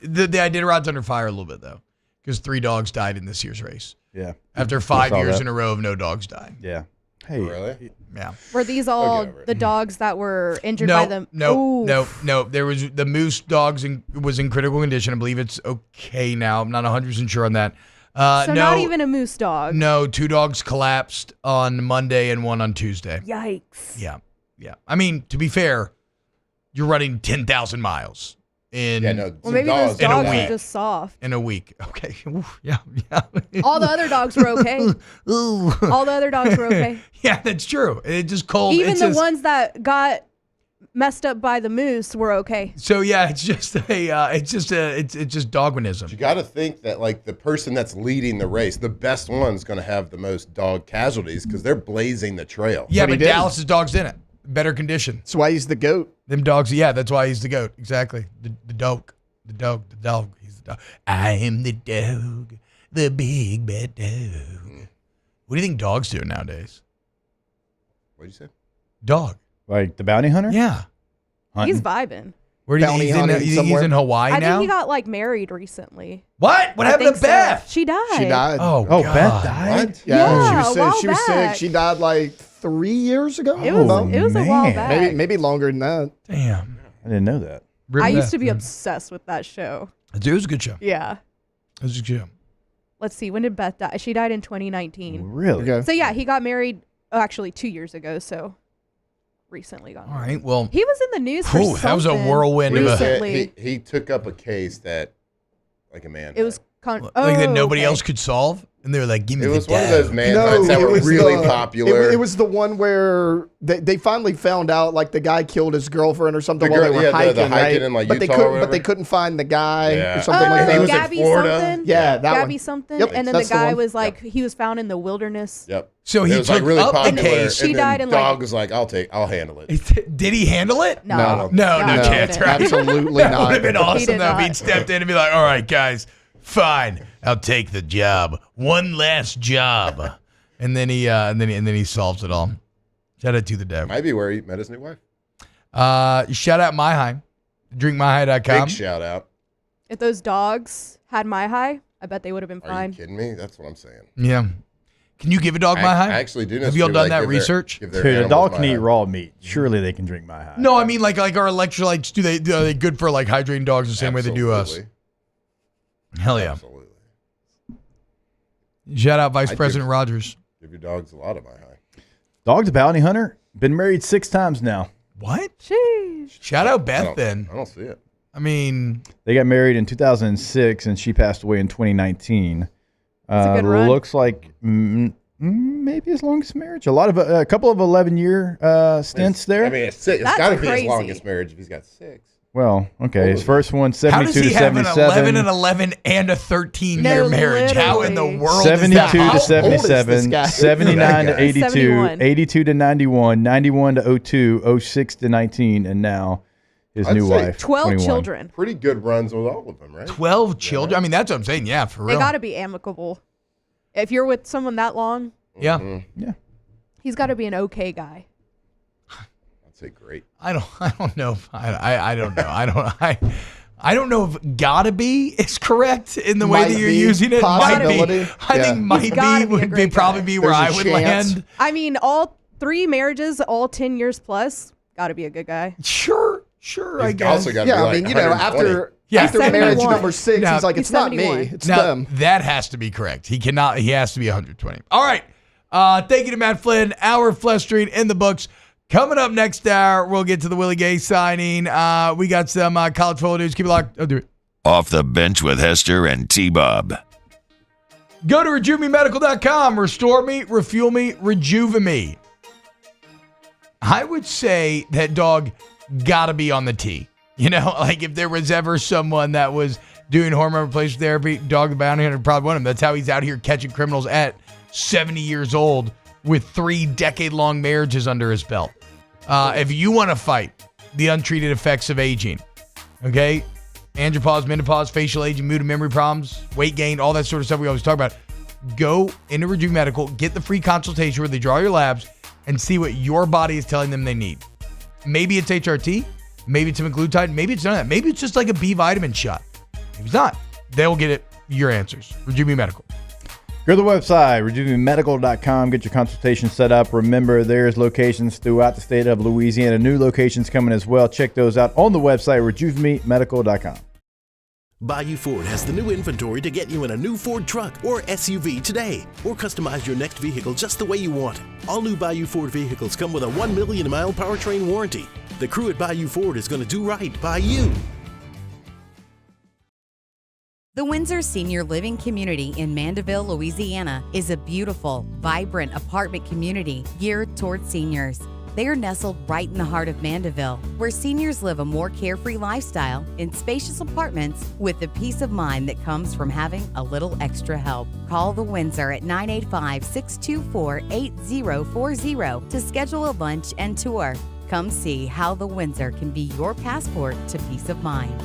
The Iditarod's under fire a little bit, though, because 3 dogs died in this year's race. Yeah. After 5 years in a row of no dogs dying. Yeah. Hey. Really? Yeah. Were these all the dogs that were injured by them? No. There was the Moose dogs was in critical condition. I believe it's okay now. I'm not 100% sure on that. So not even a moose dog. No, 2 dogs collapsed on Monday and 1 on Tuesday. Yikes. Yeah. I mean, to be fair, you're running 10,000 miles in Well, maybe those dogs are just soft. in a week. Okay. Oof, yeah. All the other dogs were okay. All the other dogs were okay. Yeah, that's true. It's just cold. Even the ones that got messed up by the moose were okay. So yeah, it's just Darwinism. You got to think that like the person that's leading the race, the best one's going to have the most dog casualties because they're blazing the trail. Yeah, but Dallas's dogs didn't. Better condition. That's why he's the GOAT. Them dogs, yeah, that's why he's the GOAT. Exactly. The dog. He's the dog. I am the dog, the big bad dog. What do you think dogs do nowadays? What'd you say? Dog. Like the bounty hunter? Yeah. He's vibing. Where do you think he's in Hawaii I now? think he got married recently. What? What happened to Beth? She died. She died. Oh, Beth died? What? Yeah, she was sick. She died 3 years ago. It was a while back. Maybe longer than that. Damn. I didn't know that. I used to be obsessed with that show. It was a good show. Yeah. It was a good show. Let's see. When did Beth die? She died in 2019. Really? Okay. So yeah, he got married actually 2 years ago. So recently got married. All right. Well, he was in the news for something. That was a whirlwind of recently. He took up a case that, like a man. It was like that nobody else could solve, and they were like, "Give me." It the was one of dab. those man that were really popular. It was the one where they finally found out like the guy killed his girlfriend or something while they were hiking, the hiking right? in like but Utah they couldn't find the guy Yeah. or something like that. He was in Gabby Florida. something. Yeah, that Gabby one. something. Yep, And then that's the the guy one. was like, he was found in the wilderness. Yep. So he it was took like really up the popular. case. She and died then in, like- Dog was like, I'll handle it. Did he handle it? No. No No, chance. he Right? didn't. Absolutely that not. would have been He awesome did though if not. he'd stepped in and be like, "All right, guys, fine, I'll take the job. One last job," and then he solves it all. Shout out to the devil. Might be where he met his new wife. Shout out My High, drinkmyhigh.com. Big shout out. If those dogs had my high, I bet they would have been Are fine. you kidding me? That's what I'm saying. Yeah. Can you give a dog My High? I actually do know. Have you all people done that give their- research? give their Dude, a animals dog My can eat High. raw meat. Surely they can drink my high. No, I mean like our electrolytes. Are they good for like hydrating dogs the same way they do us? Absolutely. Hell yeah. Absolutely. Shout out Vice I'd President Rogers. Give your dogs a lot of My High. Dog's a bounty hunter. Been married 6 times now. What? Sheesh. Shout out I Beth don't- then. I don't see it. I mean, They got married in 2006, and she passed away in 2019. That's a good run. Looks like maybe his longest marriage. A couple of 11-year stints there. I mean, it's That's got to be his crazy. longest marriage if he's got 6. Well, okay. His first one, how 72 does to he have an 77. 11 and 11 and a 13-year No, marriage? How in the literally. world 72 is that to possible? How old is this 77, guy? 79 to 82, 71. 82 to 91, 91 to 02, 06 to 19, and now his I'd new say wife. 12 21. children. Pretty good runs with all of them, right? 12 children? I mean, that's what I'm saying. Yeah, for They real. got to be amicable. If you're with someone that long, Yeah. Mm-hmm. he's got to be an okay guy. I'd say great. I don't know. I don't know. I don't know if "gotta be" is correct in the way Might that you're be, using it. Might be. possibility. I Yeah. think "might gotta be" be a would be great probably guy. be where I There's a would chance. land. I mean, all 3 marriages, all 10 years plus, got to be a good guy. Sure. I He's guess. also got to Yeah, be I like mean, you know, 120. after marriage 71. number 6, Now- he's like, it's He's not me, 71. it's Now, them. that has to be correct. He has to be 120. All right. Thank you to Matt Flynn. Hour of Flesh Street in the books. Coming up next hour, we'll get to the Willie Gay signing. We got some college football news. Keep it locked. I'll do it. Off the Bench with Hester and T-Bob. Go to RejuveMeMedical.com. Restore me, refuel me, rejuve me. I would say that dog got to be on the tee. You know, like if there was ever someone that was doing hormone replacement therapy, Dog the Bounty Hunter probably one of them. That's how he's out here catching criminals at 70 years old with 3 decade-long marriages under his belt. If you want to fight the untreated effects of aging, okay, andropause, menopause, facial aging, mood and memory problems, weight gain, all that sort of stuff we always talk about, go into Rejuve Medical, get the free consultation where they draw your labs and see what your body is telling them they need. Maybe it's HRT, maybe it's semaglutide, maybe it's none of that. Maybe it's just like a B vitamin shot. Maybe it's not. They'll get it, your answers. Rejuve Medical. Go to the website, RejuveMedical.com. Get your consultation set up. Remember, there's locations throughout the state of Louisiana. New locations coming as well. Check those out on the website, RejuveMedical.com. Bayou Ford has the new inventory to get you in a new Ford truck or SUV today, or customize your next vehicle just the way you want it. All new Bayou Ford vehicles come with a 1 million mile powertrain warranty. The crew at Bayou Ford is going to do right by you. The Windsor Senior Living Community in Mandeville, Louisiana is a beautiful, vibrant apartment community geared toward seniors. They are nestled right in the heart of Mandeville, where seniors live a more carefree lifestyle in spacious apartments with the peace of mind that comes from having a little extra help. Call the Windsor at 985-624-8040 to schedule a lunch and tour. Come see how the Windsor can be your passport to peace of mind.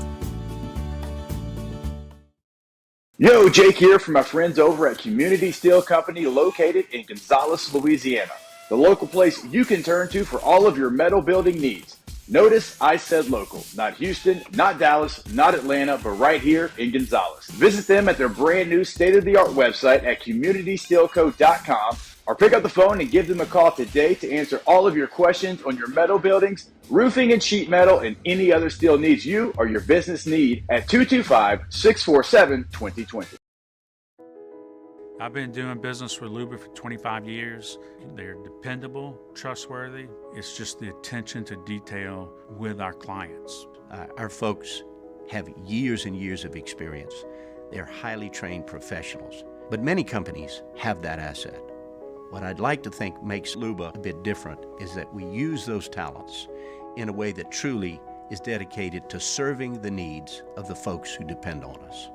Yo, Jake here from my friends over at Community Steel Company located in Gonzales, Louisiana. The local place you can turn to for all of your metal building needs. Notice I said local, not Houston, not Dallas, not Atlanta, but right here in Gonzales. Visit them at their brand new state-of-the-art website at communitysteelco.com or pick up the phone and give them a call today to answer all of your questions on your metal buildings, roofing and sheet metal, and any other steel needs you or your business need at 225-647-2020. I've been doing business with Luba for 25 years. They're dependable, trustworthy. It's just the attention to detail with our clients. Our folks have years and years of experience. They're highly trained professionals, but many companies have that asset. What I'd like to think makes Luba a bit different is that we use those talents in a way that truly is dedicated to serving the needs of the folks who depend on us.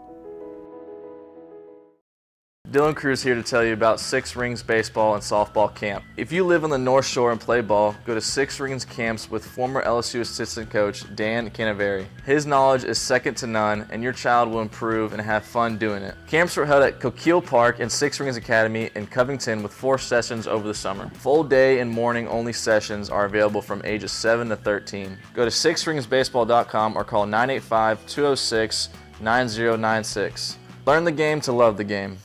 Dylan Cruz here to tell you about Six Rings Baseball and Softball Camp. If you live on the North Shore and play ball, go to Six Rings Camps with former LSU assistant coach Dan Canaveri. His knowledge is second to none, and your child will improve and have fun doing it. Camps were held at Coquille Park and Six Rings Academy in Covington with 4 sessions over the summer. Full day and morning only sessions are available from ages 7 to 13. Go to sixringsbaseball.com or call 985-206-9096. Learn the game to love the game.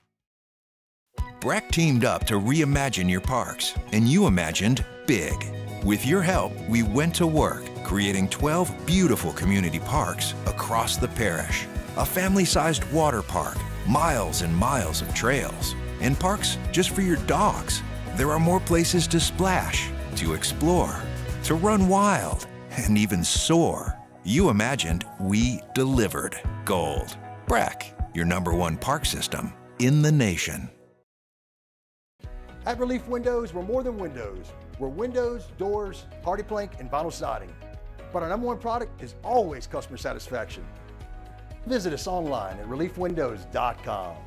Breck teamed up to reimagine your parks, and you imagined big. With your help, we went to work, creating 12 beautiful community parks across the parish. A family-sized water park, miles and miles of trails, and parks just for your dogs. There are more places to splash, to explore, to run wild, and even soar. You imagined, we delivered. Gold. Breck, your #1 park system in the nation. At Relief Windows, we're more than windows. We're windows, doors, party plank, and vinyl siding. But our #1 product is always customer satisfaction. Visit us online at reliefwindows.com.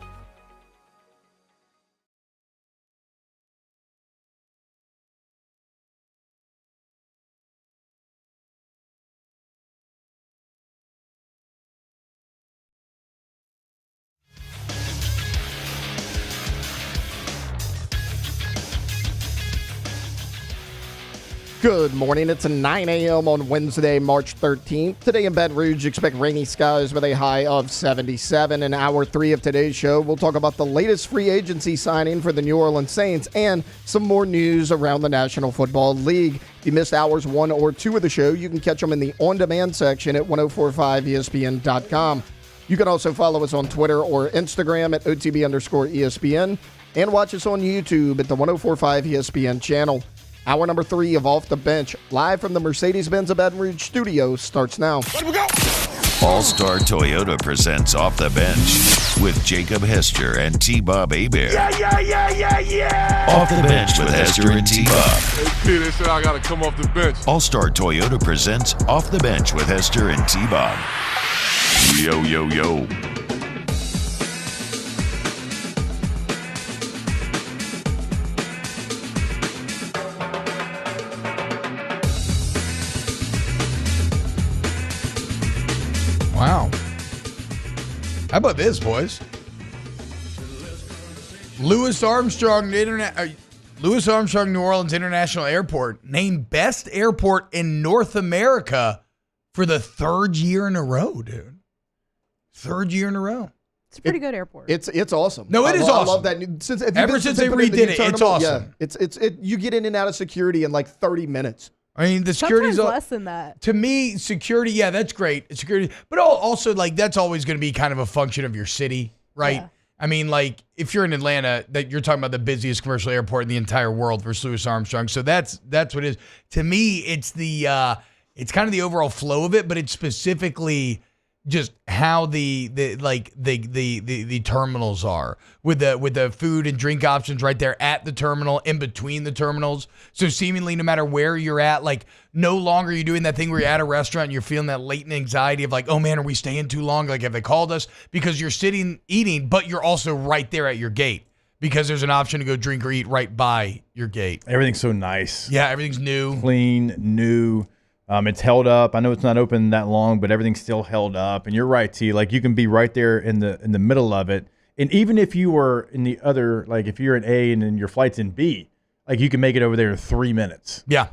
Good morning. It's 9 a.m. on Wednesday, March 13th. Today in Baton Rouge, expect rainy skies with a high of 77. In hour 3 of today's show, we'll talk about the latest free agency signing for the New Orleans Saints and some more news around the National Football League. If you missed hours 1 or 2 of the show, you can catch them in the on-demand section at 1045ESPN.com. You can also follow us on Twitter or Instagram at OTB_ESPN and watch us on YouTube at the 1045 ESPN channel. Hour number 3 of Off the Bench, live from the Mercedes-Benz of Baton Rouge studio, starts now. Let we go! All-Star Toyota presents Off the Bench with Jacob Hester and T-Bob Hebert. Yeah! Off the Bench with Hester and T-Bob. Hey, they said I got to come off the bench. All-Star Toyota presents Off the Bench with Hester and T-Bob. Yo, yo, yo. Wow. How about this, boys? Louis Armstrong New Orleans International Airport named best airport in North America for the 3rd year in a row, dude. 3rd year in a row. It's a pretty good airport. It's awesome. No, it is awesome. I love that. Ever since they redid it, it's awesome. Yeah, you get in and out of security in like 30 minutes. I mean, the security's less than that. To me, security, yeah, that's great. Security, but also like that's always going to be kind of a function of your city, right? Yeah. I mean, like if you're in Atlanta, that you're talking about the busiest commercial airport in the entire world versus Louis Armstrong. So that's what it is. To me, it's it's kind of the overall flow of it, but it's specifically just how the terminals are with the food and drink options right there at the terminal, in between the terminals. So seemingly no matter where you're at, like no longer are you doing that thing where you're at a restaurant and you're feeling that latent anxiety of like, oh man, are we staying too long? Like have they called us? Because you're sitting eating, but you're also right there at your gate because there's an option to go drink or eat right by your gate. Everything's so nice. Yeah, everything's new. Clean, new. It's held up. I know it's not open that long, but everything's still held up. And you're right, T. Like you can be right there in the middle of it. And even if you were in the other, like if you're in A and then your flight's in B, like you can make it over there in 3 minutes. Yeah.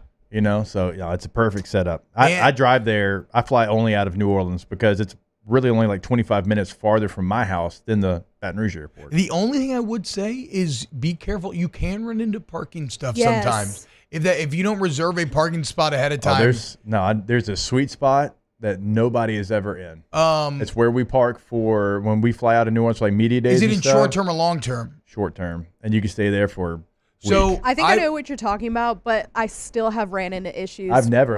So yeah, it's a perfect setup. I drive there. I fly only out of New Orleans because it's really only like 25 minutes farther from my house than the Baton Rouge airport. The only thing I would say is be careful. You can run into parking stuff Yes. sometimes. If you don't reserve a parking spot ahead of time. There's a sweet spot that nobody is ever in. It's where we park for when we fly out of New Orleans for like media days. Is it and in stuff. short term or long term? Short term, and you can stay there for. So I think I know what you're talking about, but I still have ran into issues. I've never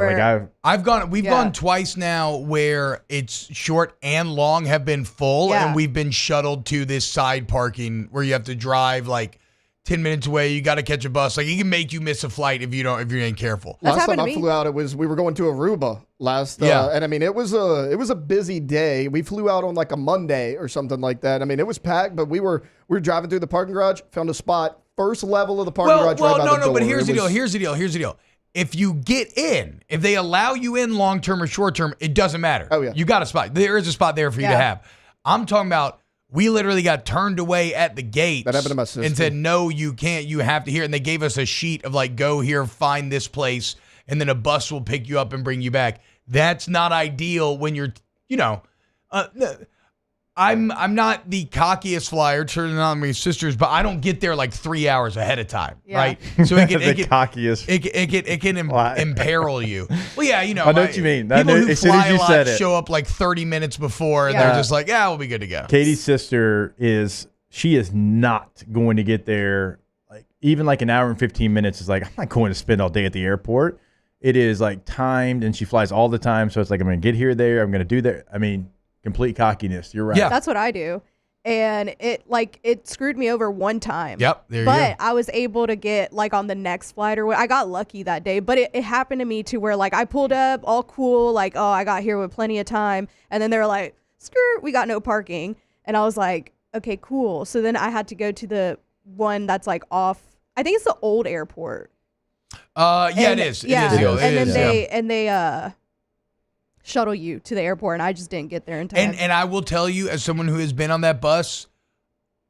We've gone twice now where it's short and long have been full, and we've been shuttled to this side parking where you have to drive like 10 minutes away. You got to catch a bus. Like, he can make you miss a flight if you ain't careful. Last time I flew out, we were going to Aruba and I mean it was a busy day. We flew out on like a Monday or something like that. I mean, it was packed, but we were driving through the parking garage, found a spot, first level of the parking garage. Right by the door. But here's the deal. If you get in, if they allow you in long term or short term, it doesn't matter. Oh yeah, you got a spot. There is a spot there for you to have. I'm talking about. We literally got turned away at the gates. That happened to my sister. And said, no, you can't. You have to here. And they gave us a sheet of like, go here, find this place, and then a bus will pick you up and bring you back. That's not ideal when you're, I'm not the cockiest flyer, turning on my sisters, but I don't get there like 3 hours ahead of time, right? So it can imperil you. Well, yeah, I know what you mean. People who as soon fly as you a lot said it, show up like 30 minutes before, and they're just like, yeah, we'll be good to go. Katie's sister is not going to get there. Like even like an hour and 15 minutes is like, I'm not going to spend all day at the airport. It is like timed, and she flies all the time. So it's like, I'm going to get here, there. I'm going to do that. I mean, complete cockiness. You're right. Yeah, that's what I do. And it screwed me over one time. Yep, there you But go. I was able to get like on the next flight I got lucky that day. But it happened to me to where like I pulled up all cool, like, oh, I got here with plenty of time. And then they were like, skirt, we got no parking. And I was like, okay, cool. So then I had to go to the one that's like off. I think it's the old airport. It is. Yeah. It is. And then they shuttle you to the airport, and I just didn't get there in time. And I will tell you, as someone who has been on that bus,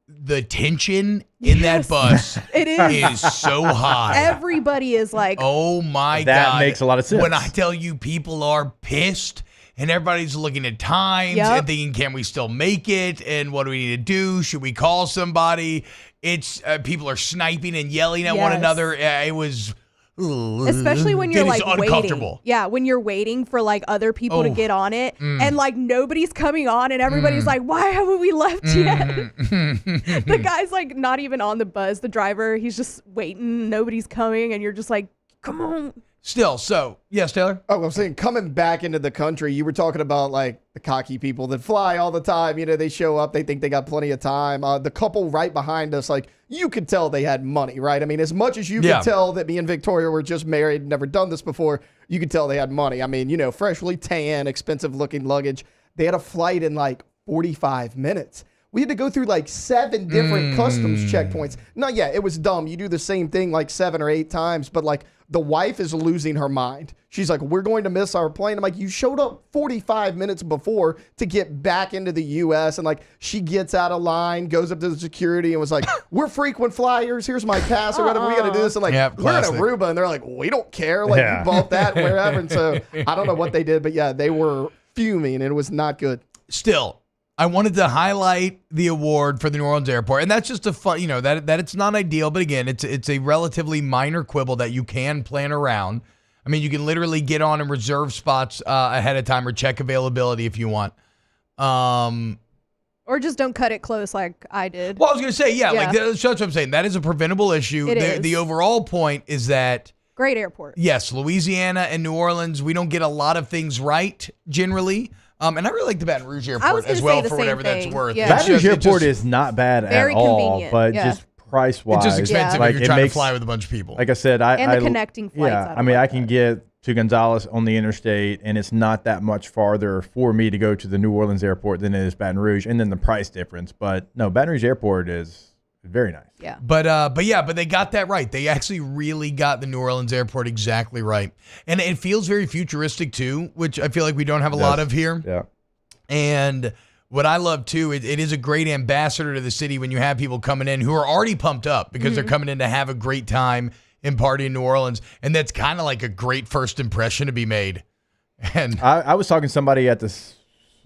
the tension in that bus is so high. Everybody is like, oh my God. That makes a lot of sense. When I tell you people are pissed and everybody's looking at times and thinking, can we still make it? And what do we need to do? Should we call somebody? It's people are sniping and yelling at one another. It was... Especially when you're like uncomfortable. Waiting. Yeah, when you're waiting for like other people to get on it and like nobody's coming on and everybody's like, why haven't we left yet? The guy's like not even on the bus. The driver, he's just waiting. Nobody's coming and you're just like, come on. Still, so, yes, Taylor? Oh, I'm saying coming back into the country, you were talking about like the cocky people that fly all the time. They show up, they think they got plenty of time. The couple right behind us, like you could tell they had money, right? I mean, as much as you could tell that me and Victoria were just married, never done this before, you could tell they had money. I mean, freshly tan, expensive looking luggage. They had a flight in like 45 minutes. We had to go through like 7 different customs checkpoints. No, yeah, it was dumb. You do the same thing like 7 or 8 times, but like the wife is losing her mind. She's like, we're going to miss our plane. I'm like, you showed up 45 minutes before to get back into the U.S. And like, she gets out of line, goes up to the security and was like, we're frequent flyers. Here's my pass or whatever. We got to do this. And like, we're in Aruba. And they're like, we don't care. Like, you bought that wherever. And so I don't know what they did, but yeah, they were fuming and it was not good. Still, I wanted to highlight the award for the New Orleans airport, and that's just a fun, that it's not ideal, but again, it's a relatively minor quibble that you can plan around. I mean, you can literally get on and reserve spots ahead of time or check availability if you want. Or just don't cut it close like I did. Well, I was going to say, like that's what I'm saying. That is a preventable issue. The overall point is that great airport. Yes, Louisiana and New Orleans, we don't get a lot of things right generally. And I really like the Baton Rouge airport as well for whatever that's worth. Yeah. Baton Rouge airport is not bad at all, but just price-wise. It's just expensive if you're trying to fly with a bunch of people. Like I said, and the connecting flights. Yeah, I mean, I can get to Gonzales on the interstate, and it's not that much farther for me to go to the New Orleans airport than it is Baton Rouge, and then the price difference. But no, Baton Rouge airport is very nice. Yeah. But they got that right. They actually really got the New Orleans airport exactly right. And it feels very futuristic too, which I feel like we don't have a lot of here. Yeah. And what I love too, it is a great ambassador to the city when you have people coming in who are already pumped up because they're coming in to have a great time and party in New Orleans. And that's kind of like a great first impression to be made. And I was talking to somebody at this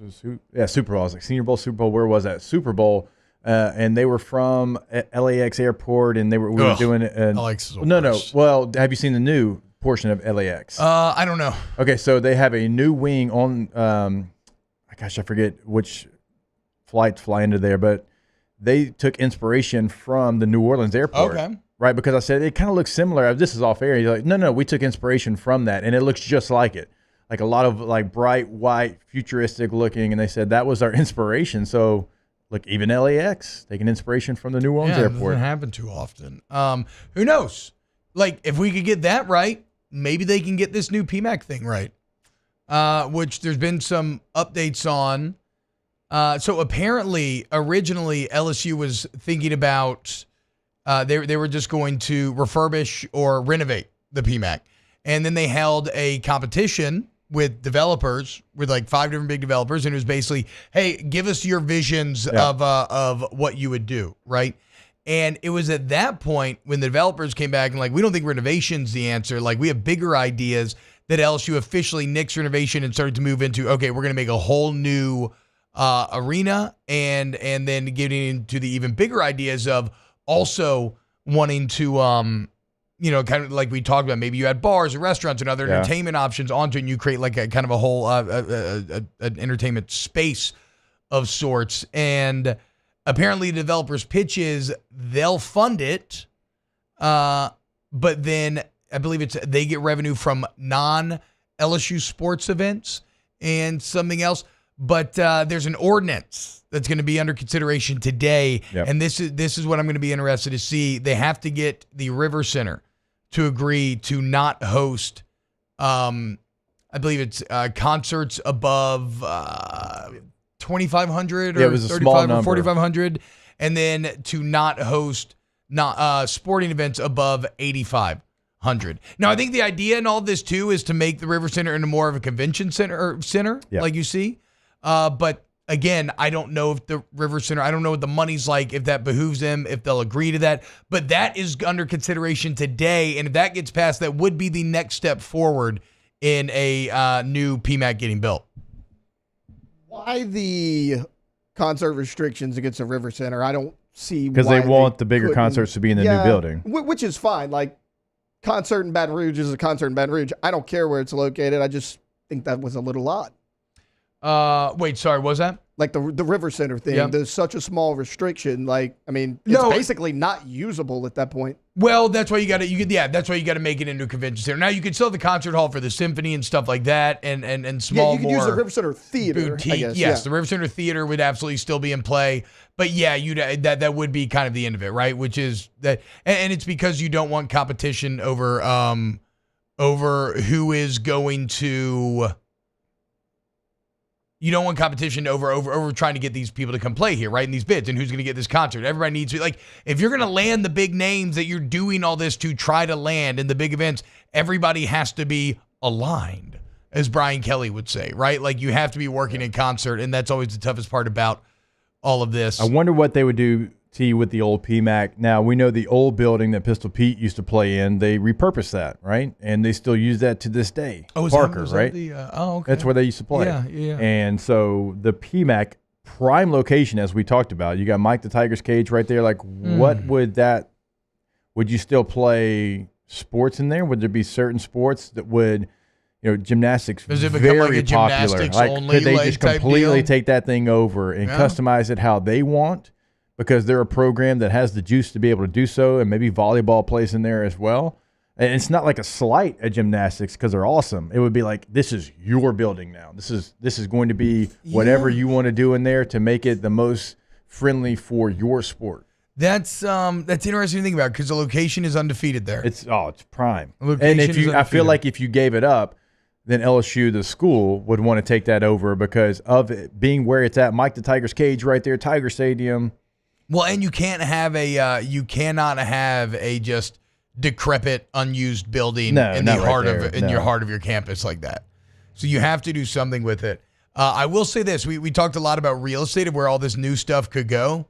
Super Bowl. I was like, Senior Bowl, Super Bowl. Where was that? Super Bowl. And they were from LAX airport, and we were doing it. LAX is no. Well, have you seen the new portion of LAX? I don't know. Okay, so they have a new wing on. I forget which flights fly into there, but they took inspiration from the New Orleans airport. Okay. Right, because I said it kind of looks similar. This is off air. He's like, no, we took inspiration from that, and it looks just like it. Like a lot of like bright white, futuristic looking, and they said that was our inspiration. So. Look, even LAX taking inspiration from the New Orleans airport. It doesn't happen too often. Who knows? Like, if we could get that right, maybe they can get this new PMAC thing right, which there's been some updates on. So apparently, originally, LSU was thinking about they were just going to refurbish or renovate the PMAC. And then they held a competition with developers, with like 5 different big developers, and it was basically, hey, give us your visions of what you would do, right? And it was at that point when the developers came back and like, we don't think renovation's the answer. Like, we have bigger ideas, that LSU officially nixed renovation and started to move into, okay, we're going to make a whole new arena, and then getting into the even bigger ideas of also wanting to kind of like we talked about, maybe you had bars or restaurants and other entertainment options onto it, and you create like a kind of a whole an entertainment space of sorts. And apparently the developers' pitch is they'll fund it, but then I believe they get revenue from non-LSU sports events and something else. But there's an ordinance that's going to be under consideration today, and this is what I'm going to be interested to see. They have to get the River Center to agree to not host, I believe it's concerts above 2,500 or 3,500 or 4,500, and then to not host sporting events above 8,500. Now, I think the idea in all this too is to make the River Center into more of a convention center, like you see. But again, I don't know if the River Center, I don't know what the money's like, if that behooves them, if they'll agree to that. But that is under consideration today. And if that gets passed, that would be the next step forward in a new PMAC getting built. Why the concert restrictions against the River Center? I don't see why. Because they want the bigger concerts to be in the new building. Which is fine. Like, concert in Baton Rouge is a concert in Baton Rouge. I don't care where it's located. I just think that was a little odd. Wait, sorry, what was that? Like the River Center thing. Yeah. There's such a small restriction. Like, I mean, it's basically not usable at that point. Well, that's why that's why you got to make it into a convention center. Now you could still have the concert hall for the symphony and stuff like that, and small. Yeah, you could use the River Center Theater. Boutique. I guess, yes, the River Center Theater would absolutely still be in play. But yeah, that would be kind of the end of it, right? Which is that, and it's because you don't want competition over who is going to. You don't want competition over trying to get these people to come play here, right? In these bids, and who's going to get this concert. Everybody needs to, like, if you're going to land the big names that you're doing all this to try to land in the big events, everybody has to be aligned, as Brian Kelly would say, right? Like, you have to be working in concert, and that's always the toughest part about all of this. I wonder what they would do, T, with the old PMAC. Now, we know the old building that Pistol Pete used to play in, they repurposed that, right? And they still use that to this day. Oh, Parker, right? Okay. That's where they used to play. Yeah. And so the PMAC prime location, as we talked about, you got Mike the Tiger's cage right there. Like, what would you still play sports in there? Would there be certain sports that would, gymnastics Does it become very like a popular? gymnastics Like, only could they just type completely deal? take that thing over and customize it how they want? Because they're a program that has the juice to be able to do so, and maybe volleyball plays in there as well. And it's not like a slight at gymnastics because they're awesome. It would be like, this is your building now. This is going to be whatever you want to do in there to make it the most friendly for your sport. That's interesting to think about because the location is undefeated there. It's prime. Location is I feel undefeated. like if you gave it up, then LSU, the school, would want to take that over because of it being where it's at. Mike the Tiger's cage right there, Tiger Stadium. Well, and you cannot have a just decrepit, unused building in the heart of your campus like that. So you have to do something with it. I will say this: we talked a lot about real estate of where all this new stuff could go.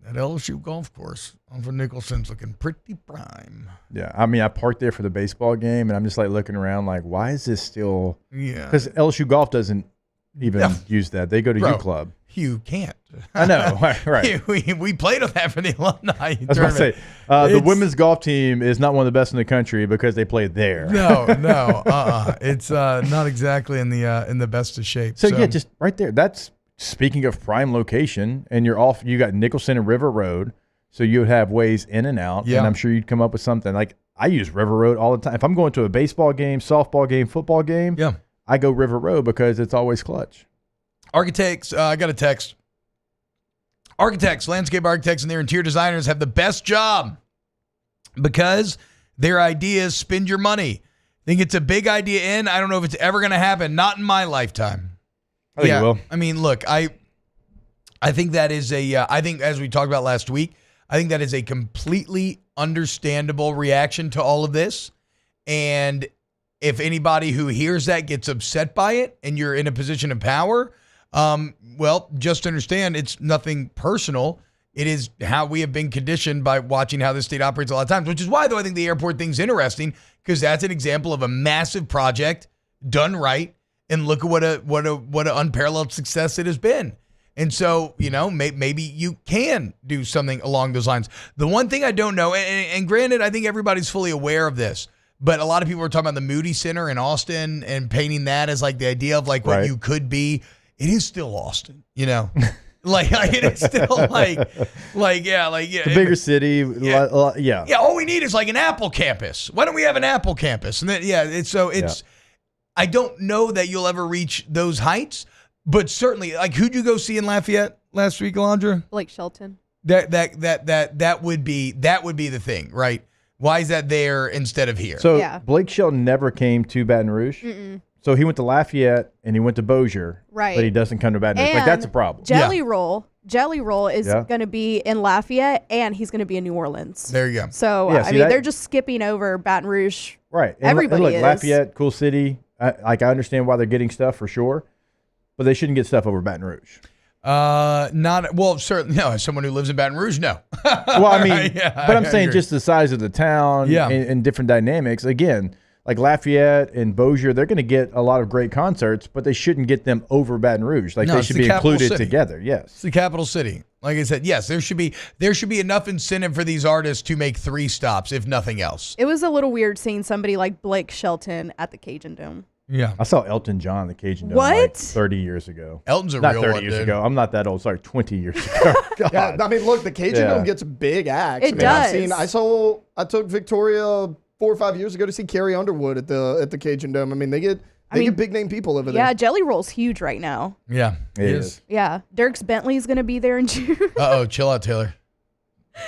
That LSU golf course off of Nicholson's looking pretty prime. Yeah, I mean, I parked there for the baseball game, and I'm just like looking around, like, why is this still? Yeah, because LSU golf doesn't even use that. They go to Bro, U Club. You can't. I know, right? we played on that for the alumni I was about to say, the women's golf team is not one of the best in the country because they play there. No, it's not exactly in the best of shape. So yeah, just right there. That's speaking of prime location, and you're off. You got Nicholson and River Road, so you would have ways in and out. Yeah. And I'm sure you'd come up with something. Like I use River Road all the time. If I'm going to a baseball game, softball game, football game, I go River Road because it's always clutch. Architects, I got a text. Architects, landscape architects, and their interior designers have the best job because their ideas spend your money. Think it's a big idea in. I don't know if it's ever going to happen. Not in my lifetime. I think it will. I mean, look, I think that is I think as we talked about last week, I think that is a completely understandable reaction to all of this. And if anybody who hears that gets upset by it and you're in a position of power, well, just understand it's nothing personal. It is how we have been conditioned by watching how this state operates a lot of times, which is why, though, I think the airport thing's interesting because that's an example of a massive project done right. And look at what an unparalleled success it has been. And so, maybe you can do something along those lines. The one thing I don't know, and granted, I think everybody's fully aware of this, but a lot of people are talking about the Moody Center in Austin and painting that as like the idea of like what you could be. It is still Austin, like it is still It's a bigger city. Yeah. All we need is like an Apple campus. Why don't we have an Apple campus? And then I don't know that you'll ever reach those heights, but certainly, like, who'd you go see in Lafayette last week, Alondra? Blake Shelton. That would be the thing, right? Why is that there instead of here? So Blake Shelton never came to Baton Rouge. Mm-mm. So he went to Lafayette and he went to Bossier, right? But he doesn't come to Baton Rouge. And like that's a problem. Jelly Roll is going to be in Lafayette, and he's going to be in New Orleans. There you go. So they're just skipping over Baton Rouge. Right. And everybody look, is. Lafayette, cool city. I understand why they're getting stuff for sure, but they shouldn't get stuff over Baton Rouge. Certainly no. As someone who lives in Baton Rouge, no. Well, I mean, but I'm saying just the size of the town and different dynamics. Again, like Lafayette and Bossier, they're going to get a lot of great concerts, but they shouldn't get them over Baton Rouge. Like they should be included together. Yes, it's the capital city. Like I said, yes, there should be enough incentive for these artists to make 3 stops, if nothing else. It was a little weird seeing somebody like Blake Shelton at the Cajun Dome. Yeah, I saw Elton John at the Cajun Dome like 30 years ago. Elton's not real 30 one, years dude. ago. I'm not that old. Sorry, 20 years ago. Yeah, I mean, look, the Cajun Dome gets big acts. It does. I took Victoria 4 or 5 years ago to see Carrie Underwood at the Cajun Dome. I mean, they get big name people over there. Yeah, Jelly Roll's huge right now. Yeah, it is. Yeah, Dirks Bentley's going to be there in June. Chill out, Taylor.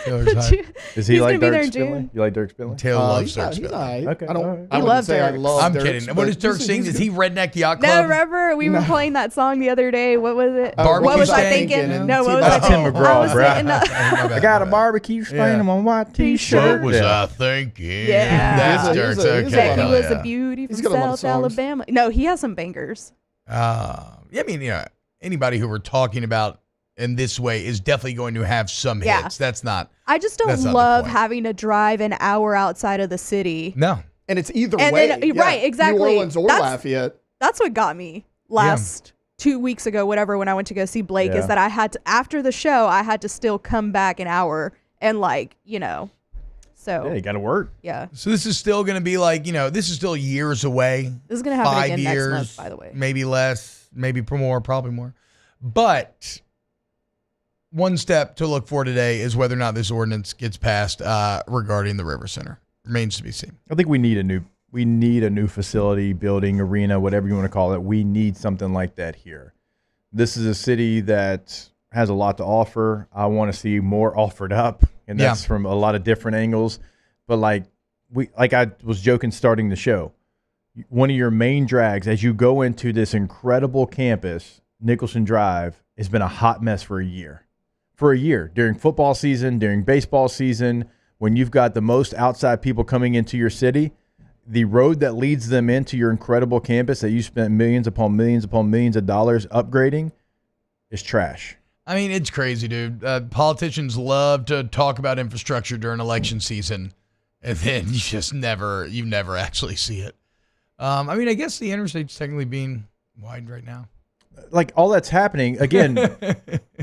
Taylor's high. Is he like Dirks Bentley? You like Dirks Bentley? Taylor loves Dirks Bentley. Okay. I loves say I Dirks. love I'm Dirks, kidding. What does Dirks sing? Is he Redneck Yacht Club? No, remember we were playing that song the other day. What was it? Barbecue what was I Stank? thinking? No, what was That's I Tim thinking? McGraw, bro. I got a barbecue stain on my white t-shirt. What was I thinking? Yeah. That's Dirks. Okay. Said he was a beauty He's from got a lot of South songs. Alabama. No, he has some bangers. I mean, anybody who we're talking about in this way is definitely going to have some Yeah. hits. That's not. I just don't That's not the love point. having to drive an hour outside of the city. No. And it's either And way. then- right, exactly. New Orleans or That's- Lafayette. That's what got me last 2 weeks ago, whatever, when I went to go see Blake, is that I had to, after the show, I had to still come back an hour and so. Yeah, you got to work. Yeah. So this is still going to be like, this is still years away. This is going to happen 5 again years, next month, by the way. Maybe less, maybe more, probably more. But one step to look for today is whether or not this ordinance gets passed regarding the River Center. Remains to be seen. I think we need a new facility, building, arena, whatever you want to call it. We need something like that here. This is a city that has a lot to offer. I want to see more offered up, and that's from a lot of different angles. But like I was joking starting the show, one of your main drags as you go into this incredible campus, Nicholson Drive, has been a hot mess for a year. For a year, during football season, during baseball season, when you've got the most outside people coming into your city, the road that leads them into your incredible campus that you spent millions upon millions upon millions of dollars upgrading is trash. I mean, it's crazy, dude. Politicians love to talk about infrastructure during election season, and then you never actually see it. I mean, I guess the interstate's technically being widened right now. like all that's happening again.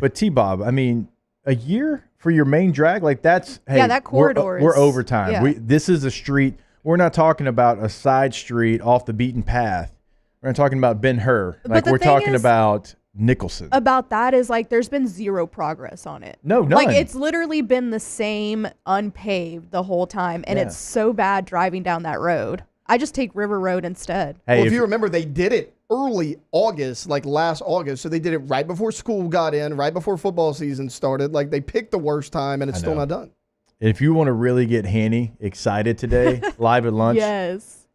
But T-Bob, I mean, a year for your main drag, like that's that corridor we're is overtime. yeah. This is a street. We're not talking about a side street off the beaten path. We're not talking about Ben-Hur. Like we're talking about Nicholson. About that is like there's been zero progress on it. No, none. Like it's literally been the same unpaved the whole time, and it's so bad driving down that road. I just take River Road instead. Hey, well, if you remember, they did it early August, like last August. So they did it right before school got in, right before football season started. Like they picked the worst time, and it's still not done. If you want to really get Hanny excited today, live at lunch, yes,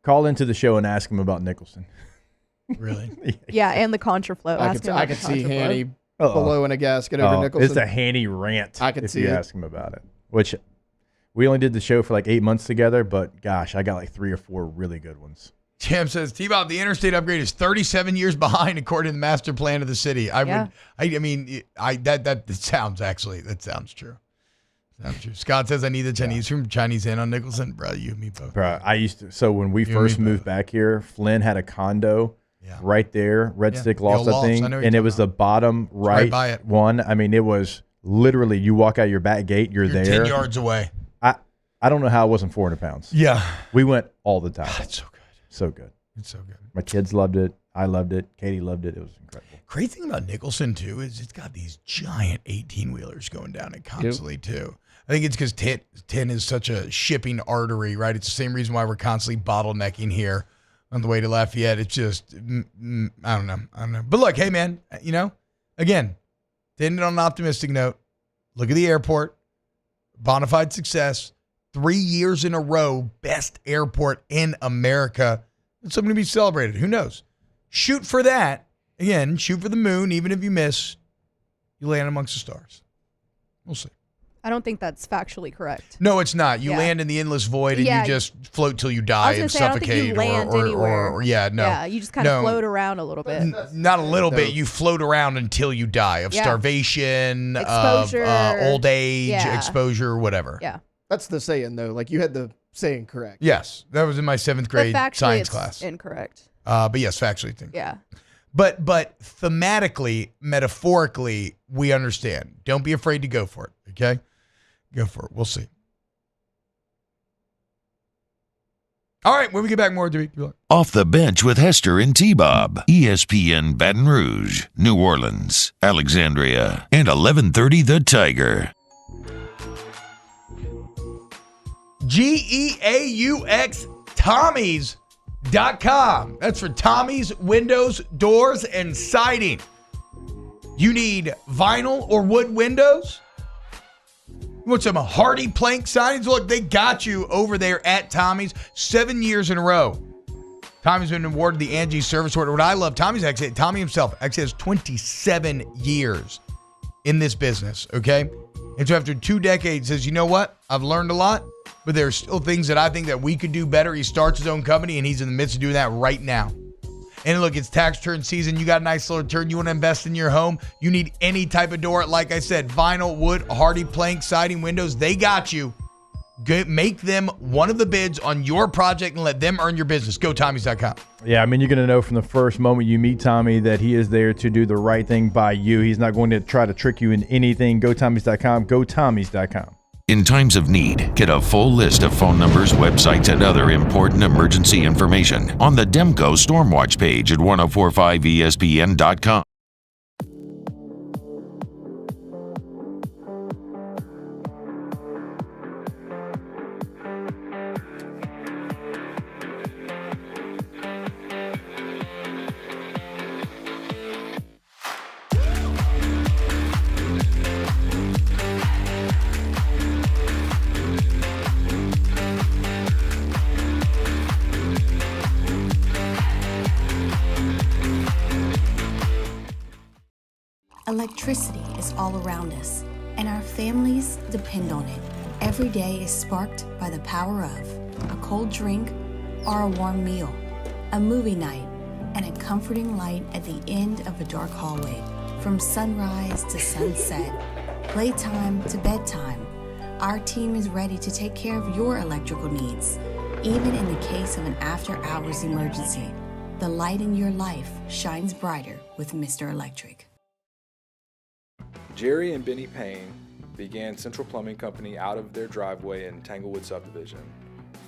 call into the show and ask him about Nicholson. Really? Yeah, and the contraflow. I could see Hanny below in a gasket over Nicholson. It's a Hanny rant. I could see you it. ask him about it. Which we only did the show for like 8 months together, but gosh, I got like 3 or 4 really good ones. Jam says, T-Bob, the interstate upgrade is 37 years behind according to the master plan of the city. That sounds true. Sounds true. Scott says, I need the Chinese room. Chinese in on Nicholson. Bro, you and me both. Bro, so when we first moved back here, Flynn had a condo right there, Red Stick Lofts, I think, and it was the bottom right by it. one. I mean, it was literally, you walk out your back gate, you're there. 10 yards away. I don't know how it wasn't 400 pounds. Yeah. We went all the time. God, it's so good. So good. It's so good. My kids loved it. I loved it. Katie loved it. It was incredible. Great thing about Nicholson, too, is it's got these giant 18-wheelers going down it constantly, too. I think it's because 10 is such a shipping artery, right? It's the same reason why we're constantly bottlenecking here on the way to Lafayette. It's just, I don't know. But look, hey, man, again, to end it on an optimistic note, look at the airport, bona fide success, 3 years in a row, best airport in America. It's something to be celebrated. Who knows? Shoot for that. Again, shoot for the moon. Even if you miss, you land amongst the stars. We'll see. I don't think that's factually correct. No, it's not. You land in the endless void and you just float till you die and suffocate. I don't think you land anywhere. Yeah, you just kind of float around a little bit. Not a little bit. You float around until you die of starvation, exposure, of old age, exposure, whatever. Yeah. That's the saying, though. Like, you had the saying correct. Yes. That was in my 7th grade science it's class. Incorrect. But yes, factually. Yeah. But thematically, metaphorically, we understand. Don't be afraid to go for it, okay? Go for it. We'll see. All right, when we get back, more to be. Off the Bench with Hester and T-Bob. ESPN Baton Rouge, New Orleans, Alexandria, and 1130 The Tiger. GEAUX Tommy's.com. That's for Tommy's Windows, Doors, and Siding. You need vinyl or wood windows? You want some hardy plank sidings? Look, they got you over there at Tommy's 7 years in a row. Tommy's been awarded the Angie Service Award. What I love, Tommy himself actually has 27 years in this business, okay? And so after 2 decades, says, you know what? I've learned a lot, but there are still things that I think that we could do better. He starts his own company, and he's in the midst of doing that right now. And look, it's tax return season. You got a nice little return. You want to invest in your home. You need any type of door. Like I said, vinyl, wood, hardy plank, siding, windows. They got you. Make them one of the bids on your project and let them earn your business. Go Tommy's.com. Yeah, I mean, you're going to know from the first moment you meet Tommy that he is there to do the right thing by you. He's not going to try to trick you in anything. Go Tommy's.com. Go Tommy's.com. In times of need, get a full list of phone numbers, websites, and other important emergency information on the Demco Stormwatch page at 1045ESPN.com. Electricity is all around us, and our families depend on it. Every day is sparked by the power of a cold drink or a warm meal, a movie night, and a comforting light at the end of a dark hallway. From sunrise to sunset, playtime to bedtime, our team is ready to take care of your electrical needs, even in the case of an after-hours emergency. The light in your life shines brighter with Mr. Electric. Jerry and Benny Payne began Central Plumbing Company out of their driveway in Tanglewood subdivision.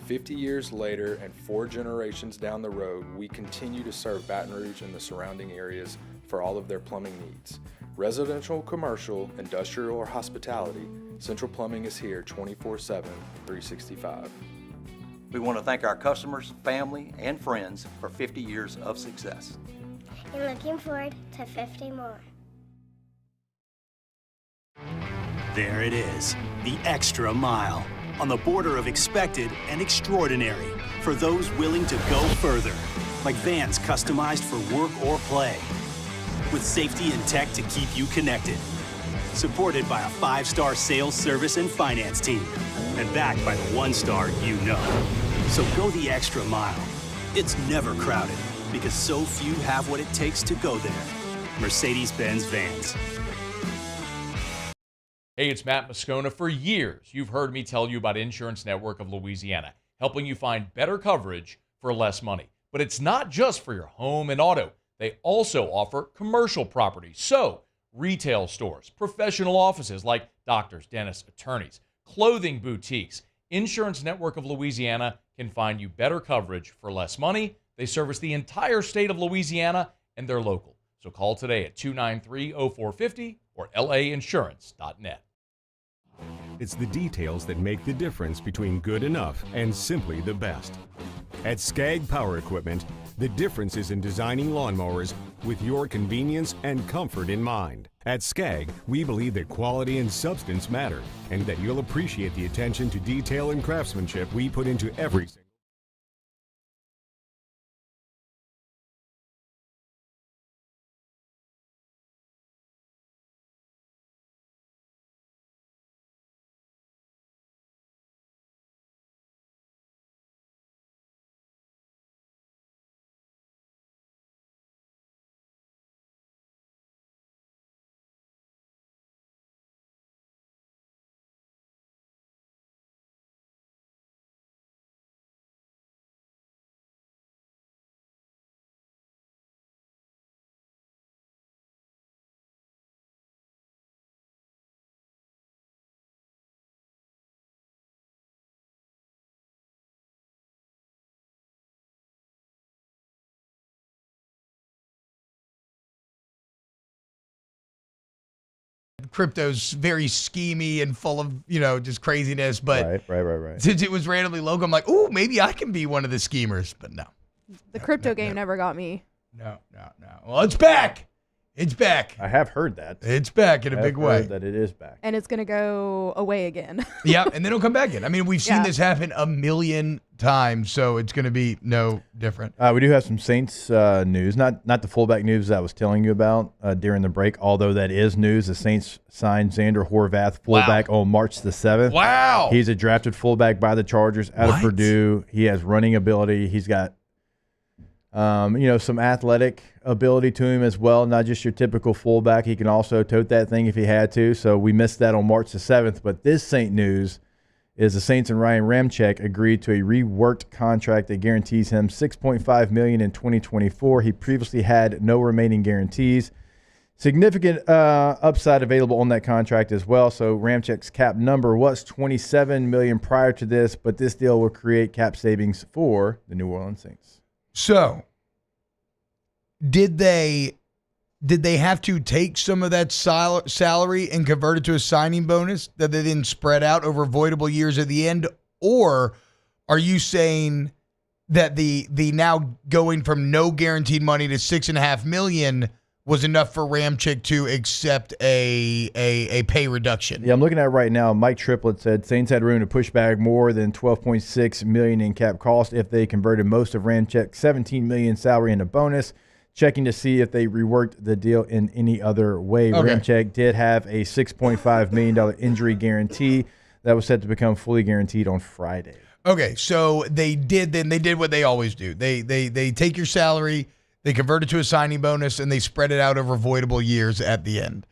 50 years later and 4 generations down the road, we continue to serve Baton Rouge and the surrounding areas for all of their plumbing needs. Residential, commercial, industrial, or hospitality, Central Plumbing is here 24/7, 365. We want to thank our customers, family, and friends for 50 years of success. And looking forward to 50 more. There it is, the extra mile, on the border of expected and extraordinary for those willing to go further, like vans customized for work or play, with safety and tech to keep you connected, supported by a 5-star sales, service, and finance team, and backed by the 1-star you know. So go the extra mile. It's never crowded, because so few have what it takes to go there. Mercedes-Benz Vans. Hey, it's Matt Moscona. For years, you've heard me tell you about Insurance Network of Louisiana, helping you find better coverage for less money. But it's not just for your home and auto. They also offer commercial property. So, retail stores, professional offices like doctors, dentists, attorneys, clothing boutiques. Insurance Network of Louisiana can find you better coverage for less money. They service the entire state of Louisiana, and they're local. So call today at 293-0450 or lainsurance.net. It's the details that make the difference between good enough and simply the best. At Skag Power Equipment, the difference is in designing lawnmowers with your convenience and comfort in mind. At Skag, we believe that quality and substance matter, and that you'll appreciate the attention to detail and craftsmanship we put into every single. Crypto's very schemy and full of, just craziness. But right. Since it was randomly logo, I'm like, ooh, maybe I can be one of the schemers. But no. The crypto game never got me. No. Well, it's back. It's back. I have heard that. It's back in a big way. That it is back. And it's going to go away again. Yeah, and then it'll come back in. I mean, we've seen this happen a million times, so it's going to be no different. We do have some Saints news, not the fullback news that I was telling you about during the break, although that is news. The Saints signed Xander Horvath, fullback, on March the 7th. Wow. He's a drafted fullback by the Chargers out of Purdue. He has running ability. He's got some athletic ability to him as well, not just your typical fullback. He can also tote that thing if he had to. So we missed that on March the 7th. But this Saint news is the Saints and Ryan Ramczyk agreed to a reworked contract that guarantees him $6.5 million in 2024. He previously had no remaining guarantees. Significant upside available on that contract as well. So Ramczyk's cap number was $27 million prior to this, but this deal will create cap savings for the New Orleans Saints. So, did they have to take some of that salary and convert it to a signing bonus that they didn't spread out over voidable years at the end? Or are you saying that the now going from no guaranteed money to $6.5 million was enough for Ramczyk to accept a pay reduction? Yeah, I'm looking at it right now. Mike Triplett said Saints had room to push back more than $12.6 million in cap cost if they converted most of Ramczyk's $17 million salary into bonus. Checking to see if they reworked the deal in any other way. Okay. Ramczyk did have a $6.5 million injury guarantee that was set to become fully guaranteed on Friday. Okay, so they did what they always do. They take your salary, they convert it to a signing bonus, and they spread it out over voidable years at the end,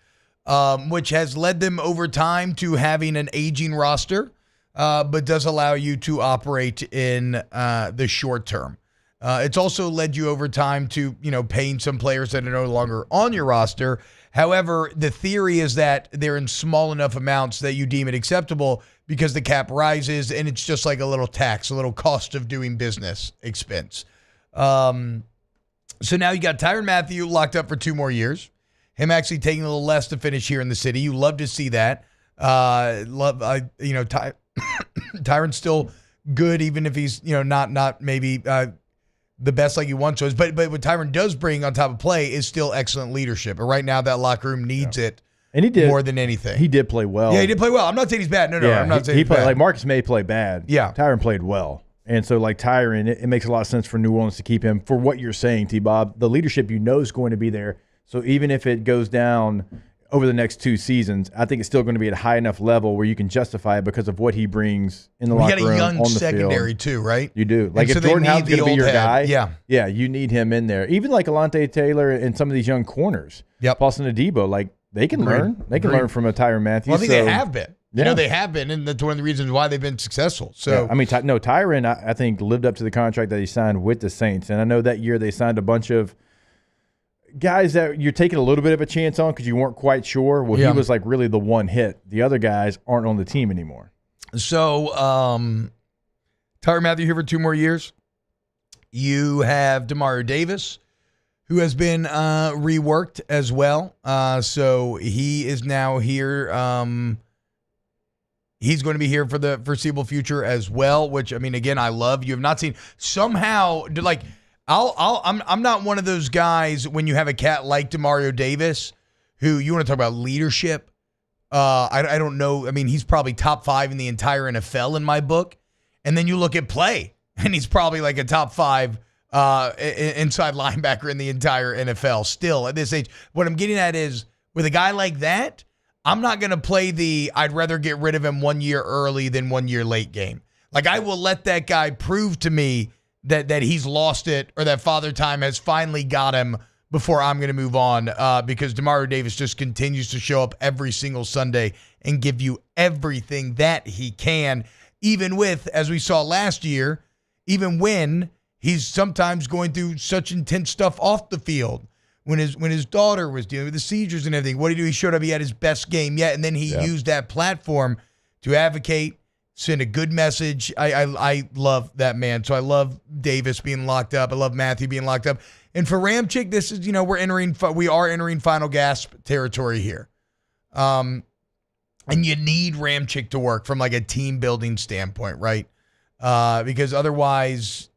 which has led them over time to having an aging roster, but does allow you to operate in the short term. It's also led you over time to, paying some players that are no longer on your roster. However, the theory is that they're in small enough amounts that you deem it acceptable because the cap rises and it's just like a little tax, a little cost of doing business expense. So now you got Tyrann Mathieu locked up for 2 more years. Him actually taking a little less to finish here in the city. You love to see that. Tyrann's still good, even if he's, not maybe the best like he once was. But what Tyrann does bring on top of play is still excellent leadership. And right now that locker room needs it. And he did more than anything. He did play well. Yeah, he did play well. I'm not saying he's bad. No, I'm not saying he he's bad. Like Marcus May played bad. Yeah. Tyrann played well. And so, like Tyrann, it makes a lot of sense for New Orleans to keep him for what you're saying, T-Bob. The leadership is going to be there. So even if it goes down over the next 2 seasons, I think it's still going to be at a high enough level where you can justify it because of what he brings in the locker room, on the field. You got a young secondary too, right? You do. Like and if so Jordan Howard's going to be your guy, yeah, you need him in there. Even like Alontae Taylor and some of these young corners, Paulson Adebo, like they can learn. They can learn from a Tyrann Mathieu. Well, I think they have been. They have been, and that's one of the reasons why they've been successful. So, Tyrann, I think, lived up to the contract that he signed with the Saints. And I know that year they signed a bunch of guys that you're taking a little bit of a chance on because you weren't quite sure. Well, he was like really the one hit. The other guys aren't on the team anymore. So, Tyrann Mathieu here for 2 more years. You have Demario Davis, who has been reworked as well. So he is now here. He's going to be here for the foreseeable future as well, which, I mean, again, I love. You have not seen somehow, like, I'm not one of those guys when you have a cat like Demario Davis who you want to talk about leadership. I don't know. I mean, he's probably top 5 in the entire NFL in my book. And then you look at play, and he's probably like a top 5 inside linebacker in the entire NFL still at this age. What I'm getting at is with a guy like that, I'm not going to play I'd rather get rid of him 1 year early than 1 year late game. Like, I will let that guy prove to me that he's lost it or that Father Time has finally got him before I'm going to move on because Demario Davis just continues to show up every single Sunday and give you everything that he can, even with, as we saw last year, even when he's sometimes going through such intense stuff off the field. When his daughter was dealing with the seizures and everything, what did he do? He showed up. He had his best game yet, and then he used that platform to advocate, send a good message. I love that man. So I love Davis being locked up. I love Mathieu being locked up. And for Ramczyk, this is we are entering final gasp territory here, and you need Ramczyk to work from like a team building standpoint, right? Because otherwise,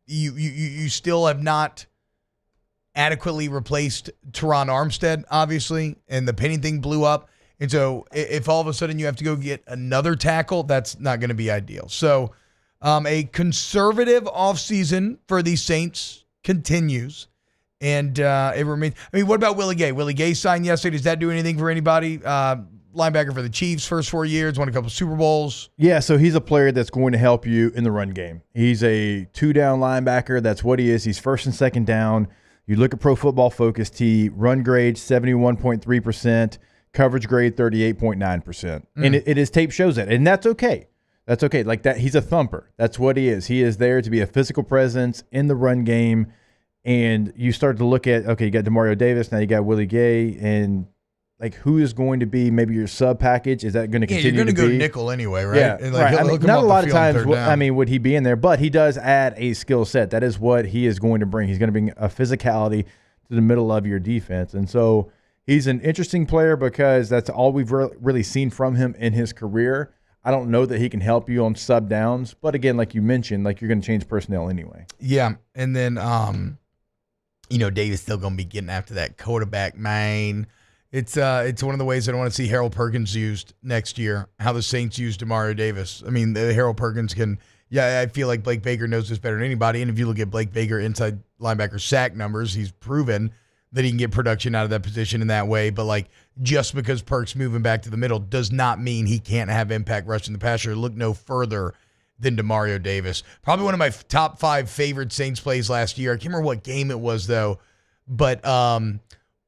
you still have not adequately replaced Teron Armstead, obviously, and the Penny thing blew up. And so if all of a sudden you have to go get another tackle, that's not going to be ideal. So a conservative offseason for the Saints continues. And it remains. I mean, what about Willie Gay? Willie Gay signed yesterday. Does that do anything for anybody? Linebacker for the Chiefs, first 4 years, won a couple Super Bowls. Yeah, so he's a player that's going to help you in the run game. He's a 2-down linebacker. That's what he is. He's first and second down. You look at Pro Football Focus, run grade 71.3%, coverage grade 38.9%. And his tape shows that. And that's okay. That's okay. Like that, he's a thumper. That's what he is. He is there to be a physical presence in the run game. And you start to look at, okay, you got Demario Davis, now you got Willie Gay, and like who is going to be maybe your sub package? Is that going to continue to be? You're going to go nickel anyway, right? Yeah, and like, right. I mean, not a lot of times, would he be in there? But he does add a skill set. That is what he is going to bring. He's going to bring a physicality to the middle of your defense. And so he's an interesting player because that's all we've really seen from him in his career. I don't know that he can help you on sub downs. But again, like you mentioned, like you're going to change personnel anyway. Yeah. And then, Davis still going to be getting after that quarterback, man. It's one of the ways I don't want to see Harold Perkins used next year, how the Saints used Demario Davis. I mean, Harold Perkins I feel like Blake Baker knows this better than anybody. And if you look at Blake Baker inside linebacker sack numbers, he's proven that he can get production out of that position in that way. But like just because Perk's moving back to the middle does not mean he can't have impact rushing the passer. Look no further than Demario Davis. Probably one of my top 5 favorite Saints plays last year. I can't remember what game it was though, but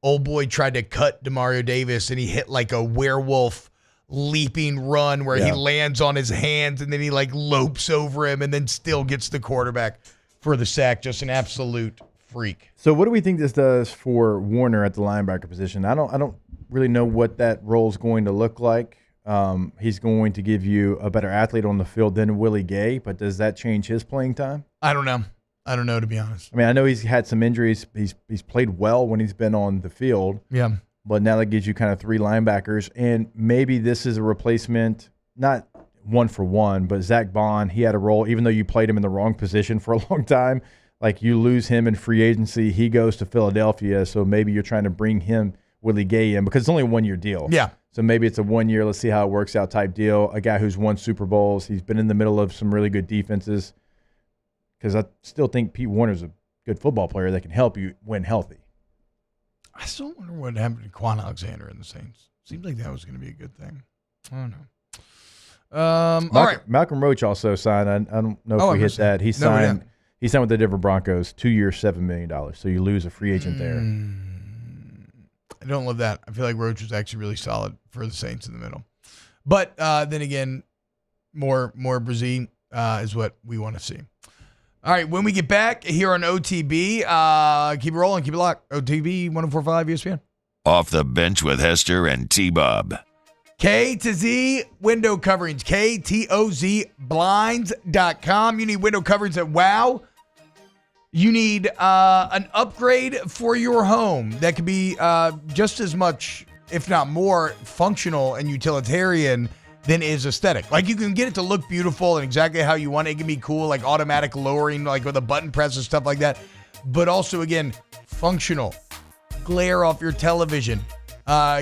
old boy tried to cut Demario Davis, and he hit like a werewolf leaping run where he lands on his hands, and then he like lopes over him and then still gets the quarterback. for the sack. Just an absolute freak. So what do we think this does for Warner at the linebacker position? I don't really know what that role is going to look like. He's going to give you a better athlete on the field than Willie Gay, but does that change his playing time? I don't know, to be honest. I mean, I know he's had some injuries. He's played well when he's been on the field. Yeah. But now that gives you kind of three linebackers, and maybe this is a replacement, not one for one, but Zach Bond, he had a role, even though you played him in the wrong position for a long time. Like, you lose him in free agency, he goes to Philadelphia, so maybe you're trying to bring him, Willie Gay, in, because it's only a one-year deal. Yeah. So maybe it's a 1 year, let's see how it works out type deal. A guy who's won Super Bowls, he's been in the middle of some really good defenses, because I still think Pete Warner's a good football player that can help you win healthy. I still wonder what happened to Quan Alexander in the Saints. Seems like that was going to be a good thing. I don't know. All right. Malcolm Roach also signed. I don't know if we hit that. He signed with the Denver Broncos, 2 years, $7 million. So you lose a free agent there. I don't love that. I feel like Roach was actually really solid for the Saints in the middle. But then again, more Brazil is what we want to see. All right, when we get back here on OTB, keep it rolling, keep it locked. OTB 104.5 ESPN. Off the bench with Hester and T-Bob. K to Z window coverings, KTOZ blinds.com. You need window coverings that wow. You need an upgrade for your home that could be just as much, if not more, functional and utilitarian than is aesthetic. Like, you can get it to look beautiful and exactly how you want it. It can be cool, like automatic lowering, like with a button press and stuff like that. But also, again, functional. Glare off your television.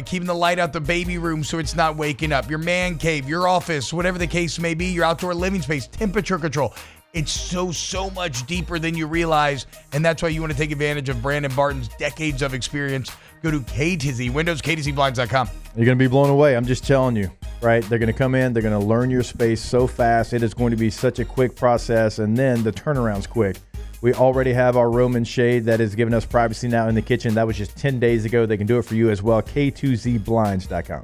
Keeping the light out the baby room so it's not waking up. Your man cave, your office, whatever the case may be, your outdoor living space, temperature control. It's so much deeper than you realize, and that's why you want to take advantage of Brandon Barton's decades of experience. Go to KTZ, Windows, KTZBlinds.com. You're going to be blown away. I'm just telling you, right? They're going to come in. They're going to learn your space so fast. It is going to be such a quick process, and then the turnaround's quick. We already have our Roman shade that is giving us privacy now in the kitchen. That was just 10 days ago. They can do it for you as well. K2ZBlinds.com.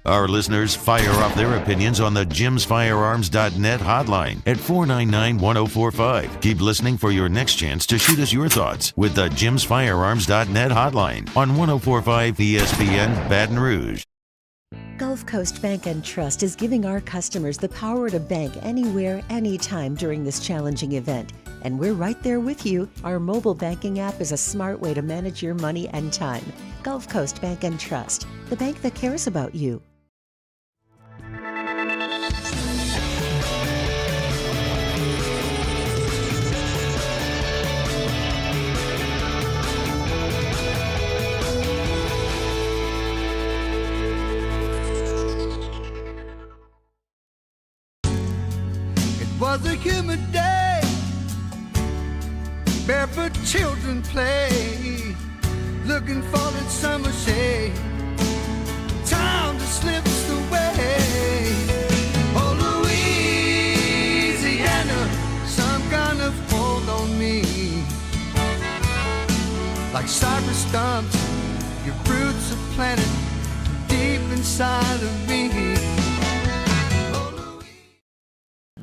Our listeners fire off their opinions on the JimsFirearms.net hotline at 499-1045. Keep listening for your next chance to shoot us your thoughts with the JimsFirearms.net hotline on 1045 ESPN Baton Rouge. Gulf Coast Bank and Trust is giving our customers the power to bank anywhere, anytime during this challenging event. And we're right there with you. Our mobile banking app is a smart way to manage your money and time. Gulf Coast Bank and Trust, the bank that cares about you. It was a humid day, barefoot children play, looking for that summer shade. Time just slips away. Oh, Louisiana, some kind of hold on me. Like cypress stumps, your roots are planted deep inside of me.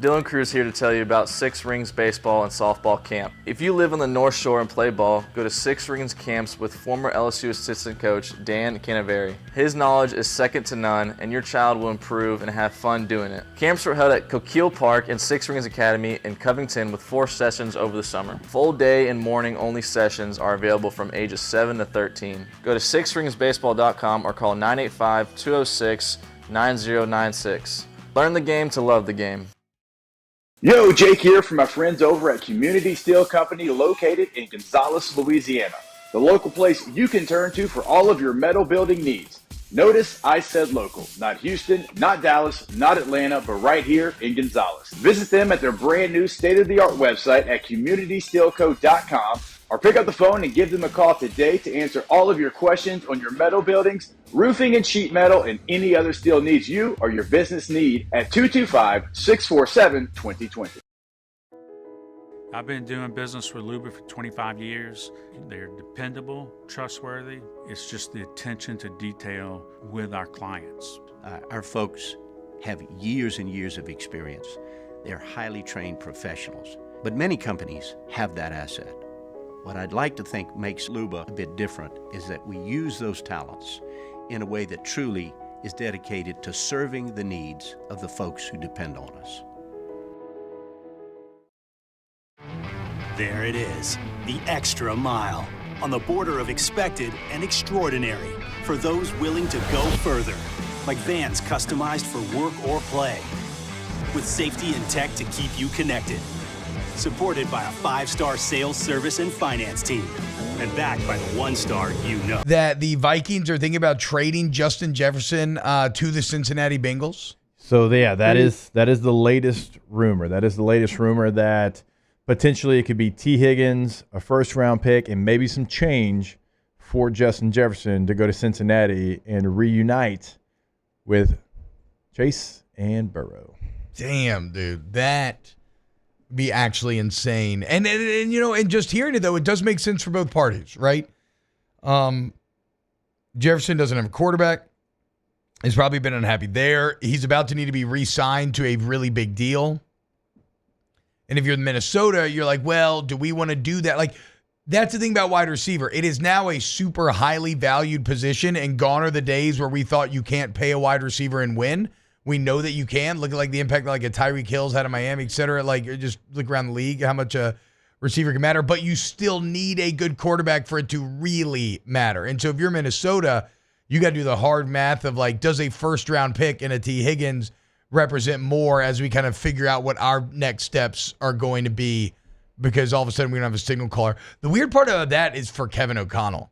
Dylan Cruz here to tell you about Six Rings Baseball and Softball Camp. If you live on the North Shore and play ball, go to Six Rings Camps with former LSU assistant coach Dan Canaveri. His knowledge is second to none, and your child will improve and have fun doing it. Camps are held at Coquille Park and Six Rings Academy in Covington with 4 sessions over the summer. Full day and morning only sessions are available from ages 7 to 13. Go to sixringsbaseball.com or call 985-206-9096. Learn the game to love the game. Yo, Jake here from my friends over at Community Steel Company located in Gonzales, Louisiana. The local place you can turn to for all of your metal building needs. Notice I said local, not Houston, not Dallas, not Atlanta, but right here in Gonzales. Visit them at their brand new state-of-the-art website at communitysteelco.com or pick up the phone and give them a call today to answer all of your questions on your metal buildings, roofing and sheet metal, and any other steel needs you or your business need at 225-647-2020. I've been doing business with Luba for 25 years. They're dependable, trustworthy. It's just the attention to detail with our clients. Our folks have years and years of experience. They're highly trained professionals. But many companies have that asset. What I'd like to think makes Luba a bit different is that we use those talents in a way that truly is dedicated to serving the needs of the folks who depend on us. There it is, the extra mile, on the border of expected and extraordinary, for those willing to go further, like vans customized for work or play, with safety and tech to keep you connected. Supported by a 5-star sales, service, and finance team. And backed by the 1-star you know. That the Vikings are thinking about trading Justin Jefferson to the Cincinnati Bengals? So, yeah, that is the latest rumor. That is the latest rumor that potentially it could be T. Higgins, a first-round pick, and maybe some change for Justin Jefferson to go to Cincinnati and reunite with Chase and Burrow. Damn, dude. That be actually insane. And you know, and just hearing it though, it does make sense for both parties, right? Jefferson doesn't have a quarterback. He's probably been unhappy there. He's about to need to be re-signed to a really big deal. And if you're in Minnesota, you're like, well, do we want to do that? Like, that's the thing about wide receiver. It is now a super highly valued position, and gone are the days where we thought you can't pay a wide receiver and win. We know that you can. Look at like the impact like a Tyreek Hill's had in Miami, et cetera. Like, just look around the league, how much a receiver can matter. But you still need a good quarterback for it to really matter. And so if you're Minnesota, you got to do the hard math of like, does a first-round pick and a T. Higgins represent more as we kind of figure out what our next steps are going to be, because all of a sudden we don't have a signal caller. The weird part of that is for Kevin O'Connell,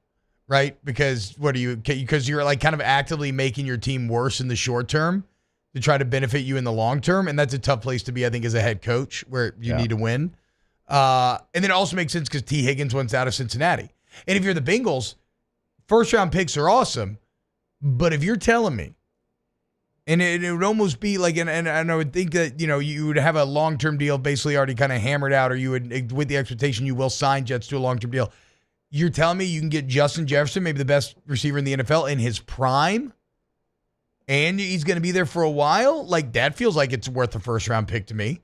right? Because because you're like kind of actively making your team worse in the short term to try to benefit you in the long term. And that's a tough place to be, I think, as a head coach, where you need to win. And then it also makes sense because T. Higgins wants out of Cincinnati. And if you're the Bengals, first-round picks are awesome. But if you're telling me, and it would almost be like, and I would think that, you know, you would have a long-term deal basically already kind of hammered out, or you would, with the expectation you will sign Jets to a long-term deal. You're telling me you can get Justin Jefferson, maybe the best receiver in the NFL, in his prime, and he's going to be there for a while? Like, that feels like it's worth a first-round pick to me.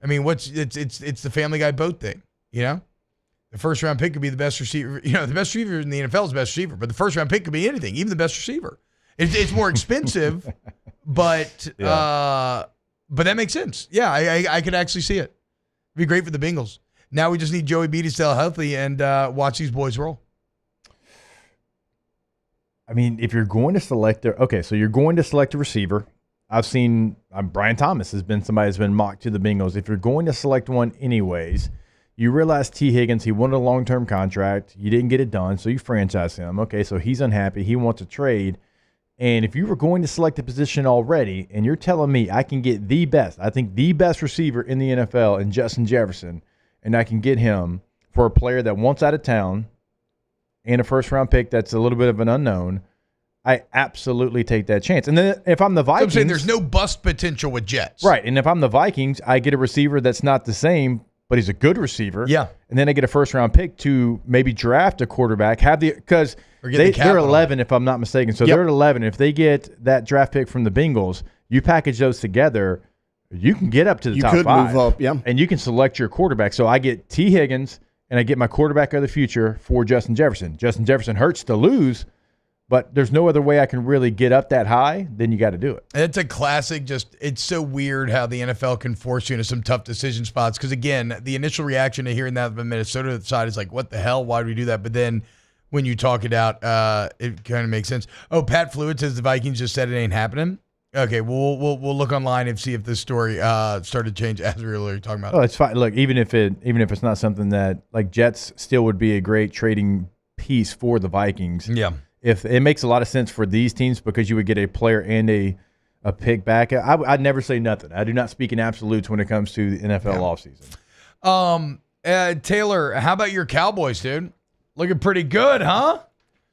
I mean, it's the Family Guy boat thing, you know? The first-round pick could be the best receiver. You know, the best receiver in the NFL is the best receiver, but the first-round pick could be anything, even the best receiver. It's more expensive, but that makes sense. Yeah, I could actually see it. It'd be great for the Bengals. Now we just need Joey B to stay healthy and watch these boys roll. I mean, if you're going to select you're going to select a receiver. I've seen Brian Thomas has been somebody that's been mocked to the Bengals. If you're going to select one anyways, you realize T. Higgins, he wanted a long-term contract. You didn't get it done, so you franchise him. Okay, so he's unhappy. He wants a trade. And if you were going to select a position already, and you're telling me I can get the best receiver in the NFL in Justin Jefferson, and I can get him for a player that wants out of town and a first-round pick that's a little bit of an unknown, I absolutely take that chance. And then if I'm the Vikings, so I'm saying there's no bust potential with Jets. Right, and if I'm the Vikings, I get a receiver that's not the same, but he's a good receiver. Yeah. And then I get a first-round pick to maybe draft a quarterback, because they're 11, if I'm not mistaken. So they're at 11. If they get that draft pick from the Bengals, you package those together, you can get up to the top 5. You could move up, yeah. And you can select your quarterback. So I get T. Higgins, and I get my quarterback of the future for Justin Jefferson. Justin Jefferson hurts to lose, but there's no other way I can really get up that high, then you got to do it. It's a classic. It's so weird how the NFL can force you into some tough decision spots. Because, again, the initial reaction to hearing that from the Minnesota side is like, what the hell? Why do we do that? But then when you talk it out, it kind of makes sense. Oh, Pat Fluid says the Vikings just said it ain't happening. Okay, we'll look online and see if this story started to change as we were talking about. Oh, it's fine. Look, even if it's not something that, like, Jets still would be a great trading piece for the Vikings. Yeah. If it makes a lot of sense for these teams because you would get a player and a pick back. I'd never say nothing. I do not speak in absolutes when it comes to the NFL offseason. Taylor, how about your Cowboys, dude? Looking pretty good, huh?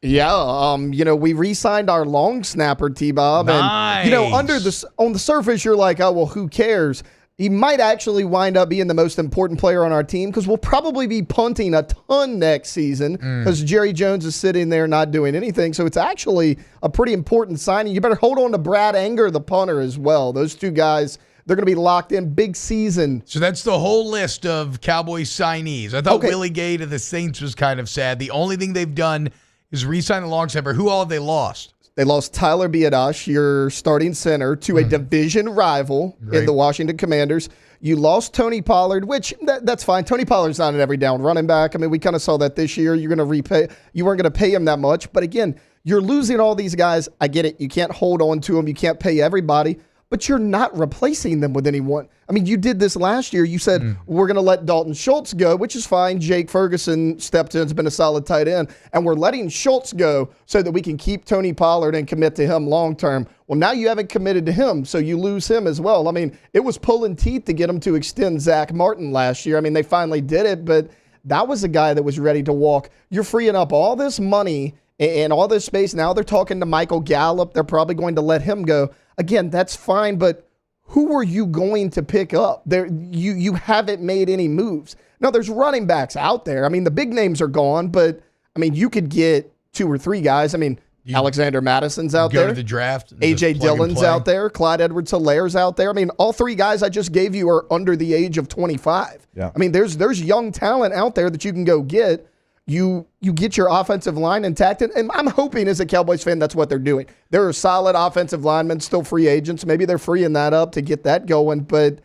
Yeah, we re-signed our long snapper, T-Bob. Nice. And, on the surface, you're like, oh, well, who cares? He might actually wind up being the most important player on our team because we'll probably be punting a ton next season because Jerry Jones is sitting there not doing anything. So it's actually a pretty important signing. You better hold on to Brad Anger, the punter, as well. Those two guys They're going to be locked in. Big season. So that's the whole list of Cowboys signees. I thought Willie Gay to the Saints was kind of sad. The only thing they've done is re-sign the long snapper. Who all have they lost? They lost Tyler Biadasz, your starting center, to a division rival in the Washington Commanders. You lost Tony Pollard, which that's fine. Tony Pollard's not an every down running back. I mean, we kind of saw that this year. You're going to repay. You weren't going to pay him that much. But again, you're losing all these guys. I get it. You can't hold on to them. You can't pay everybody. But you're not replacing them with anyone. I mean, you did this last year. You said, we're going to let Dalton Schultz go, which is fine. Jake Ferguson stepped in, has been a solid tight end. And we're letting Schultz go so that we can keep Tony Pollard and commit to him long term. Well, now you haven't committed to him, so you lose him as well. I mean, it was pulling teeth to get him to extend Zach Martin last year. I mean, they finally did it, but that was a guy that was ready to walk. You're freeing up all this money and all this space. Now they're talking to Michael Gallup. They're probably going to let him go. Again, that's fine, but who are you going to pick up? You haven't made any moves. Now, there's running backs out there. I mean, the big names are gone, but, I mean, you could get 2 or 3 guys. I mean, Alexander Madison's out there. Go to the draft. A.J. Dillon's out there. Clyde Edwards-Hilaire's out there. I mean, all 3 guys I just gave you are under the age of 25. Yeah. I mean, there's young talent out there that you can go get. You get your offensive line intact, and I'm hoping as a Cowboys fan that's what they're doing. There are solid offensive linemen, still free agents. Maybe they're freeing that up to get that going, but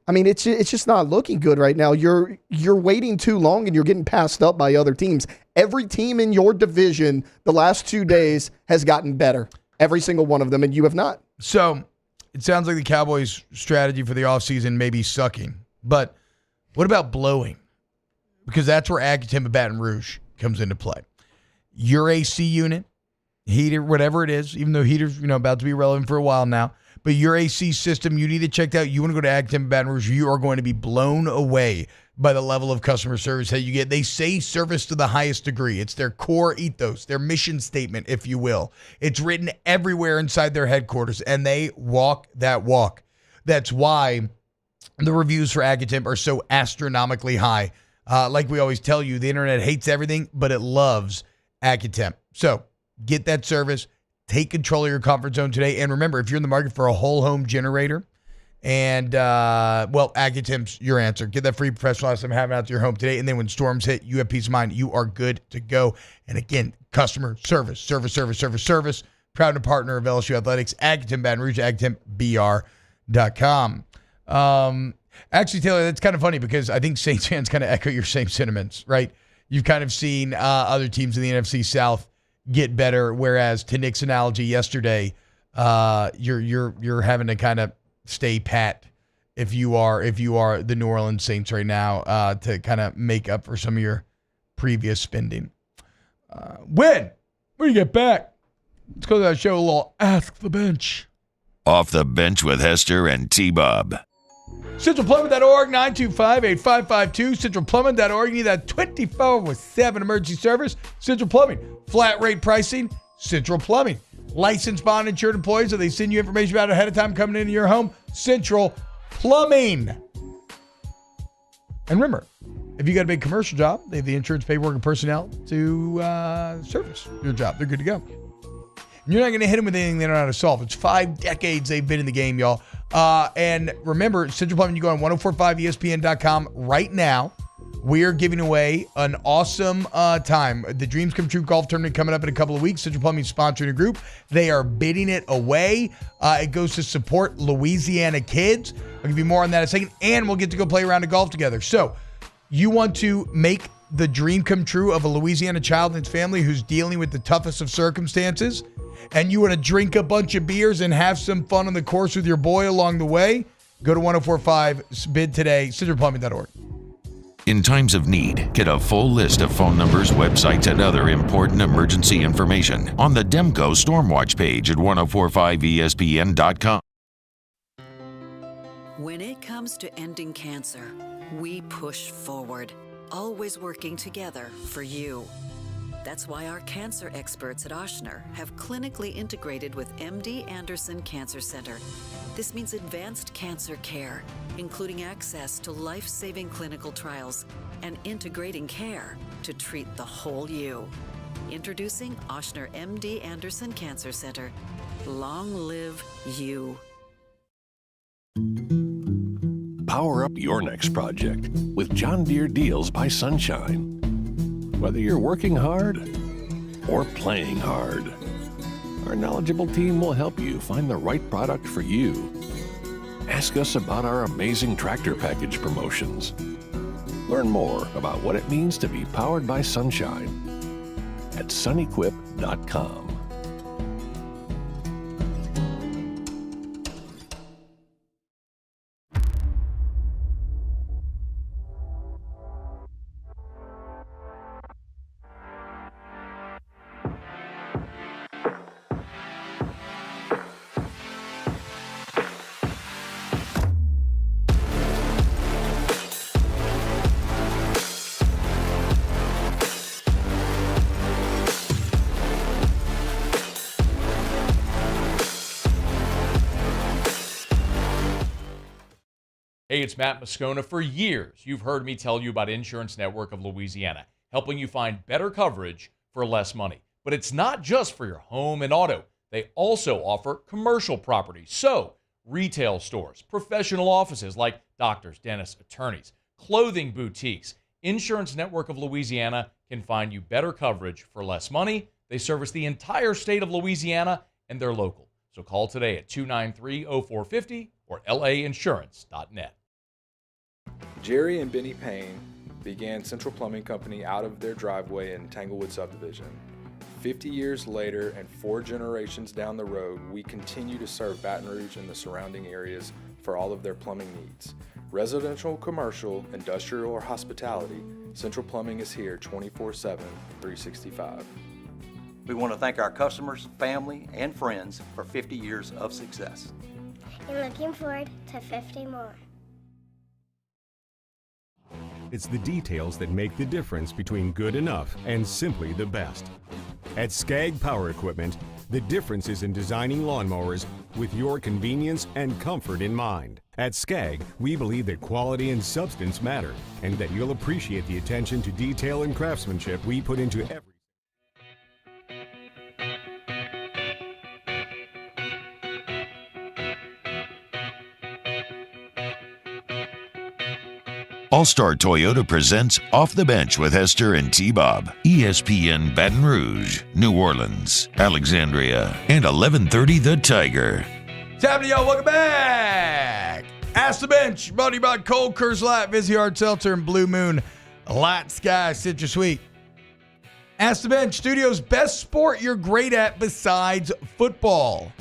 I mean it's just not looking good right now. You're waiting too long and you're getting passed up by other teams. Every team in your division the last 2 days has gotten better. Every single one of them, and you have not. So it sounds like the Cowboys' strategy for the offseason may be sucking, but what about blowing? Because that's where Agatim of Baton Rouge comes into play. Your AC unit, heater, whatever it is, even though heater's about to be relevant for a while now, but your AC system, you need it checked out. You want to go to Agatim of Baton Rouge, you are going to be blown away by the level of customer service that you get. They say service to the highest degree. It's their core ethos, their mission statement, if you will. It's written everywhere inside their headquarters, and they walk that walk. That's why the reviews for Agatim are so astronomically high. Like we always tell you, the internet hates everything, but it loves Agatim. So get that service. Take control of your comfort zone today. And remember, if you're in the market for a whole home generator, and, Agatim's your answer. Get that free professional estimate and have it out to your home today. And then when storms hit, you have peace of mind. You are good to go. And again, customer service. Proud to partner of LSU Athletics. Agatim Baton Rouge, AgatimBatonRouge.com. Actually, Taylor, that's kind of funny because I think Saints fans kind of echo your same sentiments, right? You've kind of seen other teams in the NFC South get better, whereas to Nick's analogy yesterday, you're having to kind of stay pat if you are the New Orleans Saints right now to kind of make up for some of your previous spending. When you get back, let's go to that show a little Ask the Bench. Off the Bench with Hester and T-Bob. CentralPlumbing.org, 925-8552. CentralPlumbing.org. You need that 24/7 emergency service. Central Plumbing. Flat rate pricing. Central Plumbing. Licensed, bond, insured employees, so they send you information about it ahead of time coming into your home. Central Plumbing. And remember, if you got a big commercial job, they have the insurance, paperwork, and personnel to service your job. They're good to go. And you're not going to hit them with anything they don't know how to solve. It's 5 decades they've been in the game, y'all. And remember, Central Plumbing, you go on 1045ESPN.com right now. We are giving away an awesome time. The Dreams Come True golf tournament coming up in a couple of weeks. Central Plumbing sponsoring a group. They are bidding it away. It goes to support Louisiana kids. I'll give you more on that in a second. And we'll get to go play around of golf together. So you want to make the dream come true of a Louisiana child and its family who's dealing with the toughest of circumstances, and you want to drink a bunch of beers and have some fun on the course with your boy along the way, go to 1045, bid today, centralplumbing.org. In times of need, get a full list of phone numbers, websites, and other important emergency information on the Demco Stormwatch page at 1045ESPN.com. When it comes to ending cancer, we push forward, always working together for you. That's why our cancer experts at Ochsner have clinically integrated with MD Anderson Cancer Center. This means advanced cancer care, including access to life-saving clinical trials and integrating care to treat the whole you. Introducing Ochsner MD Anderson Cancer Center. Long live you. Power up your next project with John Deere Deals by Sunshine. Whether you're working hard or playing hard, our knowledgeable team will help you find the right product for you. Ask us about our amazing tractor package promotions. Learn more about what it means to be powered by sunshine at sunequip.com. Hey, it's Matt Moscona. For years, you've heard me tell you about Insurance Network of Louisiana, helping you find better coverage for less money. But it's not just for your home and auto. They also offer commercial property. So, retail stores, professional offices like doctors, dentists, attorneys, clothing boutiques. Insurance Network of Louisiana can find you better coverage for less money. They service the entire state of Louisiana, and they're local. So call today at 293-0450 or lainsurance.net. Jerry and Benny Payne began Central Plumbing Company out of their driveway in Tanglewood subdivision. 50 years later and 4 generations down the road, we continue to serve Baton Rouge and the surrounding areas for all of their plumbing needs. Residential, commercial, industrial, or hospitality, Central Plumbing is here 24/7, 365. We want to thank our customers, family, and friends for 50 years of success. And looking forward to 50 more. It's the details that make the difference between good enough and simply the best. At Skag Power Equipment, the difference is in designing lawnmowers with your convenience and comfort in mind. At Skag, we believe that quality and substance matter, and that you'll appreciate the attention to detail and craftsmanship we put into every. All-Star Toyota presents Off the Bench with Hester and T-Bob. ESPN Baton Rouge, New Orleans, Alexandria, and 1130 The Tiger. What's happening, y'all? Welcome back. Ask the Bench, brought to you by Cold Curse Light, Vizzy Hard Seltzer, and Blue Moon Light Sky Citrus Sweet. Ask the Bench, studio's best sport you're great at besides football.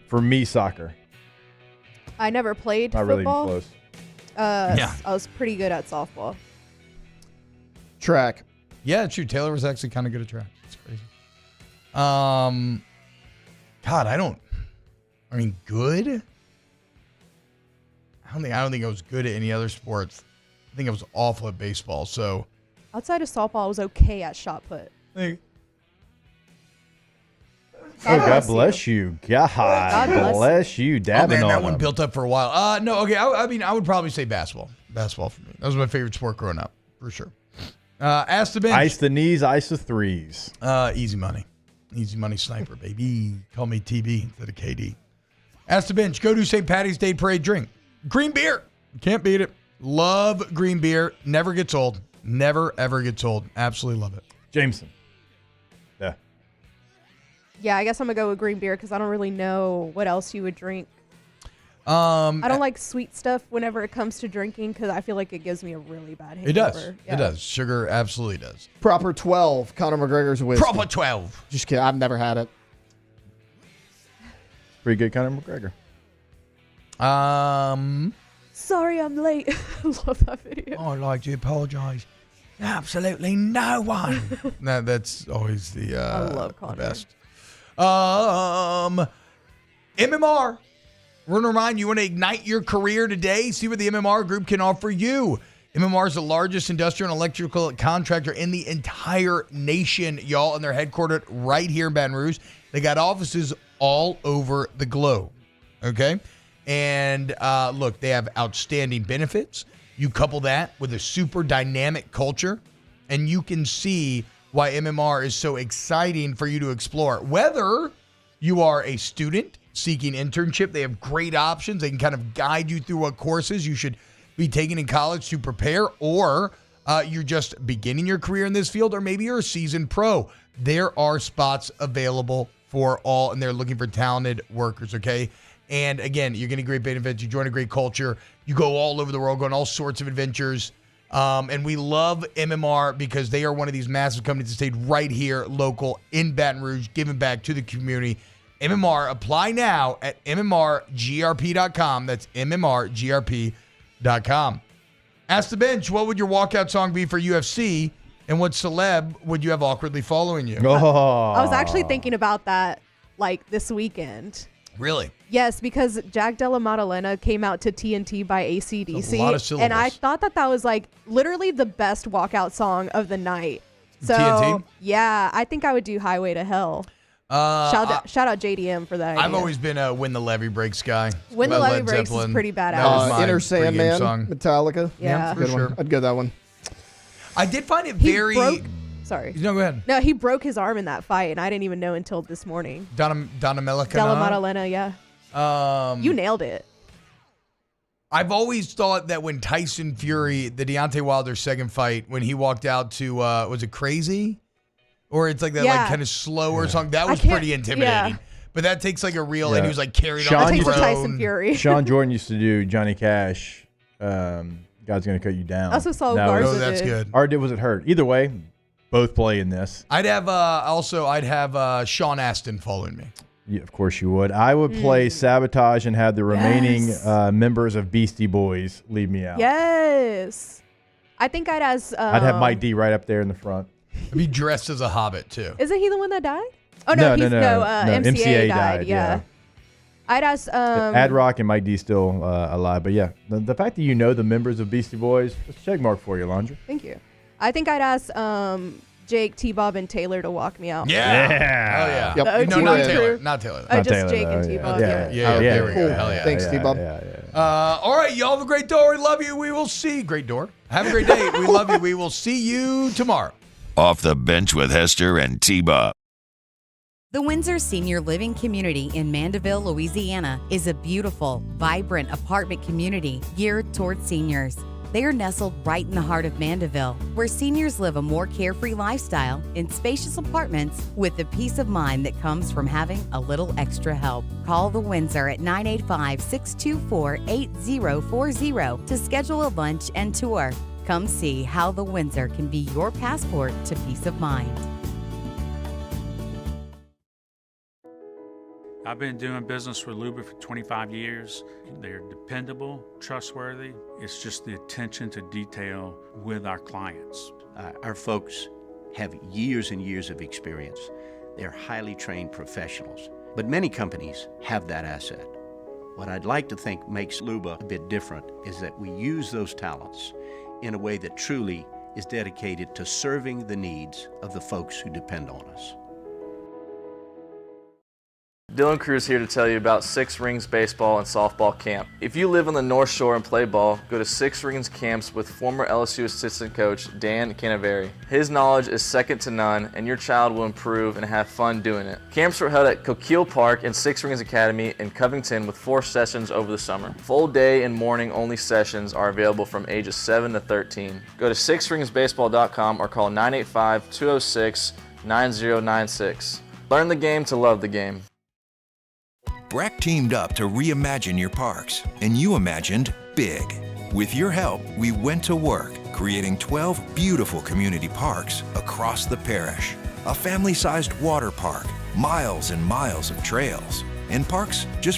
For me, soccer. I never played Not really football. close. Yeah. I was pretty good at softball. Track. Yeah, true. Taylor was actually kind of good at track. It's crazy. God, good? I don't think I was good at any other sports. I think I was awful at baseball. So Outside of softball, I was okay at shot put. God bless you. God bless you. Dabbing man, on that one them. built up for a while. No, okay. I would probably say basketball. Basketball for me. That was my favorite sport growing up, for sure. Ask the Bench. Ice the knees, ice the threes. Easy money. Easy money sniper, baby. Call me TB instead of KD. Ask the Bench. Go to St. Patty's Day Parade drink. Green beer. Can't beat it. Love green beer. Never gets old. Never, ever gets old. Absolutely love it. Jameson. Yeah, I guess I'm going to go with green beer because I don't really know what else you would drink. I don't like sweet stuff whenever it comes to drinking because I feel like it gives me a really bad hangover. It does. Yeah. It does. Sugar absolutely does. Proper 12, Conor McGregor's whiskey. Proper 12. Just kidding. I've never had it. Pretty good, Conor McGregor. Sorry I'm late. Love that video. I'd like to apologize. Absolutely no one. That's always the, I love the Conor. best. MMR. We're going to remind you want to ignite your career today. See what the MMR group can offer you. MMR is the largest industrial and electrical contractor in the entire nation, y'all, and they're headquartered right here in Baton Rouge. They got offices all over the globe, okay? And look, they have outstanding benefits. You couple that with a super dynamic culture, and you can see why MMR is so exciting for you to explore. Whether you are a student, seeking internship. They have great options. They can kind of guide you through what courses you should be taking in college to prepare, or you're just beginning your career in this field, or maybe you're a seasoned pro. There are spots available for all, and they're looking for talented workers, okay? And again, you're getting great benefits. You join a great culture. You go all over the world, go on all sorts of adventures. And we love MMR because they are one of these massive companies that stayed right here, local, in Baton Rouge, giving back to the community. MMR, apply now at mmrgrp.com. That's mmrgrp.com. Ask the bench, what would your walkout song be for UFC? And what celeb would you have awkwardly following you? Oh. I was actually thinking about that like this weekend. Really? Yes, because Jack Della Maddalena came out to TNT by AC/DC. A lot of syllables. And I thought that was like literally the best walkout song of the night. So, TNT? yeah, I think I would do Highway to Hell. Shout out JDM for that idea. I've always been a When the Levee Breaks guy. When the By Levee Led Breaks Zeppelin. is pretty badass. That was my Inner pregame Sandman, song. Metallica. Yeah. For Good sure. one. I'd go that one. I did find it He very... broke- Sorry. No, go ahead. No, he broke his arm in that fight, and I didn't even know until this morning. Donna Melicana. Della Maddalena, yeah. You nailed it. I've always thought that when Tyson Fury, the Deontay Wilder second fight, when he walked out to, was it Crazy? Or it's like that like kind of slower song. That was pretty intimidating. yeah. But that takes like a real, Yeah. and he was like carried Sean- on That the takes a throne. Tyson Fury. Sean Jordan used to do Johnny Cash. God's gonna cut you down. Also saw Now Garza Oh, that's did. good. Or was it Hurt? Either way, both play in this. I'd have Sean Astin following me. Yeah, of course you would. I would play Sabotage and have the remaining Yes. members of Beastie Boys leave me out. Yes. I think I'd ask... I'd have Mike D right up there in the front. I'd be dressed as a hobbit too. Isn't he the one that died? Oh, no, MCA died. Yeah. I'd ask... Ad Rock and Mike D still alive. But yeah, the fact that you know the members of Beastie Boys, just a check mark for you, Alondra. Thank you. I think I'd ask Jake, T-Bob, and Taylor to walk me out. Yeah. Yeah. Oh yeah. Yep. The OT No, not crew. Taylor. Not Taylor. Not just Taylor, Jake though, and T-Bob. Yeah. Oh, There we cool. go. Hell yeah. Thanks, T-Bob. All right, y'all have a great door. We love you. We will see. Great door. Have a great day. We love you. We will see you tomorrow. Off the Bench with Hester and T-Bob. The Windsor Senior Living Community in Mandeville, Louisiana is a beautiful, vibrant apartment community geared toward seniors. They are nestled right in the heart of Mandeville, where seniors live a more carefree lifestyle in spacious apartments with the peace of mind that comes from having a little extra help. Call the Windsor at 985-624-8040 to schedule a lunch and tour. Come see how the Windsor can be your passport to peace of mind. I've been doing business with Luba for 25 years. They're dependable, trustworthy. It's just the attention to detail with our clients. Our folks have years and years of experience. They're highly trained professionals. But many companies have that asset. What I'd like to think makes Luba a bit different is that we use those talents in a way that truly is dedicated to serving the needs of the folks who depend on us. Dylan Cruz here to tell you about Six Rings Baseball and Softball Camp. If you live on the North Shore and play ball, go to Six Rings Camps with former LSU assistant coach Dan Canaveri. His knowledge is second to none, and your child will improve and have fun doing it. Camps were held at Coquille Park and Six Rings Academy in Covington with 4 sessions over the summer. Full day and morning only sessions are available from ages 7 to 13. Go to sixringsbaseball.com or call 985-206-9096. Learn the game to love the game. BRAC teamed up to reimagine your parks, and you imagined big. With your help, we went to work, creating 12 beautiful community parks across the parish. A family-sized water park, miles and miles of trails, and parks just